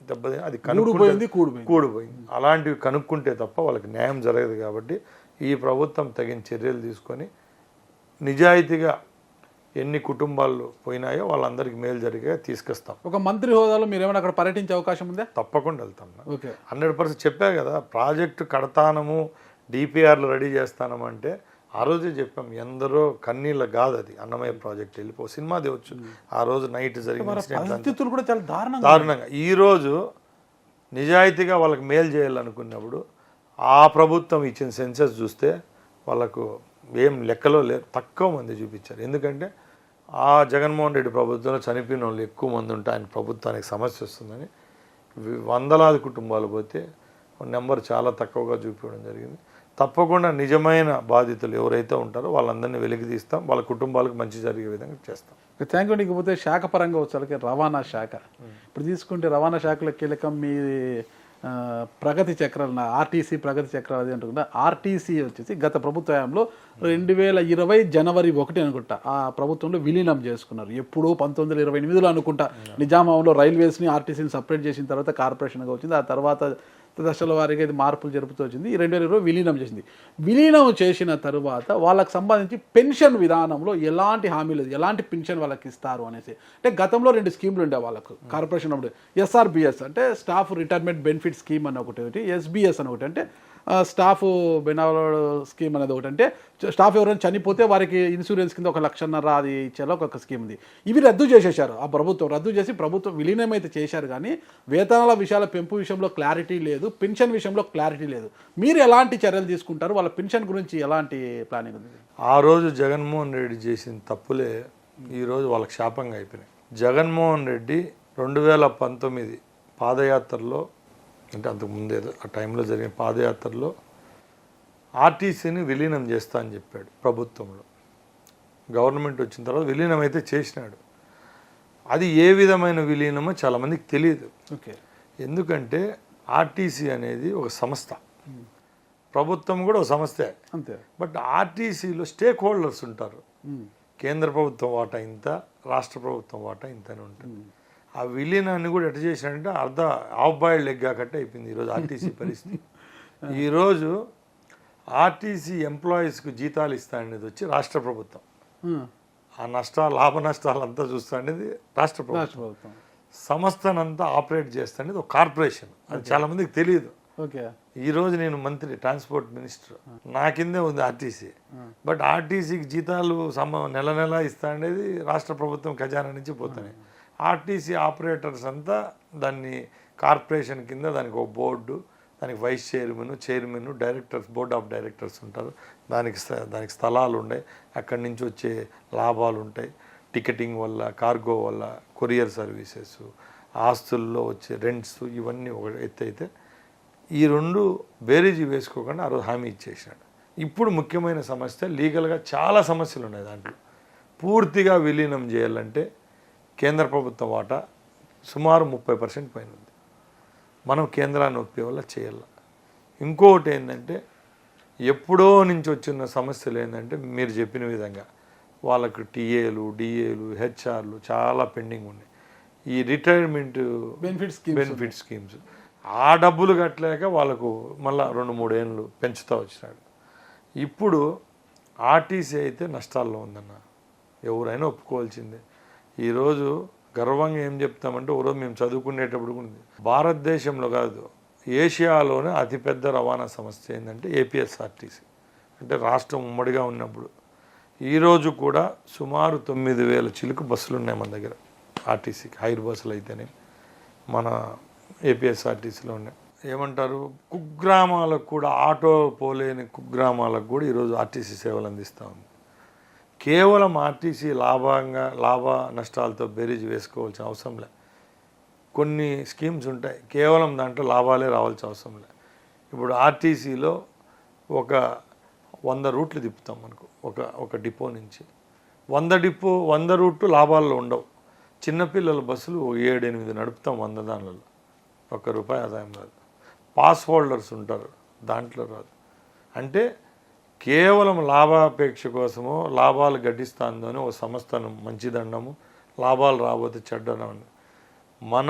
దెబ్బతింది, అది కూడిపోయింది, అలాంటివి కనుక్కుంటే తప్ప వాళ్ళకి న్యాయం జరగదు. కాబట్టి ఈ ప్రభుత్వం తగిన చర్యలు తీసుకొని నిజాయితీగా ఎన్ని కుటుంబాలు పోయినాయో వాళ్ళందరికీ మేలు జరిగే తీసుకొస్తాం. ఒక మంత్రి హోదాలో మీరు ఏమైనా అక్కడ పర్యటించే అవకాశం ఉందా? తప్పకుండా వెళ్తాం. ఓకే, 100% చెప్పా కదా, ప్రాజెక్టు కడతానము, డిపిఆర్లు రెడీ చేస్తానము అంటే ఆ రోజే చెప్పాం. ఎందరో కన్నీళ్ళ కాదు అది అన్నమయ్య ప్రాజెక్ట్ వెళ్ళిపో సినిమా దేవచ్చు. ఆ రోజు నైట్ జరిగిన పరిస్థితులు కూడా చాలా దారుణంగా. ఈరోజు నిజాయితీగా వాళ్ళకి మేలు చేయాలనుకున్నప్పుడు ఆ ప్రభుత్వం ఇచ్చిన సెన్సెస్ చూస్తే వాళ్ళకు ఏం లెక్కలో లేరు, తక్కువ మంది చూపించారు. ఎందుకంటే ఆ జగన్మోహన్ రెడ్డి ప్రభుత్వంలో చనిపోయిన వాళ్ళు ఎక్కువ మంది ఉంటే ఆయన ప్రభుత్వానికి సమస్య వస్తుందని వందలాది కుటుంబాలు పోతే నెంబర్ చాలా తక్కువగా చూపించడం జరిగింది. తప్పకుండా నిజమైన బాధితులు ఎవరైతే ఉంటారో వాళ్ళందరినీ వెలికి తీస్తాం, వాళ్ళ కుటుంబాలకు మంచి జరిగే విధంగా చేస్తాం. Thank you. ఇకపోతే శాఖ పరంగా వచ్చాక రవాణా శాఖ, ఇప్పుడు తీసుకుంటే రవాణా శాఖలో కీలకం మీ ప్రగతి చక్రాలు, ఆర్టీసీ ప్రగతి చక్రాలు అది అంటుకుంటా. ఆర్టీసీ వచ్చేసి గత ప్రభుత్వ హయాంలో 2020 జనవరి 1 అనుకుంటా ఆ ప్రభుత్వంలో విలీనం చేసుకున్నారు. ఎప్పుడో 1928లో అనుకుంటా నిజామాబాద్లో రైల్వేస్ని ఆర్టీసీని సపరేట్ చేసిన తర్వాత కార్పొరేషన్గా వచ్చింది. ఆ తర్వాత దశల వారీగా ఇది మార్పులు జరుపుతూ వచ్చింది. ఈ 2020 విలీనం చేసింది. విలీనం చేసిన తరువాత వాళ్ళకి సంబంధించి పెన్షన్ విధానంలో ఎలాంటి హామీలు, ఎలాంటి పెన్షన్ వాళ్ళకి ఇస్తారు అనేసి, అంటే గతంలో 2 స్కీములు ఉండే వాళ్ళకు కార్పొరేషన్ అప్పుడు, ఎస్ఆర్బిఎస్ అంటే స్టాఫ్ రిటైర్మెంట్ బెనిఫిట్ స్కీమ్ అని ఒకటి, ఎస్బిఎస్ అని ఒకటి అంటే స్టాఫ్ బెనావల్ స్కీమ్ అనేది ఒకటి, అంటే స్టాఫ్ ఎవరైనా చనిపోతే వారికి ఇన్సూరెన్స్ కింద 1,50,000 అది ఇచ్చేలా ఒక స్కీమ్ ఉంది. ఇవి రద్దు చేసేశారు. ఆ ప్రభుత్వం రద్దు చేసి ప్రభుత్వం విలీనం అయితే చేశారు, కానీ వేతనాల విషయాల పెంపు విషయంలో క్లారిటీ లేదు, పెన్షన్ విషయంలో క్లారిటీ లేదు. మీరు ఎలాంటి చర్యలు తీసుకుంటారు? వాళ్ళ పెన్షన్ గురించి ఎలాంటి ప్లానింగ్ ఉంది? ఆ రోజు జగన్మోహన్ రెడ్డి చేసిన తప్పులే ఈరోజు వాళ్ళకి శాపంగా అయిపోయినాయి. జగన్మోహన్ రెడ్డి 2019 పాదయాత్రలో, అంటే అంతకు ముందేదో ఆ టైంలో జరిగిన పాదయాత్రలో ఆర్టీసీని విలీనం చేస్తా అని చెప్పాడు. ప్రభుత్వంలో గవర్నమెంట్ వచ్చిన తర్వాత విలీనం అయితే చేసినాడు. అది ఏ విధమైన విలీనమో చాలామందికి తెలియదు. ఓకే, ఎందుకంటే ఆర్టీసీ అనేది ఒక సంస్థ, ప్రభుత్వం కూడా ఒక సంస్థే అంతే. బట్ ఆర్టీసీలో స్టేక్ హోల్డర్స్ ఉంటారు. కేంద్ర ప్రభుత్వం వాటా ఇంత, రాష్ట్ర ప్రభుత్వం వాటా ఇంతనే ఉంటుంది. ఆ విలీనాన్ని కూడా ఎట్లా చేసినాడంటే హాఫ్ బాయిల్డ్ ఎగ్ కాకట్టే అయిపోయింది ఈరోజు ఆర్టీసీ పరిస్థితి. ఈరోజు ఆర్టీసీ ఎంప్లాయీస్కు జీతాలు ఇస్తా అనేది వచ్చి రాష్ట్ర ప్రభుత్వం, ఆ లాభ నష్టాలు అంతా చూస్తా అనేది రాష్ట్ర ప్రభుత్వం, సంస్థనంతా ఆపరేట్ చేస్తా అనేది ఒక కార్పొరేషన్. అది చాలా మందికి తెలియదు. ఓకే, ఈరోజు నేను మంత్రి, ట్రాన్స్పోర్ట్ మినిస్టర్, నా కిందే ఉంది ఆర్టీసీ. బట్ ఆర్టీసీకి జీతాలు నెల నెల ఇస్తా అనేది రాష్ట్ర ప్రభుత్వం ఖజానా నుంచి పోతున్నాయి. ఆర్టీసీ ఆపరేటర్స్ అంతా దాన్ని కార్పొరేషన్ కింద, దానికి ఒక బోర్డు, దానికి vice chairman, directors, board of directors ఉంటారు. దానికి స్థలాలు ఉన్నాయి, అక్కడి నుంచి వచ్చే లాభాలు ఉంటాయి, టికెటింగ్ వల్ల, కార్గో వల్ల, కొరియర్ సర్వీసెస్, ఆస్తుల్లో వచ్చే రెంట్స్, ఇవన్నీ ఒక ఎత్తు అయితే ఈ 2 బేరీజీ వేసుకోకుండా ఆ రోజు హామీ ఇచ్చేసినాడు. ఇప్పుడు ముఖ్యమైన సమస్య, లీగల్గా చాలా సమస్యలు ఉన్నాయి దాంట్లో. పూర్తిగా విలీనం చేయాలంటే కేంద్ర ప్రభుత్వం వాటా సుమారు 30% పైన ఉంది. మనం కేంద్రాన్ని ఒప్పే వల్ల చేయాలి. ఇంకొకటి ఏంటంటే, ఎప్పుడో నుంచి వచ్చిన సమస్యలు ఏంటంటే మీరు చెప్పిన విధంగా వాళ్ళకు టీఏలు, డిఏలు, హెచ్ఆర్లు చాలా పెండింగ్ ఉన్నాయి. ఈ రిటైర్మెంట్ బెనిఫిట్ స్కీమ్స్ ఆ డబ్బులు కట్టలేక వాళ్ళకు మళ్ళీ 2-3 ఏళ్ళు పెంచుతూ వచ్చినాడు. ఇప్పుడు ఆర్టీసీ అయితే నష్టాల్లో ఉందన్న, ఎవరైనా ఒప్పుకోవాల్సిందే. ఈరోజు గర్వంగా ఏం చెప్తామంటే, ఒకరోజు మేము చదువుకునేటప్పుడు కూడా భారతదేశంలో కాదు ఏషియాలోనే అతిపెద్ద రవాణా సంస్థ ఏంటంటే ఏపీఎస్ఆర్టీసీ. అంటే రాష్ట్రం ఉమ్మడిగా ఉన్నప్పుడు ఈరోజు కూడా సుమారు 9,000 చిలుకు బస్సులు ఉన్నాయి మన దగ్గర ఆర్టీసీకి. హైర్ బస్సులు అయితేనే మన ఏపీఎస్ఆర్టీసీలో ఉన్నాయి. ఏమంటారు, కుగ్రామాలకు కూడా, ఆటో పోలేని కుగ్రామాలకు కూడా ఈరోజు ఆర్టీసీ సేవలు అందిస్తూ ఉంది. కేవలం ఆర్టీసీ లాభ నష్టాలతో బేరీజ్ వేసుకోవాల్సిన అవసరం లే. కొన్ని స్కీమ్స్ ఉంటాయి కేవలం దాంట్లో లాభాలే రావాల్సిన అవసరం లే. ఇప్పుడు ఆర్టీసీలో ఒక 100 రూట్లు తిప్పుతాం మనకు ఒక డిపో నుంచి. 100 రూట్లు లాభాల్లో ఉండవు. చిన్నపిల్లల బస్సులు 7-8 నడుపుతాం 100 దానిలలో, ₹1 ఆదాయం రాదు. పాస్ హోల్డర్స్ ఉంటారు, దాంట్లో రాదు. అంటే కేవలం లాభాపేక్ష కోసమో లాభాలు గడ్డిస్తాందో అని ఒక సంస్థను మంచిదండము, లాభాలు రాబోతే చెడ్డనని. మన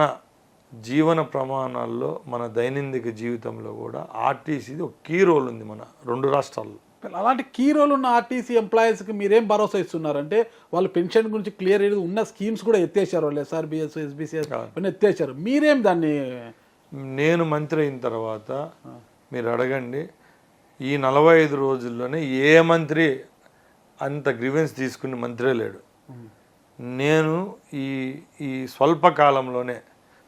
జీవన ప్రమాణాల్లో మన దైనందిక జీవితంలో కూడా ఆర్టీసీది ఒక కీ రోల్ ఉంది మన 2 రాష్ట్రాల్లో. అలాంటి కీ రోల్ ఉన్న ఆర్టీసీ ఎంప్లాయీస్కి మీరేం భరోసా ఇస్తున్నారంటే వాళ్ళు పెన్షన్ గురించి క్లియర్ అయ్యేది, ఉన్న స్కీమ్స్ కూడా ఎత్తేసారు, వాళ్ళు SRBS SBCS ఇవన్నీ ఎత్తేసారు. మీరేం దాన్ని? నేను మంత్రి అయిన తర్వాత మీరు అడగండి, ఈ 45 రోజుల్లోనే ఏ మంత్రి అంత గ్రీవెన్స్ తీసుకుని మంత్రే లేడు. నేను ఈ స్వల్ప కాలంలోనే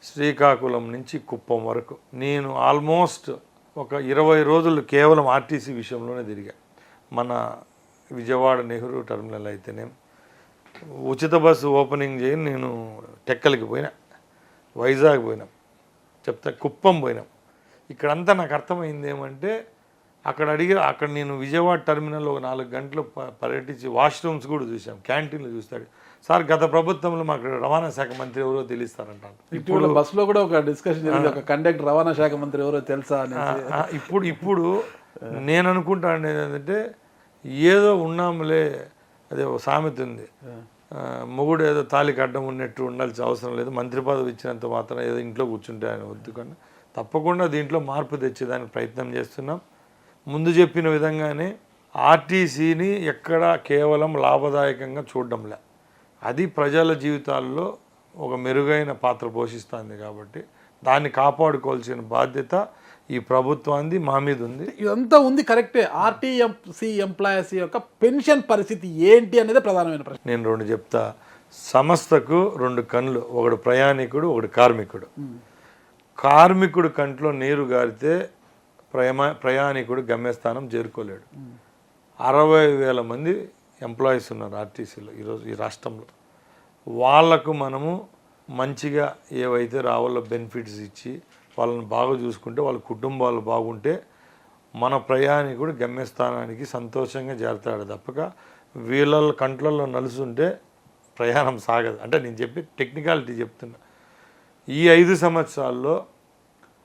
శ్రీకాకుళం నుంచి కుప్పం వరకు నేను ఆల్మోస్ట్ ఒక 20 రోజులు కేవలం ఆర్టీసీ విషయంలోనే తిరిగా. మన విజయవాడ నెహ్రూ టెర్మినల్ అయితేనే ఉచిత బస్సు ఓపెనింగ్ చేయని నేను టెక్కలికి పోయినా, వైజాగ్ పోయినాం, కుప్పం పోయినాం. ఇక్కడంతా నాకు అర్థమైంది ఏమంటే అక్కడ నేను విజయవాడ టెర్మినల్లో ఒక 4 గంటలు పర్యటించి వాష్రూమ్స్ కూడా చూసాం, క్యాంటీన్లు చూస్తాడు. సార్ గత ప్రభుత్వంలో మాకు రవాణా శాఖ మంత్రి ఎవరో తెలుస్తారంటాను. ఇప్పుడు బస్సులో కూడా ఒక డిస్కషన్ జరిగింది, ఒక కండక్టర్ రవాణా శాఖ మంత్రి ఎవరో తెలుసా అని. ఇప్పుడు నేను అనుకుంటాను ఏంటంటే ఏదో ఉన్నాములే, అదే ఒక సామెత ఉంది, మొగుడు ఏదో తాలికి అడ్డం ఉన్నట్టు ఉండాల్సిన అవసరం లేదు, మంత్రి పదవి ఇచ్చినంత మాత్రం ఏదో ఇంట్లో కూర్చుంటే ఆయన వద్దు. కానీ తప్పకుండా దీంట్లో మార్పు తెచ్చేదానికి ప్రయత్నం చేస్తున్నాం. ముందు చెప్పిన విధంగానే ఆర్టీసీని ఎక్కడా కేవలం లాభదాయకంగా చూడడంలే, అది ప్రజల జీవితాల్లో ఒక మెరుగైన పాత్ర పోషిస్తుంది. కాబట్టి దాన్ని కాపాడుకోవాల్సిన బాధ్యత ఈ ప్రభుత్వానికి మా మీద ఉంది. ఇదంతా ఉంది కరెక్టే. ఆర్టీసీ ఎంప్లాయీస్ యొక్క పెన్షన్ పరిస్థితి ఏంటి అనేది ప్రధానమైన ప్రశ్న. నేను 2 చెప్తా. సంస్థకు 2 కన్నులు, ఒకడు ప్రయాణికుడు, ఒకడు కార్మికుడు. కార్మికుడు కంట్లో నీరు గారితే ప్రయాణికుడు గమ్యస్థానం చేరుకోలేడు. 60,000 మంది ఎంప్లాయీస్ ఉన్నారు ఆర్టీసీలో ఈరోజు ఈ రాష్ట్రంలో. వాళ్లకు మనము మంచిగా ఏవైతే రావాలో బెనిఫిట్స్ ఇచ్చి వాళ్ళని బాగా చూసుకుంటే, వాళ్ళ కుటుంబాలు బాగుంటే మన ప్రయాణికుడు గమ్యస్థానానికి సంతోషంగా చేరతాడు. తప్పక వీళ్ళ కంట్లలో నలుసుంటే ప్రయాణం సాగదు. అంటే నేను చెప్పి టెక్నికాలిటీ చెప్తున్నా. ఈ 5 సంవత్సరాల్లో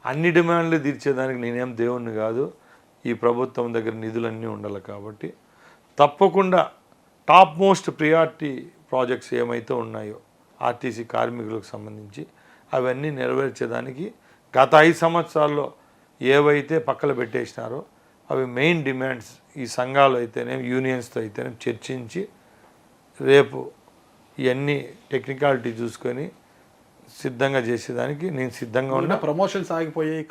అన్ని డిమాండ్లు తీర్చేదానికి నేనేం దేవుణ్ణి కాదు, ఈ ప్రభుత్వం దగ్గర నిధులన్నీ ఉండాలి. కాబట్టి తప్పకుండా టాప్ మోస్ట్ ప్రియారిటీ ప్రాజెక్ట్స్ ఏమైతే ఉన్నాయో ఆర్టీసీ కార్మికులకు సంబంధించి అవన్నీ నెరవేర్చేదానికి గత 5 సంవత్సరాల్లో ఏవైతే పక్కన పెట్టేసినారో అవి మెయిన్ డిమాండ్స్ ఈ సంఘాలు అయితేనే యూనియన్స్తో అయితేనే చర్చించి రేపు ఇవన్నీ టెక్నికాలిటీ చూసుకొని సిద్ధంగా చేసేదానికి నేను సిద్ధంగా ఉన్నా. ప్రమోషన్స్ ఆగిపోయాయి,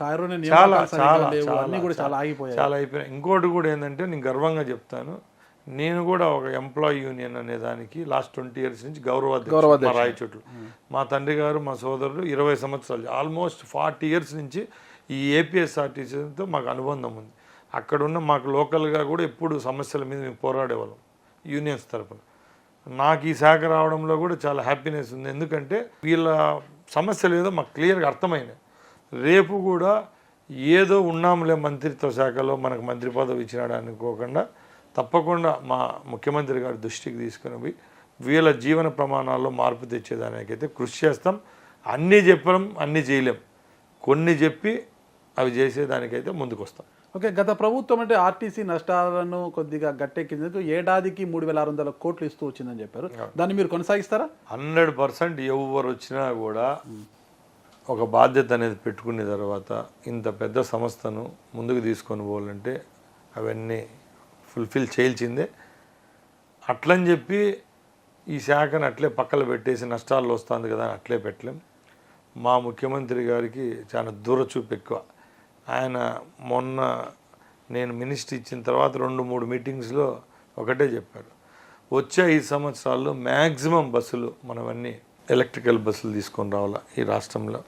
చాలా అయిపోయాయి. ఇంకోటి కూడా ఏంటంటే నేను గర్వంగా చెప్తాను, నేను కూడా ఒక ఎంప్లాయీ యూనియన్ అనే దానికి లాస్ట్ 20 years నుంచి గౌరవాధ్యక్షుడు మా రాయచోట్లు. మా తండ్రి గారు మా సోదరుడు 20 సంవత్సరాలు ఆల్మోస్ట్ 40 years నుంచి ఈ ఏపీఎస్ఆర్టీసీతో మాకు అనుబంధం ఉంది. అక్కడున్న మాకు లోకల్గా కూడా ఎప్పుడు సమస్యల మీద మేము పోరాడేవాళ్ళం యూనియన్స్ తరఫున. నాకు ఈ శాఖ రావడంలో కూడా చాలా హ్యాపీనెస్ ఉంది. ఎందుకంటే వీళ్ళ సమస్యలు ఏదో మాకు క్లియర్గా అర్థమైనాయి. రేపు కూడా ఏదో ఉన్నాములే మంత్రిత్వ శాఖలో మనకు మంత్రి పదవి ఇచ్చినాడు అనుకోకుండా తప్పకుండా మా ముఖ్యమంత్రి గారి దృష్టికి తీసుకుని పోయి వీళ్ళ జీవన ప్రమాణాల్లో మార్పు తెచ్చేదానికైతే కృషి చేస్తాం. అన్నీ చెప్పడం అన్నీ చేయలేం, కొన్ని చెప్పి అవి చేసేదానికైతే ముందుకు వస్తాం. ఓకే, గత ప్రభుత్వం అంటే ఆర్టీసీ నష్టాలను కొద్దిగా గట్టెక్కించేందుకు ఏడాదికి 3,600 కోట్లు ఇస్తూ వచ్చిందని చెప్పారు. దాన్ని మీరు కొనసాగిస్తారా? 100% ఎవరు వచ్చినా కూడా ఒక బాధ్యత అనేది పెట్టుకునే తర్వాత ఇంత పెద్ద సంస్థను ముందుకు తీసుకొని పోవాలంటే అవన్నీ ఫుల్ఫిల్ చేయాల్సిందే. అట్లని చెప్పి ఈ శాఖను అట్లే పక్కన పెట్టేసి నష్టాల్లో వస్తుంది కదా అని అట్లే పెట్టలేం. మా ముఖ్యమంత్రి గారికి చాలా దూరచూపు ఎక్కువ. ఆయన మొన్న నేను మినిస్ట్రీ ఇచ్చిన తర్వాత 2-3 మీటింగ్స్లో ఒకటే చెప్పారు, వచ్చే 5 సంవత్సరాల్లో మ్యాక్సిమం బస్సులు మనవన్నీ ఎలక్ట్రికల్ బస్సులు తీసుకొని రావాలా ఈ రాష్ట్రంలో.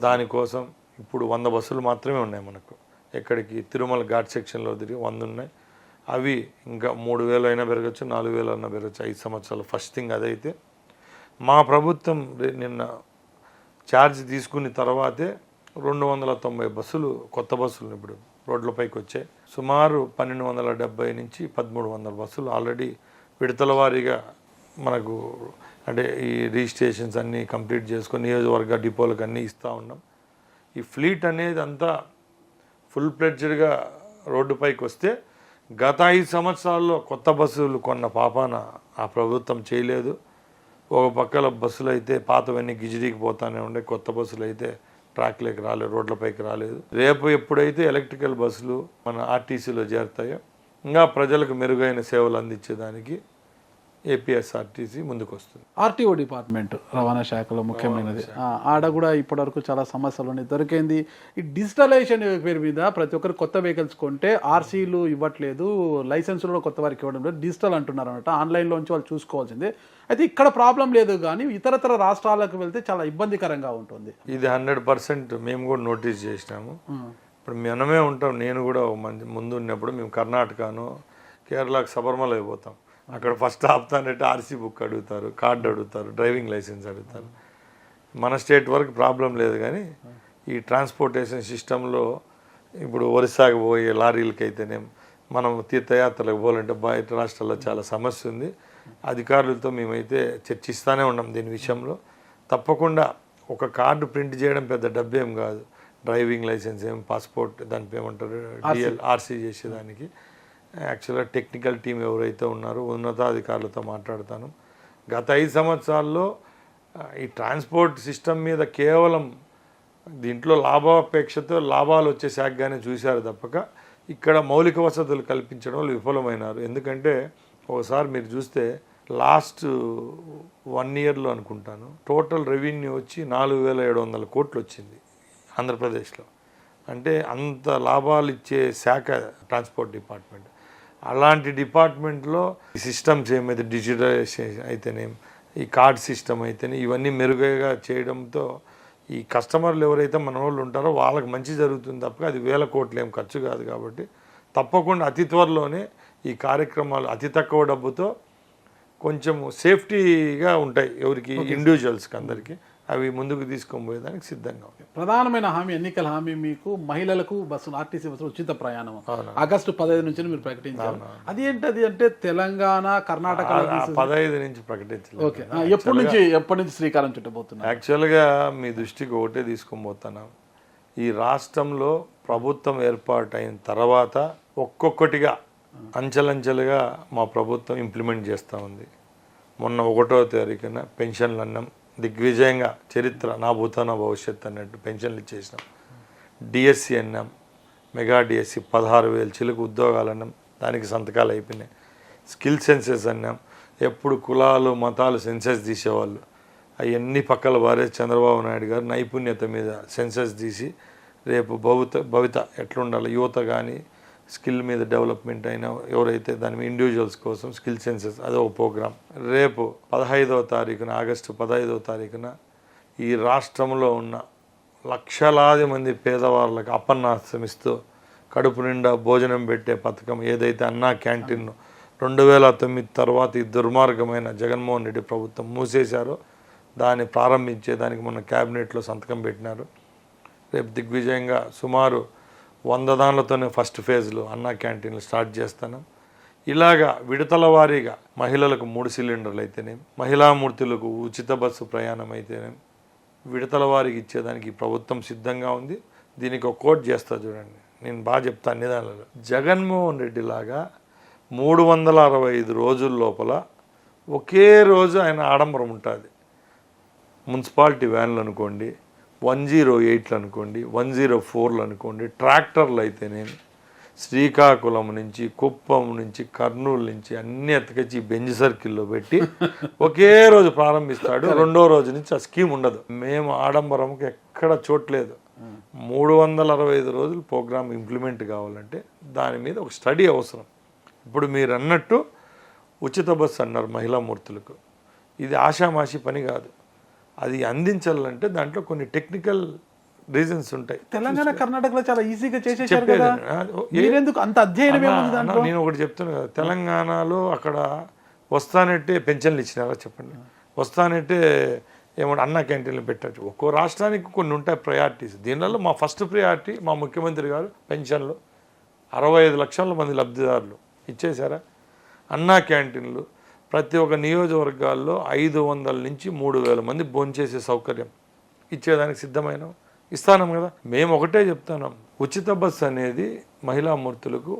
దానికోసం ఇప్పుడు 100 బస్సులు మాత్రమే ఉన్నాయి మనకు. ఎక్కడికి తిరుమల ఘాట్ సెక్షన్లో తిరిగి 100 ఉన్నాయి. అవి ఇంకా 3,000 అయినా పెరగచ్చు, 4,000 అయినా పెరగచ్చు 5 సంవత్సరాలు. ఫస్ట్ థింగ్ అదైతే మా ప్రభుత్వం నిన్న ఛార్జ్ తీసుకున్న తర్వాతే 290 బస్సులు, కొత్త బస్సులు ఇప్పుడు రోడ్లపైకి వచ్చాయి. సుమారు 1,270 నుంచి 1,300 బస్సులు ఆల్రెడీ విడతల వారీగా మనకు అంటే ఈ రిజిస్ట్రేషన్స్ అన్నీ కంప్లీట్ చేసుకొని నియోజకవర్గ డిపోలకు అన్నీ ఇస్తూ ఉన్నాం. ఈ ఫ్లీట్ అనేది అంతా ఫుల్ ప్లెడ్జ్డ్గా రోడ్డుపైకి వస్తే గత 5 సంవత్సరాల్లో కొత్త బస్సులు కొన్న పాపాన ఆ ప్రభుత్వం చేయలేదు. ఒక పక్కల బస్సులు అయితే పాతవన్నీ గిజిడీకి పోతానే ఉండే, కొత్త బస్సులు అయితే ట్రాక్లోకి రాలేదు, రోడ్లపైకి రాలేదు. రేపు ఎప్పుడైతే ఎలక్ట్రికల్ బస్సులు మన ఆర్టీసీలో చేరుతాయో ఇంకా ప్రజలకు మెరుగైన సేవలు అందించేదానికి ఏపీఎస్ఆర్టీసీ ముందుకు వస్తుంది. ఆర్టీఓ డిపార్ట్మెంట్ రవాణా శాఖలో ముఖ్యమైనది. ఆడ కూడా ఇప్పటివరకు చాలా సమస్యలు ఉన్నాయి. దొరికింది ఈ డిజిటలైజేషన్ పేరు మీద ప్రతి ఒక్కరు కొత్త వెహికల్స్ కొంటే ఆర్సీలు ఇవ్వట్లేదు, లైసెన్సులు కూడా కొత్త వారికి ఇవ్వడం లేదు, డిజిటల్ అంటున్నారు అనమాట. ఆన్లైన్లోంచి వాళ్ళు చూసుకోవాల్సిందే. అయితే ఇక్కడ ప్రాబ్లం లేదు, కానీ ఇతరతర రాష్ట్రాలకు వెళ్తే చాలా ఇబ్బందికరంగా ఉంటుంది. ఇది 100% మేము కూడా నోటీస్ చేసినాము. ఇప్పుడు మనమే ఉంటాం, నేను కూడా ముందు ఉన్నప్పుడు మేము కర్ణాటకను, కేరళకు సబర్మల అయిపోతాం. అక్కడ ఫస్ట్ ఆపుతానంటే ఆర్సీ బుక్ అడుగుతారు, కార్డు అడుగుతారు, డ్రైవింగ్ లైసెన్స్ అడుగుతారు. మన స్టేట్ వరకు ప్రాబ్లం లేదు, కానీ ఈ ట్రాన్స్పోర్టేషన్ సిస్టంలో ఇప్పుడు ఒరిస్సాకి పోయే లారీలకైతేనే మనం తీర్థయాత్రలకు పోవాలంటే బయట రాష్ట్రాల్లో చాలా సమస్య ఉంది. అధికారులతో మేమైతే చర్చిస్తూనే ఉన్నాం దీని విషయంలో. తప్పకుండా ఒక కార్డు ప్రింట్ చేయడం పెద్ద డబ్బేం కాదు, డ్రైవింగ్ లైసెన్స్ ఏం, పాస్పోర్ట్ దానికి ఏమంటారు ఆర్సీ చేసేదానికి. యాక్చువల్గా టెక్నికల్ టీం ఎవరైతే ఉన్నారో ఉన్నతాధికారులతో మాట్లాడతాను. గత 5 సంవత్సరాల్లో ఈ ట్రాన్స్పోర్ట్ సిస్టమ్ మీద కేవలం దీంట్లో లాభాపేక్షతో లాభాలు వచ్చే శాఖగానే చూశారు తప్పక ఇక్కడ మౌలిక వసతులు కల్పించడంలో విఫలమైనారు. ఎందుకంటే ఒకసారి మీరు చూస్తే లాస్ట్ 1 ఇయర్లో అనుకుంటాను టోటల్ రెవెన్యూ వచ్చి 4,700 కోట్లు వచ్చింది ఆంధ్రప్రదేశ్లో. అంటే అంత లాభాలు ఇచ్చే శాఖ ట్రాన్స్పోర్ట్ డిపార్ట్మెంట్. అలాంటి డిపార్ట్మెంట్లో ఈ సిస్టమ్స్ ఏమైతే డిజిటలైజేషన్ అయితేనేం, ఈ కార్డ్ సిస్టమ్ అయితేనే ఇవన్నీ మెరుగైగా చేయడంతో ఈ కస్టమర్లు ఎవరైతే మన వాళ్ళు ఉంటారో వాళ్ళకి మంచి జరుగుతుంది తప్ప అది 1,000 కోట్లు ఏం ఖర్చు కాదు. కాబట్టి తప్పకుండా అతి త్వరలోనే ఈ కార్యక్రమాలు అతి తక్కువ డబ్బుతో కొంచెం సేఫ్టీగా ఉంటాయి ఎవరికి, ఇండివిజువల్స్కి అందరికీ. అవి ముందుకు తీసుకొని పోయేదానికి సిద్ధంగా ఉంది. ప్రధానమైన హామీ, ఎన్నికల హామీ మీకు మహిళలకు బస్సులు, ఆర్టీసీ బస్సులు ఉచిత ప్రయాణం ఆగస్టు 15 నుంచి మీరు ప్రకటించారు. అది ఏంటది అంటే తెలంగాణ, కర్ణాటక 15 నుంచి ప్రకటించలేదు. ఓకే, ఎప్పటి నుంచి శ్రీకారం చుట్టబోతున్నారు? యాక్చువల్గా మీ దృష్టికి ఒకటే తీసుకొని పోతున్నాం. ఈ రాష్ట్రంలో ప్రభుత్వం ఏర్పాటైన తర్వాత ఒక్కొక్కటిగా అంచెలంచెలుగా మా ప్రభుత్వం ఇంప్లిమెంట్ చేస్తూ ఉంది. మొన్న 1వ తారీఖున పెన్షన్లు అన్నాం, దిగ్విజయంగా చరిత్ర నా భూతో నా భవిష్యత్ అన్నట్టు పెన్షన్లు ఇచ్చేసినాం. డిఎస్సి అన్నాం, మెగా డిఎస్సి 16,000 చిలుకు ఉద్యోగాలు అన్నాం, దానికి సంతకాలు అయిపోయినాయి. స్కిల్ సెన్సెస్ అన్నాం, ఎప్పుడు కులాలు మతాలు సెన్సెస్ తీసేవాళ్ళు అవన్నీ పక్కల వారే చంద్రబాబు నాయుడు గారు నైపుణ్యత మీద సెన్సెస్ తీసి రేపు భవిత ఎట్లుండాలి, యువత కానీ స్కిల్ మీద డెవలప్మెంట్ అయినా ఎవరైతే దాని మీద ఇండివిజువల్స్ కోసం స్కిల్ సెన్సెస్ అదో ప్రోగ్రామ్. రేపు 15వ తారీఖున, ఆగస్టు 15వ తారీఖున ఈ రాష్ట్రంలో ఉన్న లక్షలాది మంది పేదవాళ్ళకి అపన్నాస్తం ఇస్తూ కడుపు నిండా భోజనం పెట్టే పథకం ఏదైతే అన్నా క్యాంటీన్ 2009 తర్వాత ఈ దుర్మార్గమైన జగన్మోహన్ రెడ్డి ప్రభుత్వం మూసేశారో దాన్ని ప్రారంభించేదానికి మొన్న క్యాబినెట్లో సంతకం పెట్టినారు. రేపు దిగ్విజయంగా సుమారు 100 దానిలతోనే ఫస్ట్ ఫేజ్లో అన్నా క్యాంటీన్లు స్టార్ట్ చేస్తాను. ఇలాగా విడతల వారీగా మహిళలకు 3 సిలిండర్లు అయితేనే, మహిళామూర్తులకు ఉచిత బస్సు ప్రయాణం అయితేనే విడతల వారికి ఇచ్చేదానికి ప్రభుత్వం సిద్ధంగా ఉంది. దీనికి ఒక కోట్ చేస్తా చూడండి, నేను బాగా చెప్తాను అన్ని దానిలో. జగన్మోహన్ రెడ్డి లాగా 365 రోజుల లోపల ఒకే రోజు ఆయన ఆడంబరం ఉంటుంది. మున్సిపాలిటీ వ్యాన్లు అనుకోండి, 108లు అనుకోండి, 104లు అనుకోండి, ట్రాక్టర్లు అయితేనే శ్రీకాకుళం నుంచి, కుప్పం నుంచి, కర్నూలు నుంచి అన్ని ఎత్తుకొచ్చి బెంజ్ సర్కిల్లో పెట్టి ఒకే రోజు ప్రారంభిస్తాడు. 2వ రోజు నుంచి ఆ స్కీమ్ ఉండదు. మేము ఆడంబరంకి ఎక్కడ చోట్లేదు. 365 రోజులు ప్రోగ్రామ్ ఇంప్లిమెంట్ కావాలంటే దాని మీద ఒక స్టడీ అవసరం. ఇప్పుడు మీరు అన్నట్టు ఉచిత బస్సు అన్నారు మహిళామూర్తులకు, ఇది ఆషామాషి పని కాదు. అది అందించాలంటే దాంట్లో కొన్ని టెక్నికల్ రీజన్స్ ఉంటాయి. తెలంగాణ కర్ణాటకలో చాలా ఈజీగా చేసేసారు చెప్పేది కదా, ఏ- మీరెందుకు అంత అధ్యయనం ఏముంది అన్న, దాంట్లో? నేను ఒకటి చెప్తాను కదా, తెలంగాణలో అక్కడ వస్తానంటే పెన్షన్లు ఇచ్చినారా చెప్పండి, వస్తానంటే ఏమంటే అన్న క్యాంటీన్లు పెట్టచ్చు. ఒక్కో రాష్ట్రానికి కొన్ని ఉంటాయి ప్రయారిటీస్. దీనిలో మా ఫస్ట్ ప్రయారిటీ మా ముఖ్యమంత్రి గారు పెన్షన్లు 65 లక్షల మంది లబ్ధిదారులు ఇచ్చేశారా. అన్నా క్యాంటీన్లు ప్రతి ఒక్క నియోజకవర్గాల్లో 500 నుంచి 3000 మంది భోంచేసే సౌకర్యం ఇచ్చేదానికి సిద్ధమైన ఇస్తానం కదా. మేము ఒకటే చెప్తున్నాం, ఉచిత బస్సు అనేది మహిళా మూర్తులకు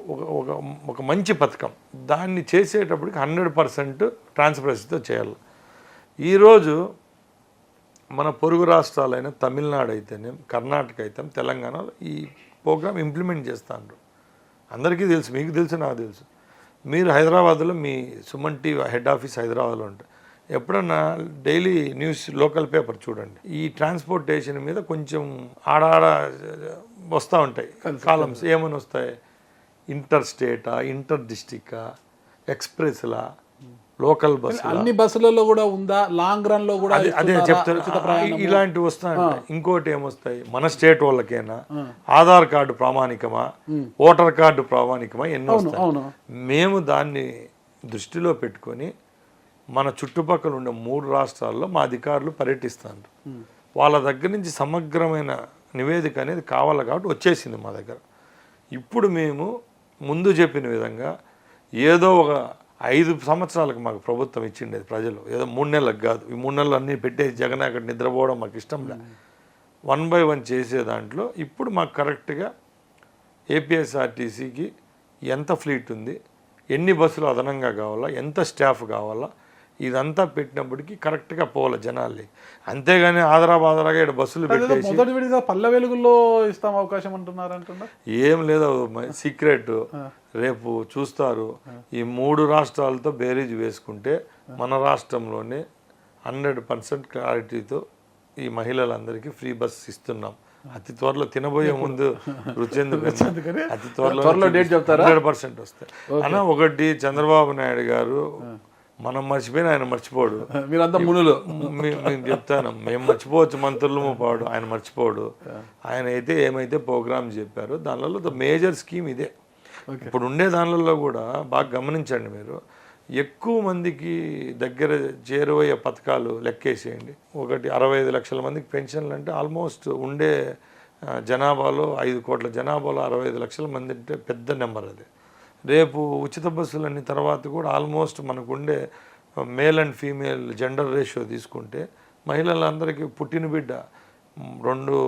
ఒక మంచి పథకం. దాన్ని చేసేటప్పటికి 100% ట్రాన్స్పరెన్సీతో చేయాలి. ఈరోజు మన పొరుగు రాష్ట్రాలైన తమిళనాడు అయితేనే, కర్ణాటక అయితే, తెలంగాణలో ఈ ప్రోగ్రామ్ ఇంప్లిమెంట్ చేస్తాను. అందరికీ తెలుసు, మీకు తెలుసు, నాకు తెలుసు. మీరు హైదరాబాద్లో మీ సుమన్ టీవీ హెడ్ ఆఫీస్ హైదరాబాద్లో ఉంటుంది. ఎప్పుడన్నా డైలీ న్యూస్ లోకల్ పేపర్ చూడండి, ఈ ట్రాన్స్పోర్టేషన్ మీద కొంచెం ఆడాడ వస్తూ ఉంటాయి కాలమ్స్. ఏమని వస్తాయి? ఇంటర్ స్టేటా, ఇంటర్ డిస్టికా, ఎక్స్ప్రెస్లా, లోకల్ బస్సు, అన్ని బస్సులలో కూడా ఉందా, లాంగ్ రన్ లో కూడా అదే చెప్తారు. ఇలాంటివి వస్తాయి. ఇంకోటి ఏమొస్తాయి, మన స్టేట్ వాళ్ళకేనా ఆధార్ కార్డు ప్రామాణికమా, ఓటర్ కార్డు ప్రామాణికమా, ఎన్నో వస్తాయి. మేము దాన్ని దృష్టిలో పెట్టుకొని మన చుట్టుపక్కల ఉండే 3 రాష్ట్రాల్లో మా అధికారులు పర్యటిస్తారు. వాళ్ళ దగ్గర నుంచి సమగ్రమైన నివేదిక అనేది కావాలి కాబట్టి వచ్చేసింది మా దగ్గర. ఇప్పుడు మేము ముందు చెప్పిన విధంగా ఏదో ఒక 5 సంవత్సరాలకు మాకు ప్రభుత్వం ఇచ్చిండేది ప్రజలు, ఏదో 3 నెలలకు కాదు. ఈ 3 నెలలు అన్నీ పెట్టేసి జగన్ అక్కడ నిద్రపోవడం మాకు ఇష్టం లే. 1 by 1 చేసే దాంట్లో ఇప్పుడు మాకు కరెక్ట్గా ఏపీఎస్ఆర్టీసీకి ఎంత ఫ్లీట్ ఉంది, ఎన్ని బస్సులు అదనంగా కావాలా, ఎంత స్టాఫ్ కావాలా, ఇదంతా పెట్టినప్పటికీ కరెక్ట్గా పోవాలి జనాల్ని. అంతేగాని ఆదరాబాదరాగా ఇక్కడ బస్సులు పెట్టేసి మొదటి విడిగా పల్లె వెలుగుల్లో ఇస్తాం అవకాశం అంటున్నారు. ఏం లేదు, సీక్రెట్. రేపు చూస్తారు. ఈ 3 రాష్ట్రాలతో బేరీజ్ వేసుకుంటే మన రాష్ట్రంలోనే 100% క్లారిటీతో ఈ మహిళలందరికీ ఫ్రీ బస్ ఇస్తున్నాం. అతి త్వరలో తినబోయే ముందు రుచెందుకు అతి త్వరలో డేట్ చెప్తారా? 100% వస్తాయి అన్న. ఒకటి, చంద్రబాబు నాయుడు గారు మనం మర్చిపోయినా ఆయన మర్చిపోడు. మీరంతా మునులు. మేము చెప్తాను, మేము మర్చిపోవచ్చు, మంత్రులు పాడు, ఆయన మర్చిపోడు. ఆయన అయితే ఏమైతే ప్రోగ్రామ్ చెప్పారో దానిలో మేజర్ స్కీమ్ ఇదే. ఇప్పుడు ఉండే దానిలో కూడా బాగా గమనించండి మీరు, ఎక్కువ మందికి దగ్గర చేరువయ్యే పథకాలు లెక్కేసేయండి. ఒకటి 65 లక్షల మందికి పెన్షన్లు అంటే ఆల్మోస్ట్ ఉండే జనాభాలో 5 కోట్ల జనాభాలో 65 లక్షల మంది అంటే పెద్ద నెంబర్ అది. రేపు ఉచిత బస్సులన్నీ తర్వాత కూడా ఆల్మోస్ట్ మనకు ఉండే male and female gender ratio తీసుకుంటే మహిళలందరికీ పుట్టిన బిడ్డ 2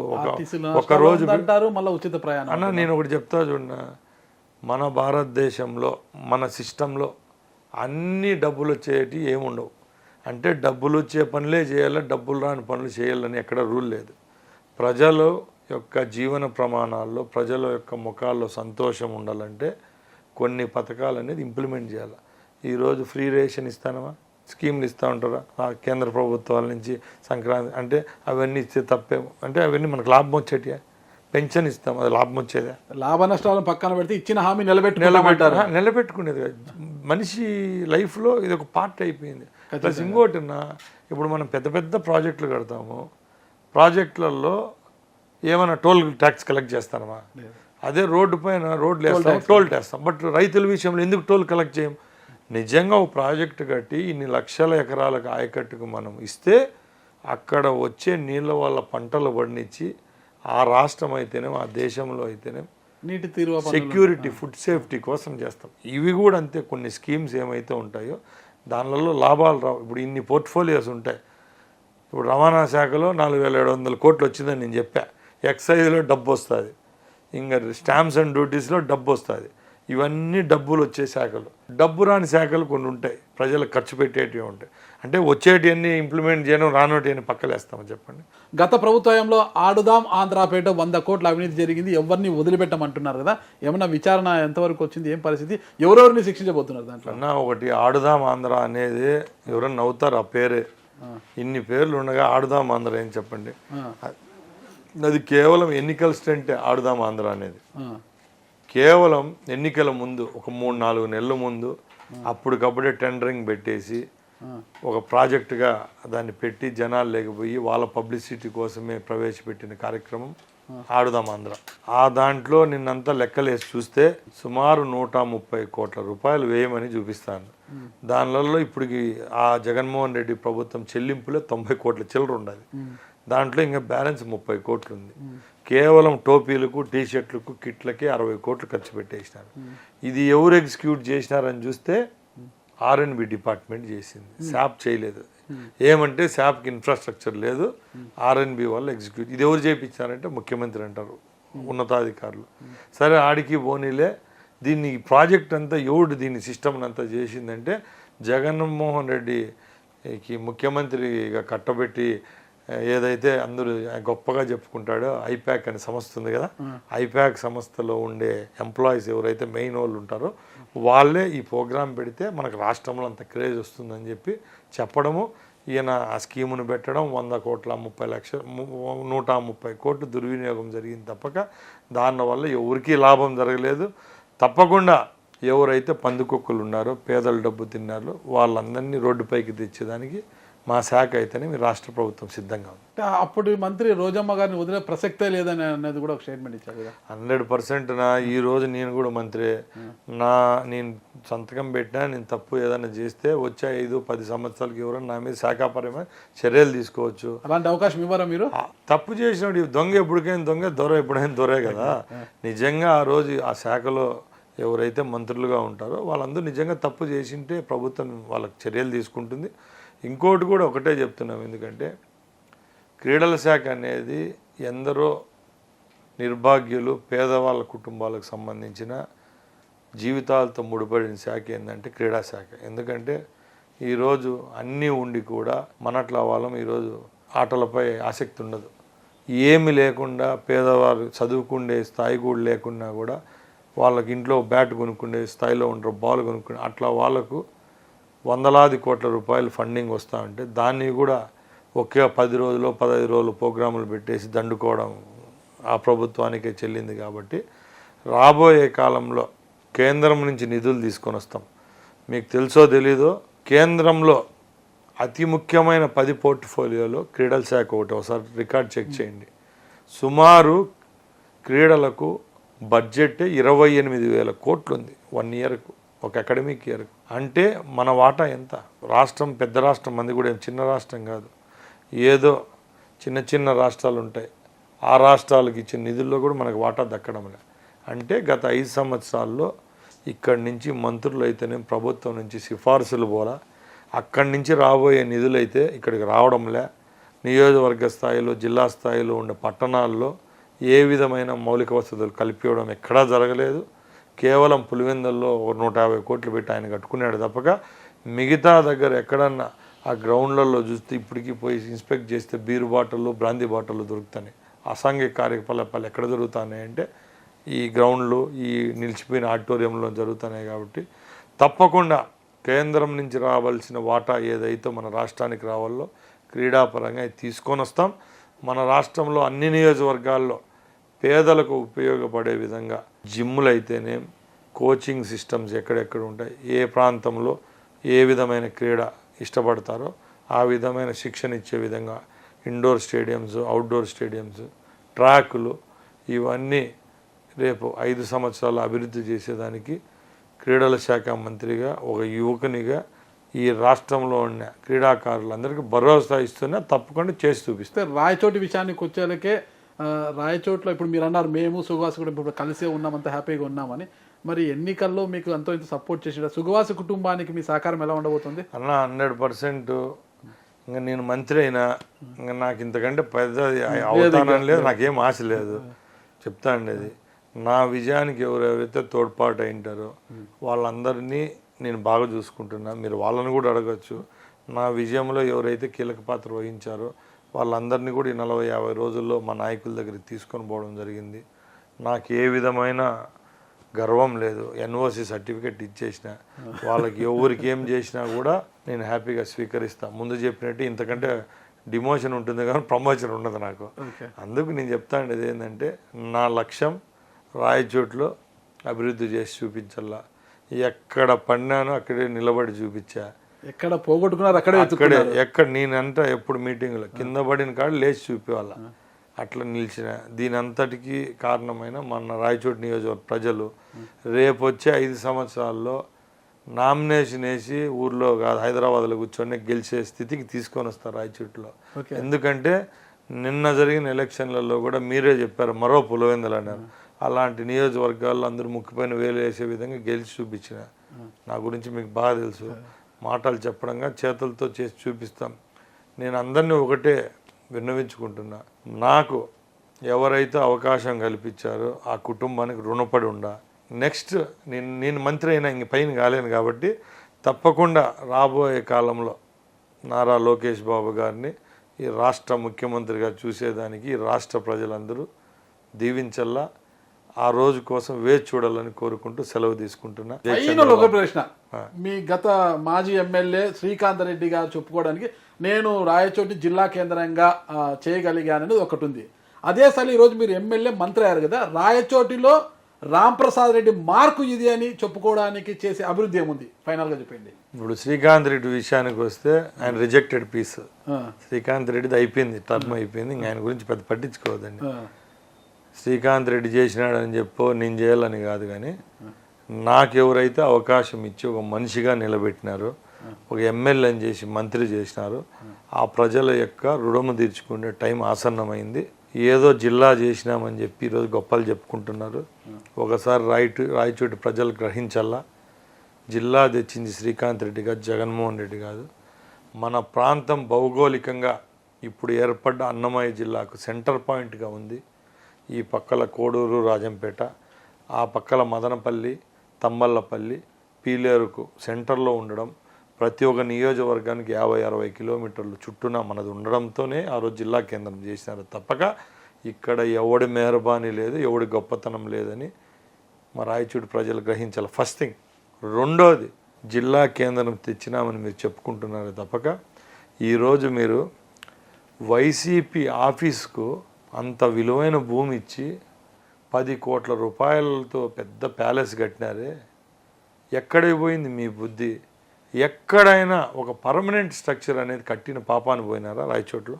ఒక రోజు అంటారు మళ్ళీ ఉచిత ప్రయాణం. అన్న నేను ఒకటి చెప్తా చూడ, మన భారతదేశంలో మన సిస్టంలో అన్ని డబ్బులు వచ్చేటి ఏముండవు. అంటే డబ్బులు వచ్చే పనులే చేయాలి, డబ్బులు రాని పనులు చేయాలని ఎక్కడ రూల్ లేదు. ప్రజల యొక్క జీవన ప్రమాణాల్లో, ప్రజల యొక్క ముఖాల్లో సంతోషం ఉండాలంటే కొన్ని పథకాలు అనేది ఇంప్లిమెంట్ చేయాలి. ఈరోజు ఫ్రీ రేషన్ ఇస్తానమా, స్కీమ్లు ఇస్తూ ఉంటారా కేంద్ర ప్రభుత్వాల నుంచి, సంక్రాంతి అంటే అవన్నీ ఇస్తే తప్పేమో, అంటే అవన్నీ మనకు లాభం వచ్చేటియా? పెన్షన్ ఇస్తాం, అది లాభం వచ్చేదా? లాభ నష్టాలను పక్కన పెడితే ఇచ్చిన హామీ నిలబెట్టుకునేది. మనిషి లైఫ్లో ఇది ఒక పార్ట్ అయిపోయింది. ప్లస్ ఇంకోటిన్నా, ఇప్పుడు మనం పెద్ద పెద్ద ప్రాజెక్టులు కడతాము, ప్రాజెక్టులలో ఏమైనా టోల్ ట్యాక్స్ కలెక్ట్ చేస్తామా? అదే రోడ్డు పైన రోడ్లు వేస్తాం, టోల్ వేస్తాం. బట్ రైతుల విషయంలో ఎందుకు టోల్ కలెక్ట్ చేయం? నిజంగా ఒక ప్రాజెక్టు కట్టి ఇన్ని లక్షల ఎకరాలకు ఆయకట్టుకు మనం ఇస్తే అక్కడ వచ్చే నీళ్ళ వల్ల పంటలు పండించి ఆ రాష్ట్రం అయితేనేమో ఆ దేశంలో అయితేనే నీటి తీరువ సెక్యూరిటీ, ఫుడ్ సేఫ్టీ కోసం చేస్తాం. ఇవి కూడా అంతే. కొన్ని స్కీమ్స్ ఏమైతే ఉంటాయో దానిలలో లాభాలు రావు. ఇప్పుడు ఇన్ని పోర్ట్ఫోలియోస్ ఉంటాయి. ఇప్పుడు రవాణా శాఖలో 4700 కోట్లు వచ్చిందని నేను చెప్పా. ఎక్సైజ్లో డబ్బు వస్తుంది, ఇంకా స్టాంప్స్ అండ్ డ్యూటీస్లో డబ్బు వస్తుంది. ఇవన్నీ డబ్బులు వచ్చే శాఖలు. డబ్బు రాని శాఖలు కొన్ని ఉంటాయి, ప్రజలకు ఖర్చు పెట్టేటివి ఉంటాయి. అంటే వచ్చేటివన్నీ ఇంప్లిమెంట్ చేయడం, రానోటివన్నీ పక్కలేస్తామని చెప్పండి. గత ప్రభుత్వంలో ఆడుదాం ఆంధ్రాపేట 100 కోట్ల అవినీతి జరిగింది, ఎవరిని వదిలిపెట్టమంటున్నారు కదా, ఏమన్నా విచారణ ఎంతవరకు వచ్చింది, ఏం పరిస్థితి, ఎవరెవరిని శిక్షించబోతున్నారు దాంట్లో? అన్న ఒకటి, ఆడుదాం ఆంధ్ర అనేది ఎవరన్నా నవ్వుతారు ఆ పేరే. ఇన్ని పేర్లు ఉండగా ఆడుదాం ఆంధ్ర ఏం చెప్పండి? అది కేవలం ఎన్నికల స్టంటే ఆడుదాం ఆంధ్ర అనేది. కేవలం ఎన్నికల ముందు ఒక 3-4 నెలల ముందు అప్పటికప్పుడే టెండరింగ్ పెట్టేసి ఒక ప్రాజెక్టుగా దాన్ని పెట్టి జనాలు లేకపోయి వాళ్ళ పబ్లిసిటీ కోసమే ప్రవేశపెట్టిన కార్యక్రమం ఆడుదాం అందరం. ఆ దాంట్లో నిన్నంతా లెక్కలేసి చూస్తే సుమారు 130 కోట్ల రూపాయలు వేయమని చూపిస్తాను. దానిలలో ఇప్పటికి ఆ జగన్మోహన్ రెడ్డి ప్రభుత్వం చెల్లింపులే 90 కోట్ల చిల్లర ఉండాలి. దాంట్లో ఇంకా బ్యాలెన్స్ 30 కోట్లు ఉంది. కేవలం టోపీలకు, టీషర్ట్లకు, కిట్లకి 60 కోట్లు ఖర్చు పెట్టేసినారు. ఇది ఎవరు ఎగ్జిక్యూట్ చేసినారని చూస్తే R&B డిపార్ట్మెంట్ చేసింది, శాప్ చేయలేదు. ఏమంటే శాప్కి ఇన్ఫ్రాస్ట్రక్చర్ లేదు, R&B వాళ్ళు ఎగ్జిక్యూట్. ఇది ఎవరు చేయించారంటే ముఖ్యమంత్రి అంటారు, ఉన్నతాధికారులు. సరే ఆడికి పోనీలే. దీన్ని ప్రాజెక్ట్ అంతా ఎవడు దీన్ని సిస్టమ్ అంతా చేసిందంటే జగన్మోహన్ రెడ్డికి ముఖ్యమంత్రిగా కట్టబెట్టి ఏదైతే అందరూ గొప్పగా చెప్పుకుంటాడో ఐప్యాక్ అనే సంస్థ ఉంది కదా, ఐప్యాక్ సంస్థలో ఉండే ఎంప్లాయీస్ ఎవరైతే మెయిన్ వాళ్ళు ఉంటారో వాళ్ళే ఈ ప్రోగ్రాం పెడితే మనకు రాష్ట్రంలో అంత క్రేజ్ వస్తుందని చెప్పి చెప్పడము, ఈయన ఆ స్కీమును పెట్టడం, 100 కోట్ల 30 లక్షలు 130 కోట్లు దుర్వినియోగం జరిగింది తప్పక దానివల్ల ఎవరికీ లాభం జరగలేదు. తప్పకుండా ఎవరైతే పందుకొక్కులు ఉన్నారో, పేదల డబ్బు తిన్నారో వాళ్ళందరినీ రోడ్డుపైకి తెచ్చేదానికి మా శాఖ అయితేనే మీ రాష్ట్ర ప్రభుత్వం సిద్ధంగా ఉంది. అప్పుడు మంత్రి రోజమ్మ గారిని వదిలే ప్రసక్తే లేదని అనేది కూడా ఒక స్టేట్మెంట్ ఇచ్చారు కదా. 100% ఈ రోజు నేను కూడా మంత్రి, నేను సంతకం పెట్టినా నేను తప్పు ఏదైనా చేస్తే వచ్చే 5-10 సంవత్సరాలకి ఎవరైనా నా మీద శాఖాపరమైన చర్యలు తీసుకోవచ్చు. అలాంటి అవకాశం ఇవ్వరా మీరు? తప్పు చేసినప్పుడు దొంగ ఎప్పటికైనా దొంగ, దొర ఎప్పుడైనా దొరే కదా. నిజంగా ఆ రోజు ఆ శాఖలో ఎవరైతే మంత్రులుగా ఉంటారో వాళ్ళందరూ నిజంగా తప్పు చేసింటే ప్రభుత్వం వాళ్ళకి చర్యలు తీసుకుంటుంది. ఇంకోటి కూడా ఒకటే చెప్తున్నాం, ఎందుకంటే క్రీడల శాఖ అనేది ఎందరో నిర్భాగ్యులు, పేదవాళ్ళ కుటుంబాలకు సంబంధించిన జీవితాలతో ముడిపడిన శాఖ ఏంటంటే క్రీడా శాఖ. ఎందుకంటే ఈరోజు అన్నీ ఉండి కూడా మనట్లా వాళ్ళం ఈరోజు ఆటలపై ఆసక్తి ఉండదు. ఏమి లేకుండా పేదవారు చదువుకునే స్థాయి కూడా లేకున్నా కూడా వాళ్ళకి ఇంట్లో బ్యాట్ కొనుక్కునే స్థాయిలో ఉంటారు, బాల్ కొనుక్కునే అట్లా వాళ్ళకు వందలాది కోట్ల రూపాయలు ఫండింగ్ వస్తూ ఉంటే దాన్ని కూడా ఒకే 10 రోజులు 15 రోజులు ప్రోగ్రాములు పెట్టేసి దండుకోవడం ఆ ప్రభుత్వానికే చెల్లింది. కాబట్టి రాబోయే కాలంలో కేంద్రం నుంచి నిధులు తీసుకొని వస్తాం. మీకు తెలుసో తెలీదో, కేంద్రంలో అతి ముఖ్యమైన 10 పోర్ట్ఫోలియోలో క్రీడల శాఖ ఒకటి. ఒకసారి రికార్డ్ చెక్ చేయండి. సుమారు క్రీడలకు బడ్జెట్ 28,000 కోట్లు ఉంది 1 ఇయర్కు, ఒక అకాడమిక్ ఇయర్కు. అంటే మన వాటా ఎంత? రాష్ట్రం పెద్ద రాష్ట్రం, మంది కూడా ఏం చిన్న రాష్ట్రం కాదు. ఏదో చిన్న చిన్న రాష్ట్రాలు ఉంటాయి, ఆ రాష్ట్రాలకు ఇచ్చిన నిధుల్లో కూడా మనకు వాటా దక్కడం లే. అంటే గత 5 సంవత్సరాల్లో ఇక్కడి నుంచి మంత్రులు అయితేనే ప్రభుత్వం నుంచి సిఫార్సులు పోలా, అక్కడి నుంచి రాబోయే నిధులైతే ఇక్కడికి రావడంలే. నియోజకవర్గ స్థాయిలో, జిల్లా స్థాయిలో ఉండే పట్టణాల్లో ఏ విధమైన మౌలిక వసతులు కల్పించడం ఎక్కడా జరగలేదు. కేవలం పులివెందుల్లో 150 కోట్లు పెట్టి ఆయన కట్టుకున్నాడు తప్పక మిగతా దగ్గర ఎక్కడన్నా ఆ గ్రౌండ్లలో చూస్తే ఇప్పటికీ పోయి ఇన్స్పెక్ట్ చేస్తే బీరు బాటిళ్ళు, బ్రాందీ బాటిళ్ళు దొరుకుతాయి. అసాంఘిక కార్యకలాపాలు ఎక్కడ జరుగుతున్నాయి అంటే ఈ గ్రౌండ్లు, ఈ నిలిచిపోయిన ఆడిటోరియంలో జరుగుతున్నాయి. కాబట్టి తప్పకుండా కేంద్రం నుంచి రావాల్సిన వాటా ఏదైతే మన రాష్ట్రానికి రావాలో క్రీడాపరంగా తీసుకొని వస్తాం. మన రాష్ట్రంలో అన్ని నియోజకవర్గాల్లో పేదలకు ఉపయోగపడే విధంగా జిమ్ములు అయితేనే, కోచింగ్ సిస్టమ్స్ ఎక్కడెక్కడ ఉంటాయి, ఏ ప్రాంతంలో ఏ విధమైన క్రీడ ఇష్టపడతారో ఆ విధమైన శిక్షణ ఇచ్చే విధంగా ఇండోర్ స్టేడియంస్, అవుట్డోర్ స్టేడియంస్, ట్రాకులు ఇవన్నీ రేపు 5 సంవత్సరాలు అభివృద్ధి చేసేదానికి క్రీడల శాఖ మంత్రిగా, ఒక యువకునిగా ఈ రాష్ట్రంలో ఉన్న క్రీడాకారులందరికీ భరోసా ఇస్తున్నా తప్పకుండా చేసి చూపిస్తే. రాయచోటి విషయానికి వచ్చేలకే, రాయచోట్లో ఇప్పుడు మీరు అన్నారు మేము సుగవాసి కూడా ఇప్పుడు కలిసే ఉన్నాం, అంత హ్యాపీగా ఉన్నామని. మరి ఎన్నికల్లో మీకు ఎంతో ఇంత సపోర్ట్ చేసి సుగవాసి కుటుంబానికి మీ సహకారం ఎలా ఉండబోతుంది? అన్న 100%. ఇంకా నేను మంత్రి అయినా ఇంకా నాకు ఇంతకంటే పెద్ద అవతారం లేదు, నాకేం ఆశ లేదు. చెప్తా అండి, అది నా విజయానికి ఎవరెవరైతే తోడ్పాటు అయింటారో వాళ్ళందరినీ నేను బాగా చూసుకుంటున్నా. మీరు వాళ్ళని కూడా అడగచ్చు. నా విజయంలో ఎవరైతే కీలక పాత్ర వహించారో వాళ్ళందరినీ కూడా ఈ 40-50 రోజుల్లో మా నాయకుల దగ్గరికి తీసుకొని పోవడం జరిగింది. నాకు ఏ విధమైన గర్వం లేదు. ఎన్ఓసి సర్టిఫికెట్ ఇచ్చేసిన వాళ్ళకి ఎవరికి ఏం చేసినా కూడా నేను హ్యాపీగా స్వీకరిస్తాను. ముందు చెప్పినట్టు ఇంతకంటే డిమోషన్ ఉంటుంది కానీ ప్రమోషన్ ఉండదు నాకు. అందుకు నేను చెప్తాను ఏంటంటే నా లక్ష్యం రాయచోట్లో అభివృద్ధి చేసి చూపించాలా. ఎక్కడ పడినానో అక్కడే నిలబడి చూపించా, ఎక్కడ పోగొట్టుకున్నారు అక్కడే ఎక్కడ నేనంట ఎప్పుడు మీటింగ్లో కింద పడిన కాడ లేచి చూపేవాళ్ళ. అట్లా నిలిచిన. దీని అంతటికీ కారణమైన మన రాయచోటి నియోజకవర్గ ప్రజలు రేపు వచ్చే 5 సంవత్సరాల్లో నామినేషన్ వేసి ఊర్లో కాదు హైదరాబాద్లో కూర్చొని గెలిచే స్థితికి తీసుకొని వస్తారు రాయచోటిలో. ఎందుకంటే నిన్న జరిగిన ఎలక్షన్లలో కూడా మీరే చెప్పారు మరో పులివెందులు అన్నారు. అలాంటి నియోజకవర్గాల్లో అందరూ ముక్కిపోయిన వేలు వేసే విధంగా గెలిచి చూపించిన. నా గురించి మీకు బాగా తెలుసు. మాటలు చెప్పడంగా చేతులతో చేసి చూపిస్తాం. నేను అందరినీ ఒకటే విన్నవించుకుంటున్నా, నాకు ఎవరైతే అవకాశం కల్పించారో ఆ కుటుంబానికి రుణపడి ఉండా. నెక్స్ట్ నేను మంత్రి అయినా ఇంక పైన కాలేను కాబట్టి తప్పకుండా రాబోయే కాలంలో నారా లోకేష్ బాబు గారిని ఈ రాష్ట్ర ముఖ్యమంత్రిగా చూసేదానికి ఈ రాష్ట్ర ప్రజలందరూ దీవించల్లా. ఆ రోజు కోసం వేచి చూడాలని కోరుకుంటూ సెలవు తీసుకుంటున్నా. ఒక ప్రశ్న, మీ గత మాజీ ఎమ్మెల్యే శ్రీకాంత్ రెడ్డి గారు చెప్పుకోవడానికి నేను రాయచోటి జిల్లా కేంద్రంగా చేయగలిగానని ఒకటి ఉంది. అదే సరే ఈరోజు మీరు ఎమ్మెల్యే మంత్రి అయ్యారు కదా, రాయచోటిలో రాంప్రసాద్ రెడ్డి మార్కు ఇది అని చెప్పుకోవడానికి చేసే అభివృద్ధి ఏముంది ఫైనల్గా చెప్పండి. ఇప్పుడు శ్రీకాంత్ రెడ్డి విషయానికి వస్తే ఆయన రిజెక్టెడ్ పీస్. శ్రీకాంత్ రెడ్డిది అయిపోయింది, టర్మ్ అయిపోయింది. ఇంక ఆయన గురించి పెద్ద పట్టించుకోవద్దండి. శ్రీకాంత్ రెడ్డి చేసినాడని చెప్పో నేను చేయాలని కాదు, కానీ నాకు ఎవరైతే అవకాశం ఇచ్చి ఒక మనిషిగా నిలబెట్టినారో, ఒక ఎమ్మెల్యేని చేసి మంత్రి చేసినారు, ఆ ప్రజల యొక్క రుణము తీర్చుకునే టైం ఆసన్నమైంది. ఏదో జిల్లా చేసినామని చెప్పి ఈరోజు గొప్పలు చెప్పుకుంటున్నారు. ఒకసారి రాయచోటి ప్రజలు గ్రహించాలా, జిల్లా తెచ్చింది శ్రీకాంత్ రెడ్డి కాదు, జగన్మోహన్ రెడ్డి కాదు. మన ప్రాంతం భౌగోళికంగా ఇప్పుడు ఏర్పడ్డ అన్నమయ్య జిల్లాకు సెంటర్ పాయింట్గా ఉంది. ఈ పక్కల కోడూరు, రాజంపేట, ఆ పక్కల మదనపల్లి, తమ్మల్లపల్లి, పీలేరుకు సెంటర్లో ఉండడం, ప్రతి ఒక్క నియోజకవర్గానికి 50-60 కిలోమీటర్లు చుట్టూన మనది ఉండడంతోనే ఆ రోజు జిల్లా కేంద్రం చేసినారు. తప్పక ఇక్కడ ఎవడి మెహర్బానీ లేదు, ఎవడి గొప్పతనం లేదని మా రాయచూడి ప్రజలు గ్రహించాలి. First thing. రెండోది, జిల్లా కేంద్రం తెచ్చినామని మీరు చెప్పుకుంటున్నారు తప్పక ఈరోజు మీరు వైసీపీ ఆఫీస్కు అంత విలువైన భూమి ఇచ్చి 10 కోట్ల రూపాయలతో పెద్ద ప్యాలెస్ కట్టినారే, ఎక్కడికి పోయింది మీ బుద్ధి? ఎక్కడైనా ఒక పర్మనెంట్ స్ట్రక్చర్ అనేది కట్టిన పాపాన్ని పోయినారా రాయచోట్లో?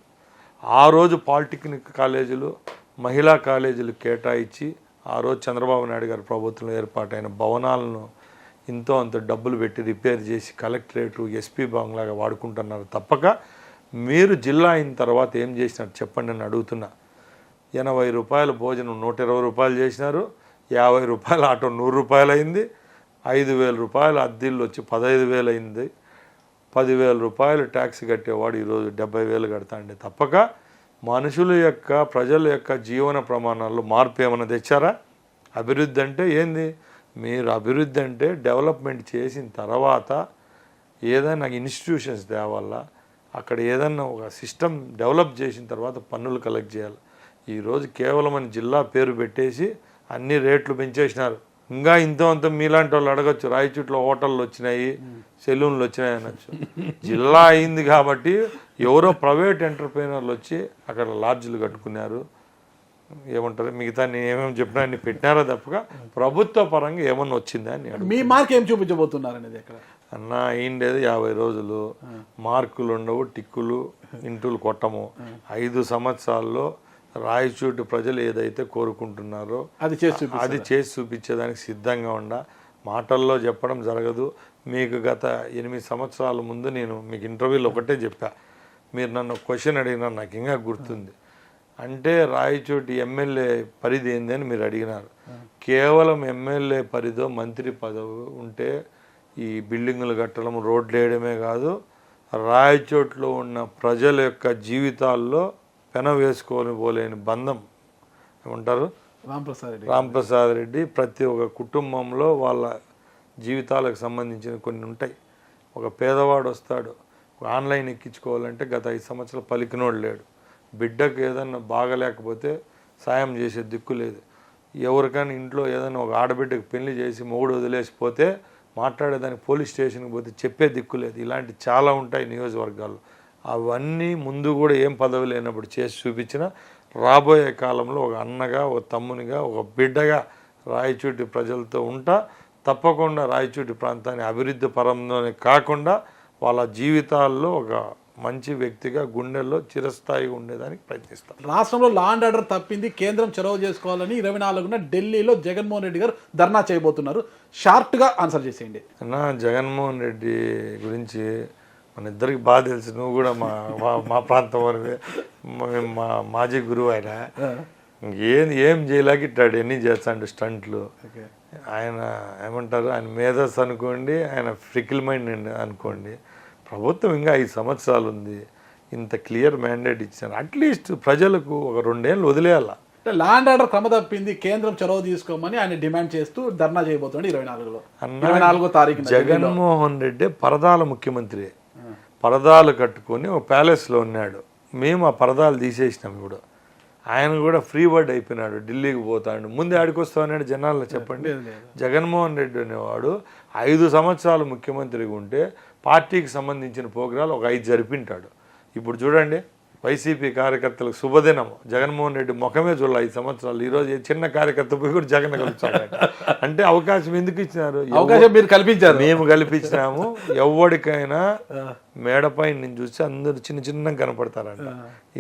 ఆ రోజు పాలిటెక్నిక్ కాలేజీలు, మహిళా కాలేజీలు కేటాయించి ఆ రోజు చంద్రబాబు నాయుడు గారి ప్రభుత్వంలో ఏర్పాటైన భవనాలను ఇంతో అంత డబ్బులు పెట్టి రిపేర్ చేసి కలెక్టరేటు, ఎస్పీ బంగ్లాగా వాడుకుంటున్నారు. తప్పక మీరు జిల్లా అయిన తర్వాత ఏం చేసినారు చెప్పండి అని అడుగుతున్నా. 80 రూపాయల భోజనం 120 రూపాయలు చేసినారు, 50 రూపాయల ఆటో 100 రూపాయలు అయింది, 5,000 రూపాయలు అద్దెళ్ళు వచ్చి 15,000 అయింది, 10,000 రూపాయలు ట్యాక్స్ కట్టేవాడు ఈరోజు 70,000 కడతాండి. తప్పక మనుషుల యొక్క, ప్రజల యొక్క జీవన ప్రమాణాల్లో మార్పు ఏమైనా తెచ్చారా? అభివృద్ధి అంటే ఏంది? మీరు అభివృద్ధి అంటే డెవలప్మెంట్ చేసిన తర్వాత ఏదైనా ఇన్స్టిట్యూషన్స్ తేవాలా, అక్కడ ఏదన్నా ఒక సిస్టమ్ డెవలప్ చేసిన తర్వాత పన్నులు కలెక్ట్ చేయాలి. ఈరోజు కేవలం అని జిల్లా పేరు పెట్టేసి అన్ని రేట్లు పెంచేసినారు. ఇంకా ఇంతో అంత మీలాంటి వాళ్ళు అడగచ్చు, రాయచోట్లో హోటళ్ళు వచ్చినాయి, సెలూన్లు వచ్చినాయి అనొచ్చు. జిల్లా అయింది కాబట్టి ఎవరో ప్రైవేట్ ఎంటర్ప్రైనర్లు వచ్చి అక్కడ లాడ్జ్లు కట్టుకున్నారు. ఏమంటారు, మిగతా నేను ఏమేమి చెప్పినా అన్ని పెట్టినారో తప్పగా ప్రభుత్వ పరంగా ఏమన్నా వచ్చిందా అని. మీ మార్క్ ఏం చూపించబోతున్నారు అనేది అక్కడ అన్న అయిండేది 50 రోజులు, మార్కులు ఉండవు, టిక్కులు ఇంటులు కొట్టము. 5 సంవత్సరాల్లో రాయచోటి ప్రజలు ఏదైతే కోరుకుంటున్నారో అది చేసి చూపించేదానికి సిద్ధంగా ఉండ. మాటల్లో చెప్పడం జరగదు. మీకు గత 8 సంవత్సరాల ముందు నేను మీకు ఇంటర్వ్యూలో ఒకటే చెప్పా. మీరు నన్ను క్వశ్చన్ అడిగినా నాకు ఇంకా గుర్తుంది. అంటే రాయచోటి ఎమ్మెల్యే పరిధి ఏంది అని మీరు అడిగినారు. కేవలం ఎమ్మెల్యే పరిధో మంత్రి పదవి ఉంటే ఈ బిల్డింగులు కట్టడం, రోడ్లు వేయడమే కాదు, రాయచోట్లో ఉన్న ప్రజల యొక్క జీవితాల్లో పెన వేసుకొని పోలేని బంధం ఏమంటారు రాంప్రసాద్ రెడ్డి. ప్రతి ఒక్క కుటుంబంలో వాళ్ళ జీవితాలకు సంబంధించిన కొన్ని ఉంటాయి. ఒక పేదవాడు వస్తాడు, ఆన్లైన్ ఎక్కించుకోవాలంటే గత 5 సంవత్సరాలు పలికినోడు లేడు. బిడ్డకు ఏదన్నా బాగలేకపోతే సాయం చేసే దిక్కు లేదు. ఎవరికైనా ఇంట్లో ఏదైనా ఒక ఆడబిడ్డకు పెళ్లి చేసి మొగుడు వదిలేసిపోతే మాట్లాడేదానికి పోలీస్ స్టేషన్కి పోతే చెప్పే దిక్కు లేదు. ఇలాంటి చాలా ఉంటాయి నియోజకవర్గాల్లో. అవన్నీ ముందు కూడా ఏం పదవి లేనప్పుడు చేసి చూపించిన రాబోయే కాలంలో ఒక అన్నగా, ఒక తమ్మునిగా, ఒక బిడ్డగా రాయచోటి ప్రజలతో ఉంటా. తప్పకుండా రాయచోటి ప్రాంతాన్ని అభివృద్ధి పరంలోనే కాకుండా వాళ్ళ జీవితాల్లో ఒక మంచి వ్యక్తిగా గుండెల్లో చిరస్థాయిగా ఉండేదానికి ప్రయత్నిస్తాను. రాష్ట్రంలో లా అండ్ ఆర్డర్ తప్పింది, కేంద్రం చొరవ చేసుకోవాలని 24న ఢిల్లీలో జగన్మోహన్ రెడ్డి గారు ధర్నా చేయబోతున్నారు. షార్ట్గా ఆన్సర్ చేసేయండి. అన్న, జగన్మోహన్ రెడ్డి గురించి మన ఇద్దరికి బాగా తెలుసు. నువ్వు కూడా మా ప్రాంతం వరకే, మా మాజీ గురువు ఆయన. ఏం చేయలేక ఇట్టాడు, ఎన్ని చేస్తాడు స్టంట్లు. ఆయన ఏమంటారు, ఆయన మేధస్ అనుకోండి, ఆయన ఫ్రికిల్ మైండ్ అనుకోండి. ప్రభుత్వం ఇంకా 5 సంవత్సరాలు ఉంది, ఇంత క్లియర్ మ్యాండేట్ ఇచ్చారు. అట్లీస్ట్ ప్రజలకు ఒక 2 ఏళ్ళు వదిలేయాల. లా అండ్ ఆర్డర్ క్రమ తప్పింది, కేంద్రం చొరవ తీసుకోమని ఆయన డిమాండ్ చేస్తూ ధర్నా చేయబోతున్నాడు 24వ తారీఖు. జగన్మోహన్ రెడ్డి పరదాల ముఖ్యమంత్రి, పరదాలు కట్టుకొని ఒక ప్యాలెస్లో ఉన్నాడు. మేము ఆ పరదాలు తీసేసినాం. ఇప్పుడు ఆయన కూడా ఫ్రీ బర్డ్ అయిపోయినాడు, ఢిల్లీకి పోతాడు. ముందు ఆడికి వస్తామన్నాడు జనాల్లో, చెప్పండి. జగన్మోహన్ రెడ్డి అనేవాడు 5 సంవత్సరాలు ముఖ్యమంత్రిగా ఉంటే పార్టీకి సంబంధించిన ప్రోగ్రాలు ఒక 5 జరిపింటాడు. ఇప్పుడు చూడండి, వైసీపీ కార్యకర్తలకు శుభదినం. జగన్మోహన్ రెడ్డి ముఖమే చూడాలి 5 సంవత్సరాలు. ఈరోజు చిన్న కార్యకర్త పోయి కూడా జగన్ కలుపుతాడు. అంటే అవకాశం ఎందుకు ఇచ్చినారు? అవకాశం మీరు కల్పించారు, మేము కల్పించినాము. ఎవరికైనా మేడపై నేను చూస్తే అందరూ చిన్న కనపడతారంట.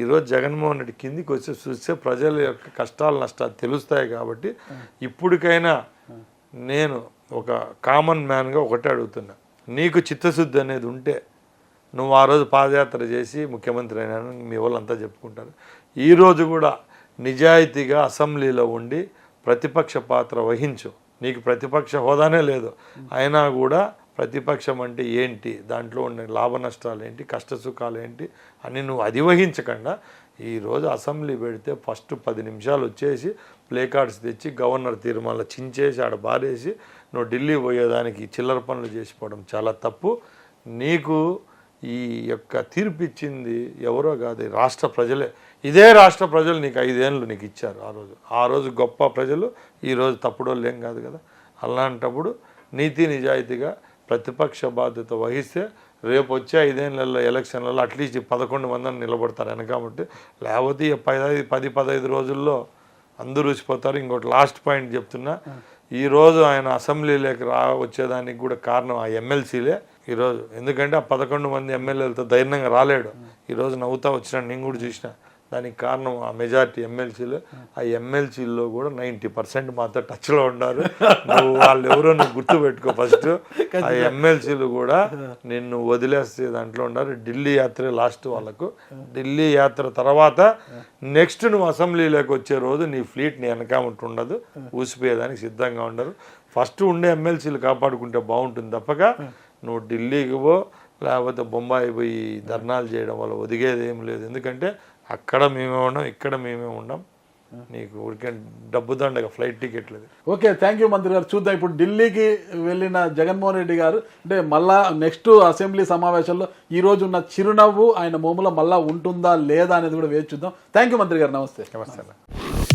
ఈరోజు జగన్మోహన్ రెడ్డి కిందికి వచ్చి చూస్తే ప్రజల యొక్క కష్టాలు నష్టాలు తెలుస్తాయి. కాబట్టి ఇప్పటికైనా నేను ఒక కామన్ మ్యాన్గా ఒకటే అడుగుతున్నా, నీకు చిత్తశుద్ధి అనేది ఉంటే నువ్వు ఆ రోజు పాదయాత్ర చేసి ముఖ్యమంత్రి అయినాను మీ వాళ్ళంతా చెప్పుకుంటారు. ఈరోజు కూడా నిజాయితీగా అసెంబ్లీలో ఉండి ప్రతిపక్ష పాత్ర వహించు. నీకు ప్రతిపక్ష హోదానే లేదు, అయినా కూడా ప్రతిపక్షం అంటే ఏంటి, దాంట్లో ఉండే లాభ నష్టాలు ఏంటి, కష్ట సుఖాలు ఏంటి అని నువ్వు అది వహించకుండా ఈరోజు అసెంబ్లీ పెడితే ఫస్ట్ 10 నిమిషాలు వచ్చేసి ప్లే కార్డ్స్ తెచ్చి గవర్నర్ తీర్మానాలు చించేసి ఆడ బారేసి నువ్వు ఢిల్లీ పోయేదానికి చిల్లర పనులు చేసిపోవడం చాలా తప్పు. నీకు ఈ యొక్క తీర్పు ఇచ్చింది ఎవరో కాదు, రాష్ట్ర ప్రజలే. ఇదే రాష్ట్ర ప్రజలు నీకు 5 ఏళ్ళు నీకు ఇచ్చారు. ఆ రోజు గొప్ప ప్రజలు, ఈరోజు తప్పుడోళ్ళు ఏం కాదు కదా. అలాంటప్పుడు నీతి నిజాయితీగా ప్రతిపక్ష బాధ్యత వహిస్తే రేపు వచ్చే 5 ఏళ్ళల్లో ఎలక్షన్లలో అట్లీస్ట్ 11 మందిని నిలబడతారు వెనకాబట్టి. లేకపోతే 10-15 రోజుల్లో అందరూ ఊసిపోతారు. ఇంకోటి లాస్ట్ పాయింట్ చెప్తున్నా, ఈరోజు ఆయన అసెంబ్లీలోకి వచ్చేదానికి కూడా కారణం ఆ ఎమ్మెల్సీలే ఈరోజు. ఎందుకంటే ఆ 11 మంది ఎమ్మెల్యేలతో ధైర్యంగా రాలేడు. ఈరోజు నవ్వుతా వచ్చినా, నేను కూడా చూసిన. దానికి కారణం ఆ మెజారిటీ ఎమ్మెల్సీలు. ఆ ఎమ్మెల్సీల్లో కూడా 90% మాతో టచ్లో ఉన్నారు. నువ్వు వాళ్ళు ఎవరో నువ్వు గుర్తుపెట్టుకో ఫస్ట్. ఆ ఎమ్మెల్సీలు కూడా నిన్ను వదిలేస్తే దాంట్లో ఉన్నారు. ఢిల్లీ యాత్ర లాస్ట్ వాళ్ళకు. ఢిల్లీ యాత్ర తర్వాత నెక్స్ట్ నువ్వు అసెంబ్లీలోకి వచ్చే రోజు నీ ఫ్లీట్ నీ వెనకామంటూ ఉండదు, ఊసిపోయేదానికి సిద్ధంగా ఉండరు. ఫస్ట్ ఉండే ఎమ్మెల్సీలు కాపాడుకుంటే బాగుంటుంది తప్పక నువ్వు ఢిల్లీకి పో, లేకపోతే బొంబాయి పోయి ధర్నాలు చేయడం వల్ల ఒదిగేది ఏం లేదు. ఎందుకంటే అక్కడ మేమే ఉన్నాం, ఇక్కడ మేమే ఉన్నాం. నీకు ఊరికే డబ్బు దండగా ఫ్లైట్ టికెట్ లేదు. ఓకే, థ్యాంక్ యూ మంత్రి గారు. చూద్దాం ఇప్పుడు ఢిల్లీకి వెళ్ళిన జగన్మోహన్ రెడ్డి గారు అంటే మళ్ళా నెక్స్ట్ అసెంబ్లీ సమావేశంలో ఈ రోజు ఉన్న చిరునవ్వు ఆయన మోములో మళ్ళా ఉంటుందా లేదా అనేది కూడా వేచి చూద్దాం. థ్యాంక్ యూ మంత్రి గారు. నమస్తే. నమస్తే.